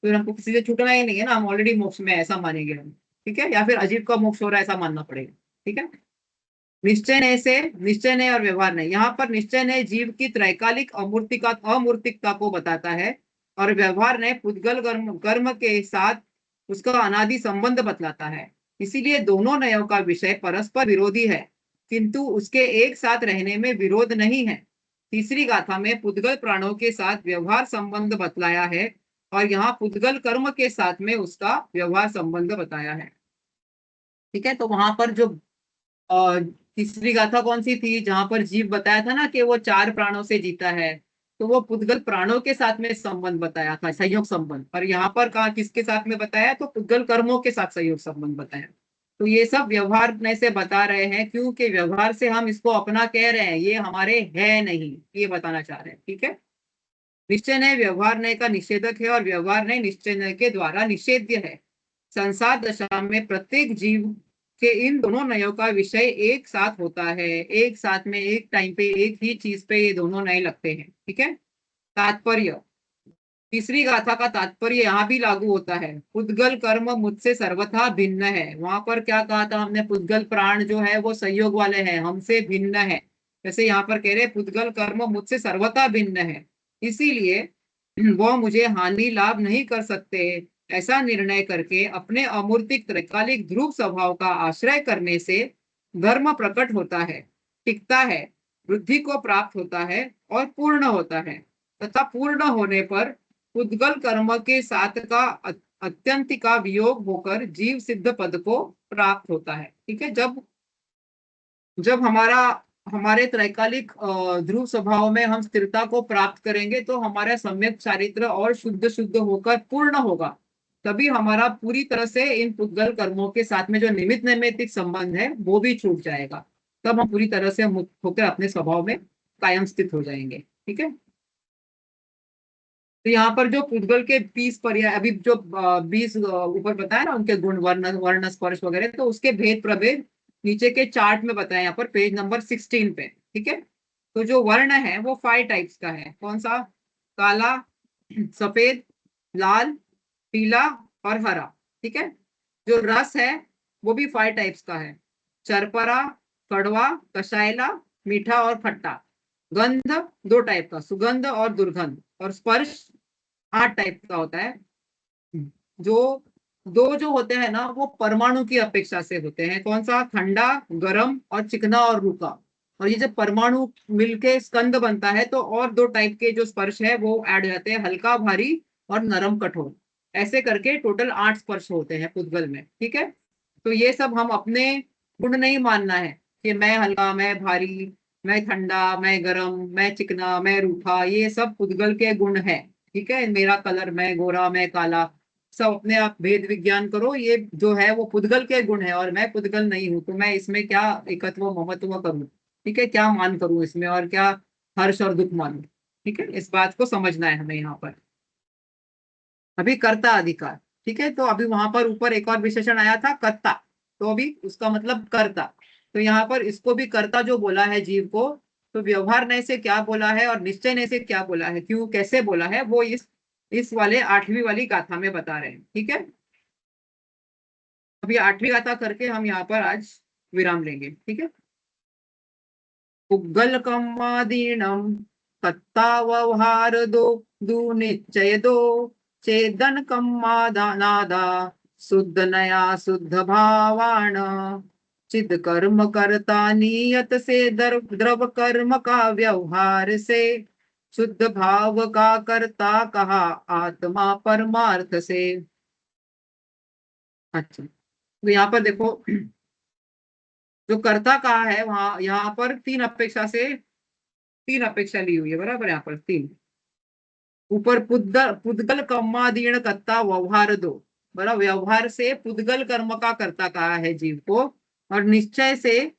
फिर हमको किसी से छूटना ही नहीं है ना, हम ऑलरेडी मोक्ष में, ऐसा मानेंगे हम। ठीक है, या फिर अजीव का मोक्ष हो रहा है, ऐसा मानना पड़ेगा। ठीक है, निश्चय ने और व्यवहार नहीं, यहाँ पर निश्चय ने जीव की त्रैकालिक अमूर्तिकता को बताता है, और व्यवहार ने पुद्गल कर्म कर्म के साथ उसका अनादि संबंध बतलाता है। इसीलिए दोनों नयों का विषय परस्पर विरोधी है, किंतु उसके एक साथ रहने में विरोध नहीं है। तीसरी गाथा में पुद्गल प्राणों के साथ व्यवहार संबंध बतलाया है, और यहाँ पुद्गल कर्म के साथ में उसका व्यवहार संबंध बताया है। ठीक है, तो वहां पर जो तीसरी गाथा कौन सी थी, जहां पर जीव बताया था ना कि वो चार प्राणों से जीता है, तो वो पुद्गल प्राणों के साथ में संबंध बताया था, संयोग संबंध। और यहाँ पर कहा किसके साथ में बताया? तो पुद्गल कर्मों के साथ संयोग संबंध बताया। तो ये सब व्यवहार में से बता रहे हैं, क्योंकि व्यवहार से हम इसको अपना कह रहे हैं, ये हमारे है नहीं, ये बताना चाह रहे हैं। ठीक है, निश्चय न्याय व्यवहार न्याय का निषेधक है, और व्यवहार न्याय निश्चय न्याय के द्वारा निषेध्य है। संसार दशा में प्रत्येक जीव कि इन दोनों नयों का विषय एक साथ होता है, एक साथ में एक टाइम पे एक ही चीज पे ये दोनों नए लगते हैं। ठीक है। तात्पर्य, तीसरी गाथा का तात्पर्य यहाँ भी लागू होता है। पुद्गल कर्म मुझसे सर्वथा भिन्न है। वहां पर क्या कहा था हमने, पुद्गल प्राण जो है वो संयोग वाले हैं, हमसे भिन्न है। जैसे यहाँ पर कह रहे पुद्गल कर्म मुझसे सर्वथा भिन्न है, इसीलिए वह मुझे हानि लाभ नहीं कर सकते। ऐसा निर्णय करके अपने अमूर्तिक त्रैकालिक ध्रुव स्वभाव का आश्रय करने से धर्म प्रकट होता है, टिकता है, वृद्धि को प्राप्त होता है और पूर्ण होता है, तथा पूर्ण होने पर पुद्गल कर्म के साथ का अत्यंत का वियोग होकर जीव सिद्ध पद को प्राप्त होता है। ठीक है। जब जब हमारे त्रैकालिक ध्रुव स्वभाव में हम स्थिरता को प्राप्त करेंगे तो हमारा सम्यक चारित्र और शुद्ध शुद्ध होकर पूर्ण होगा, तभी हमारा पूरी तरह से इन पुद्गल कर्मों के साथ में जो निमित्त नैमित्तिक संबंध है वो भी छूट जाएगा। तब हम पूरी तरह से मुक्त होकर अपने स्वभाव में कायम स्थित हो जाएंगे। ठीक है। तो यहाँ पर जो पुद्गल के 20 पर्याय, अभी जो 20 ऊपर बताया ना उनके गुण, वर्ण वर्ण स्पर्श वगैरह, तो उसके भेद प्रभेद नीचे के चार्ट में बताया, यहाँ पर पेज नंबर 16 पे। ठीक है। तो जो वर्ण है वो 5 टाइप्स का है। कौन सा? काला, सफेद, लाल, पीला और हरा। ठीक है। जो रस है वो भी 5 टाइप्स का है। चरपरा, कड़वा, कषायला, मीठा और खट्टा। गंध 2 टाइप का, सुगंध और दुर्गंध। और स्पर्श 8 टाइप का होता है। जो जो होते हैं ना वो परमाणु की अपेक्षा से होते हैं। कौन सा? ठंडा, गर्म और चिकना और रूखा। और ये जब परमाणु मिलके स्कंद बनता है तो और 2 टाइप के जो स्पर्श है वो ऐड हो जाते हैं, हल्का भारी और नरम कठोर। ऐसे करके टोटल 8 स्पर्श होते हैं पुद्गल में। ठीक है। तो ये सब हम अपने गुण नहीं मानना है कि मैं हल्का, मैं भारी, मैं ठंडा, मैं गरम, मैं चिकना, मैं रूखा, ये सब पुद्गल के गुण है। ठीक है। मेरा कलर, मैं गोरा, मैं काला, सब अपने आप भेद विज्ञान करो, ये जो है वो पुद्गल के गुण है और मैं पुद्गल नहीं हूं, तो मैं इसमें क्या एकत्व महत्व करूं? ठीक है। क्या मान करूं इसमें और क्या हर्ष और दुख मानूं? ठीक है। इस बात को समझना है हमें यहाँ पर। अभी कर्ता अधिकार। ठीक है। तो अभी वहां पर ऊपर एक और विशेषण आया था कर्ता, तो अभी उसका मतलब कर्ता। तो यहाँ पर इसको भी कर्ता जो बोला है जीव को, तो व्यवहार नय से क्या बोला है और निश्चय नय से क्या बोला है, क्यों कैसे बोला है, वो इस वाले 8वीं वाली गाथा में बता रहे हैं। ठीक है। अभी 8वीं गाथा करके हम यहाँ पर आज विराम लेंगे। ठीक है। पुग्गल कम्मादीनम कत्ता व्यवहार दो निश्चय दो चेदन कम्मादानादा शुद्ध नया शुद्ध भावान चिद कर्म करता नियत से द्रव कर्म का व्यवहार से शुद्ध भाव का करता कहा आत्मा परमार्थ से। अच्छा, तो यहाँ पर देखो जो कर्ता कहा है वहां, यहाँ पर 3 अपेक्षा ली हुई है, बराबर। यहाँ पर 3 ऊपर पुद्गल कर्मादीन कर्ता व्यवहार दो, बड़ा व्यवहार से पुद्गल कर्म का कर्ता कहा है जीव को, और निश्चय से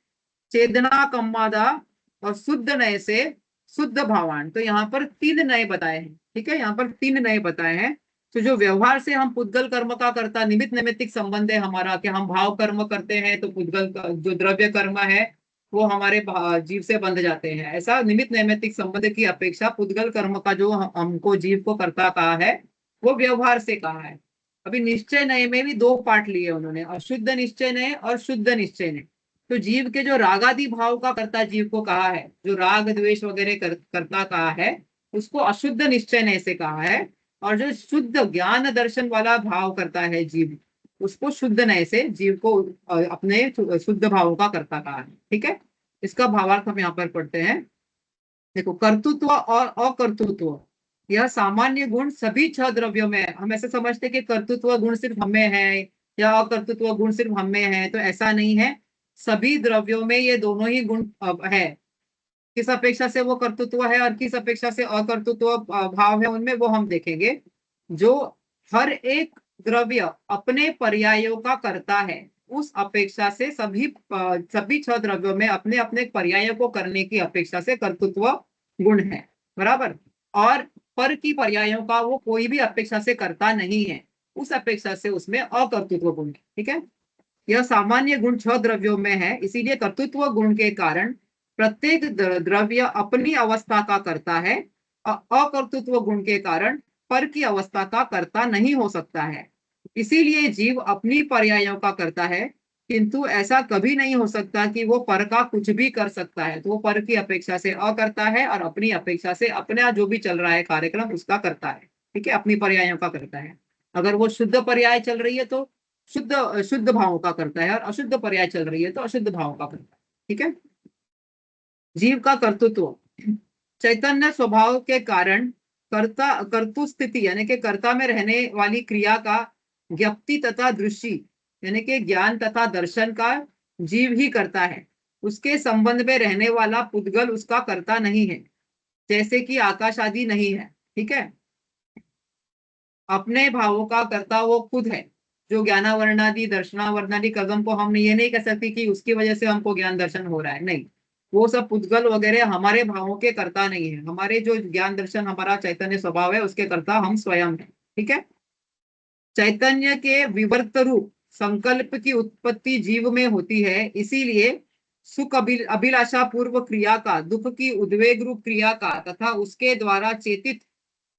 चेदना कम्मादा और शुद्ध नय से शुद्ध भावान। तो यहाँ पर 3 नए बताए हैं। ठीक है। यहाँ पर 3 नए बताए हैं। तो जो व्यवहार से हम पुद्गल कर्म का करता, निमित्त नैमित्तिक संबंध है हमारा, कि हम भाव कर्म करते हैं तो पुद्गल जो द्रव्य कर्म है वो हमारे जीव से बंध जाते हैं। ऐसा निमित्त नैमित्तिक संबंध की अपेक्षा पुद्गल कर्म का जो हमको जीव को कर्ता कहा है वो व्यवहार से कहा है। अभी निश्चय नय में भी 2 पार्ट लिए उन्होंने, अशुद्ध निश्चय नय और शुद्ध निश्चय नय। तो जीव के जो रागादि भाव का कर्ता जीव को कहा है, जो राग द्वेष वगैरह करता कहा है, उसको अशुद्ध निश्चय नय से कहा है। और जो शुद्ध ज्ञान दर्शन वाला भाव करता है जीव, उसको शुद्ध नय से जीव को अपने शुद्ध भावों का कर्ता कहा है। ठीक है। इसका भावार्थ हम यहाँ पर पढ़ते हैं। देखो, कर्तृत्व और अकर्तृत्व यह सामान्य गुण सभी 6 द्रव्यों में। हम ऐसे समझते हैं कि कर्तृत्व गुण सिर्फ हमें है या अकर्तृत्व गुण सिर्फ हमें है, तो ऐसा नहीं है। सभी द्रव्यों में ये दोनों ही गुण है। किस अपेक्षा से वो कर्तृत्व है और किस अपेक्षा से अकर्तृत्व भाव है, उनमें वो हम देखेंगे। जो हर एक द्रव्य अपने पर्यायों का करता है, उस अपेक्षा से सभी 6 द्रव्यों में अपने अपने पर्यायों को करने की अपेक्षा से कर्तृत्व गुण है, बराबर। और पर की पर्यायों का वो कोई भी अपेक्षा से करता नहीं है, उस अपेक्षा से उसमें अकर्तृत्व गुण है। ठीक है। यह सामान्य गुण 6 द्रव्यों में है, इसीलिए कर्तृत्व गुण के कारण प्रत्येक द्रव्य अपनी अवस्था का करता है, अकर्तृत्व गुण के कारण पर की अवस्था का कर्ता नहीं हो सकता है। इसीलिए जीव अपनी पर्यायों का करता है, किंतु ऐसा कभी नहीं हो सकता कि वो पर का कुछ भी कर सकता है। तो वो पर की अपेक्षा से करता है और अपनी अपेक्षा से अपना जो भी चल रहा है कार्यक्रम उसका करता है। ठीक है, अपनी पर्यायों का करता है। अगर वो शुद्ध पर्याय चल रही है तो शुद्ध शुद्ध भावों का करता है, और अशुद्ध पर्याय चल रही है तो अशुद्ध भावों का करता है। ठीक है। जीव का कर्तृत्व चैतन्य स्वभाव के कारण कर्तु स्थिति यानी कि कर्ता में रहने वाली क्रिया का ज्ञप्ति तथा दृष्टि यानी कि ज्ञान तथा दर्शन का जीव ही करता है। उसके संबंध में रहने वाला पुद्गल उसका कर्ता नहीं है, जैसे कि आकाश आदि नहीं है। ठीक है, अपने भावों का कर्ता वो खुद है। जो ज्ञानावरणादि दर्शनावरणादि कदम को हम ये नहीं कह सकते कि उसकी वजह से हमको ज्ञान दर्शन हो रहा है, नहीं। वो सब पुद्गल वगैरह हमारे भावों के कर्ता नहीं है। हमारे जो ज्ञान दर्शन हमारा चैतन्य स्वभाव है उसके कर्ता हम स्वयं है। ठीक है। चैतन्य के विवर्त रूप संकल्प की उत्पत्ति जीव में होती है, इसीलिए सुख अभिलाषा पूर्व क्रिया का, दुख की उद्वेग रूप क्रिया का तथा उसके द्वारा चेतित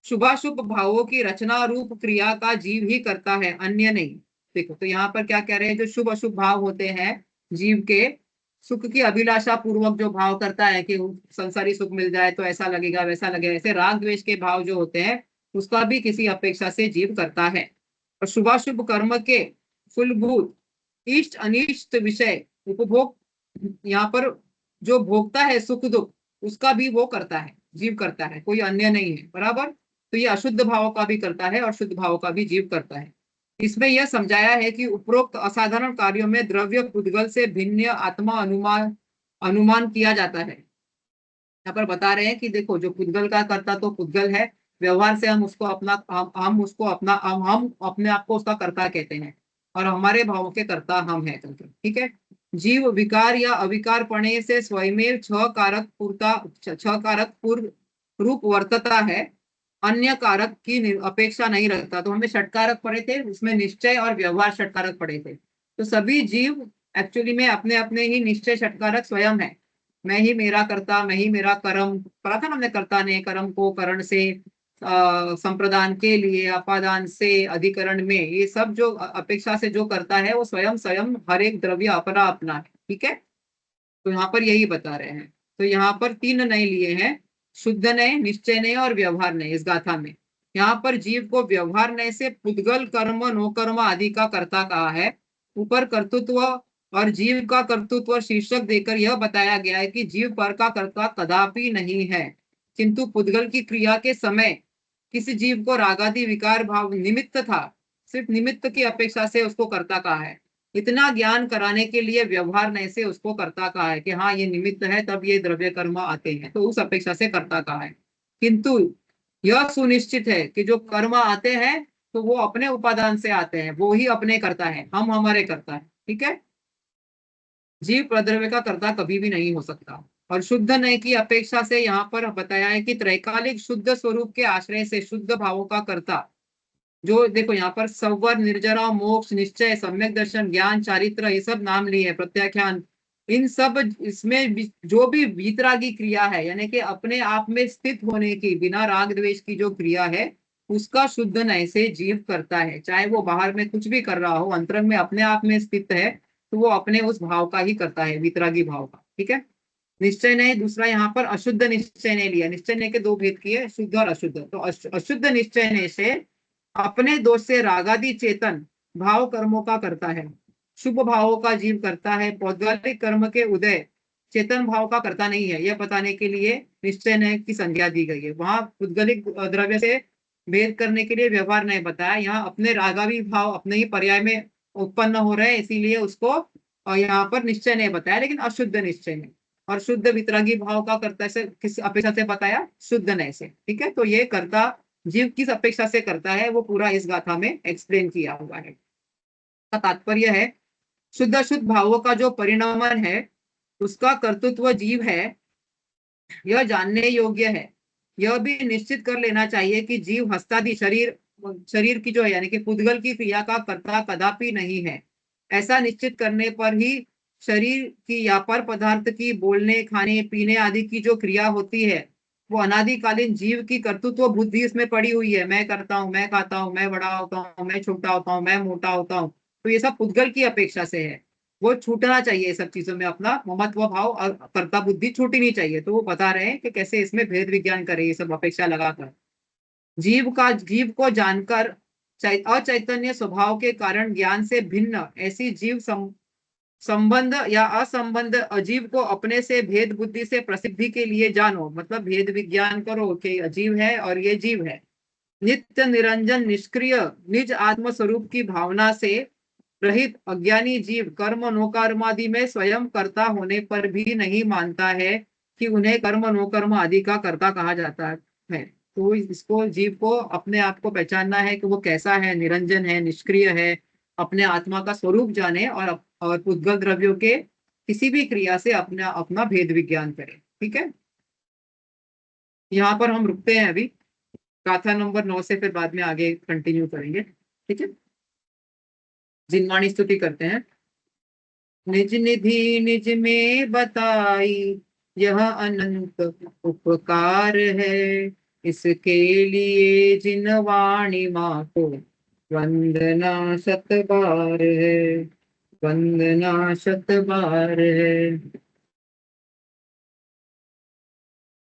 शुभाशुभ भावों की रचना रूप क्रिया का जीव ही करता है, अन्य नहीं। देखो तो यहाँ पर क्या कह रहे हैं, जो शुभ अशुभ भाव होते हैं जीव के, सुख की अभिलाषा पूर्वक जो भाव करता है कि संसारी सुख मिल जाए तो ऐसा लगेगा वैसा लगेगा, ऐसे राग द्वेष के भाव जो होते हैं उसका भी किसी अपेक्षा से जीव करता है। और शुभाशुभ कर्म के फुलभूत इष्ट अनिष्ट विषय उपभोग, यहाँ पर जो भोगता है सुख दुख उसका भी वो करता है, जीव करता है, कोई अन्य नहीं है। बराबर। तो ये अशुद्ध भाव का भी करता है और शुद्ध भाव का भी जीव करता है। इसमें यह समझाया है कि उपरोक्त असाधारण कार्यों में द्रव्य पुद्गल से भिन्न आत्मा अनुमान किया जाता है। यहाँ पर बता रहे हैं कि देखो जो पुद्गल का कर्ता तो पुद्गल है, व्यवहार से हम उसको अपना हम उसको अपना हम अपने आप को उसका कर्ता कहते हैं, और हमारे भावों के कर्ता हम है करके। ठीक है। जीव विकार या अविकार पणे से स्वयं छह कारक पूर्व रूप वर्तता है, अन्य कारक की अपेक्षा नहीं रखता। तो हमें षटकारक पढ़े थे, उसमें निश्चय और व्यवहार षटकारक पढ़े थे। तो सभी जीव एक्चुअली में अपने अपने ही निश्चय षटकारक स्वयं है। मैं ही मेरा कर्ता, मैं ही मेरा कर्म, पढ़ा था ना हमने, कर्ता ने कर्म को करण से संप्रदान के लिए अपादान से अधिकरण में, ये सब जो अपेक्षा से जो करता है वो स्वयं स्वयं हर एक द्रव्य अपना अपना है। ठीक है। तो यहाँ पर यही बता रहे हैं। तो यहाँ पर 3 नए लिए हैं, शुद्ध नय, निश्चय नय और व्यवहार नय इस गाथा में। यहाँ पर जीव को व्यवहार नय से पुद्गल कर्म नो कर्म आदि का कर्ता कहा है। ऊपर कर्तृत्व और जीव का कर्तृत्व शीर्षक देकर यह बताया गया है कि जीव पर का कर्ता कदापि नहीं है, किंतु पुद्गल की क्रिया के समय किसी जीव को रागादि विकार भाव निमित्त था, सिर्फ निमित्त की अपेक्षा से उसको कर्ता कहा है। इतना ज्ञान कराने के लिए व्यवहार नय से उसको कर्ता कहा है कि हाँ ये निमित्त है तब ये द्रव्य कर्म आते हैं, तो उस अपेक्षा से कर्ता कहा है। किंतु यह सुनिश्चित है कि जो कर्म आते हैं तो वो अपने उपादान से आते हैं, वो ही अपने करता है, हम हमारे करता है। ठीक है। जीव प्रद्रव्य का कर्ता कभी भी नहीं हो सकता। और शुद्ध नय की अपेक्षा से यहाँ पर बताया है कि त्रैकालिक शुद्ध स्वरूप के आश्रय से शुद्ध भावों का कर्ता, जो देखो यहाँ पर संवर, निर्जरा, मोक्ष, निश्चय, सम्यक दर्शन, ज्ञान, चारित्र, ये सब नाम लिए, प्रत्याख्यान, इन सब इसमें जो भी वीतरागी क्रिया है यानी कि अपने आप में स्थित होने की, बिना राग द्वेष की जो क्रिया है उसका शुद्ध नय से जीव करता है। चाहे वो बाहर में कुछ भी कर रहा हो, अंतरंग में अपने आप में स्थित है तो वो अपने उस भाव का ही करता है, वीतरागी भाव का। ठीक है। निश्चय नय दूसरा, यहाँ पर अशुद्ध निश्चय नय लिया। निश्चय नय के 2 भेद किए, शुद्ध और अशुद्ध। तो अशुद्ध निश्चय नय से अपने दोष से रागादि चेतन भाव कर्मों का करता है, शुभ भावों का जीव करता है। पौद्गलिक कर्म के उदय चेतन भाव का करता नहीं है, यह बताने के लिए निश्चय नय की संज्ञा दी गई है। वहां पौद्गलिक द्रव्य से भेद करने के लिए व्यवहार नहीं बताया, यहाँ अपने रागावी भाव अपने ही पर्याय में उत्पन्न हो रहे हैं, इसीलिए उसको यहाँ पर निश्चय नहीं बताया, लेकिन अशुद्ध निश्चय नहीं। और शुद्ध वितरागी भाव का कर्ता से किस अपेक्षा से बताया, शुद्ध नय से। ठीक है। तो ये कर्ता जीव किस अपेक्षा से करता है वो पूरा इस गाथा में एक्सप्लेन किया हुआ है। का तात्पर्य है शुद्ध अशुद्ध भावों का जो परिणामन है उसका कर्तृत्व जीव है, यह जानने योग्य है। यह भी निश्चित कर लेना चाहिए कि जीव हस्तादि शरीर की जो है यानी कि पुद्गल की क्रिया का कर्ता कदापि नहीं है। ऐसा निश्चित करने पर ही शरीर की या पर पदार्थ की बोलने, खाने, पीने आदि की जो क्रिया होती है वो अनादिकालीन जीव की कर्तृत्व बुद्धि इसमें पड़ी हुई है। मैं करता हूँ, मैं खाता हूँ, मैं बड़ा होता हूँ, मैं छोटा होता हूँ, मैं मोटा होता हूँ। तो ये सब पुद्गल की अपेक्षा से है। वो छूटना चाहिए, ये सब चीजों में अपना ममत्व भाव और कर्ता बुद्धि छूटनी नहीं चाहिए। तो वो बता रहे हैं कि कैसे इसमें भेद विज्ञान करे ये सब अपेक्षा लगाकर। जीव को जानकर अचैतन्य स्वभाव के कारण ज्ञान से भिन्न ऐसी संबंध या असंबंध अजीव को अपने से भेद बुद्धि से प्रसिद्धि के लिए जानो। मतलब भेद विज्ञान करो कि अजीव है और ये जीव है। नित्य निरंजन निष्क्रिय निज आत्म स्वरूप की भावना से रहित अज्ञानी जीव कर्म नोकर्मादि में स्वयं कर्ता होने पर भी नहीं मानता है कि उन्हें कर्म नोकर्म आदि का कर्ता कहा जाता है। तो इसको जीव को अपने आप को पहचानना है कि वो कैसा है, निरंजन है, निष्क्रिय है, अपने आत्मा का स्वरूप जाने और पुद्गल द्रव्यों के किसी भी क्रिया से अपना अपना भेद विज्ञान करे। ठीक है, यहाँ पर हम रुकते हैं अभी। गाथा नंबर 9 से फिर बाद में आगे कंटिन्यू करेंगे। ठीक है, जिनवाणी स्तुति करते हैं। निज निधि निज में बताई यह अनंत उपकार है, इसके लिए जिनवाणी माँ को वंदना शत बार है, वंदना शत बार है।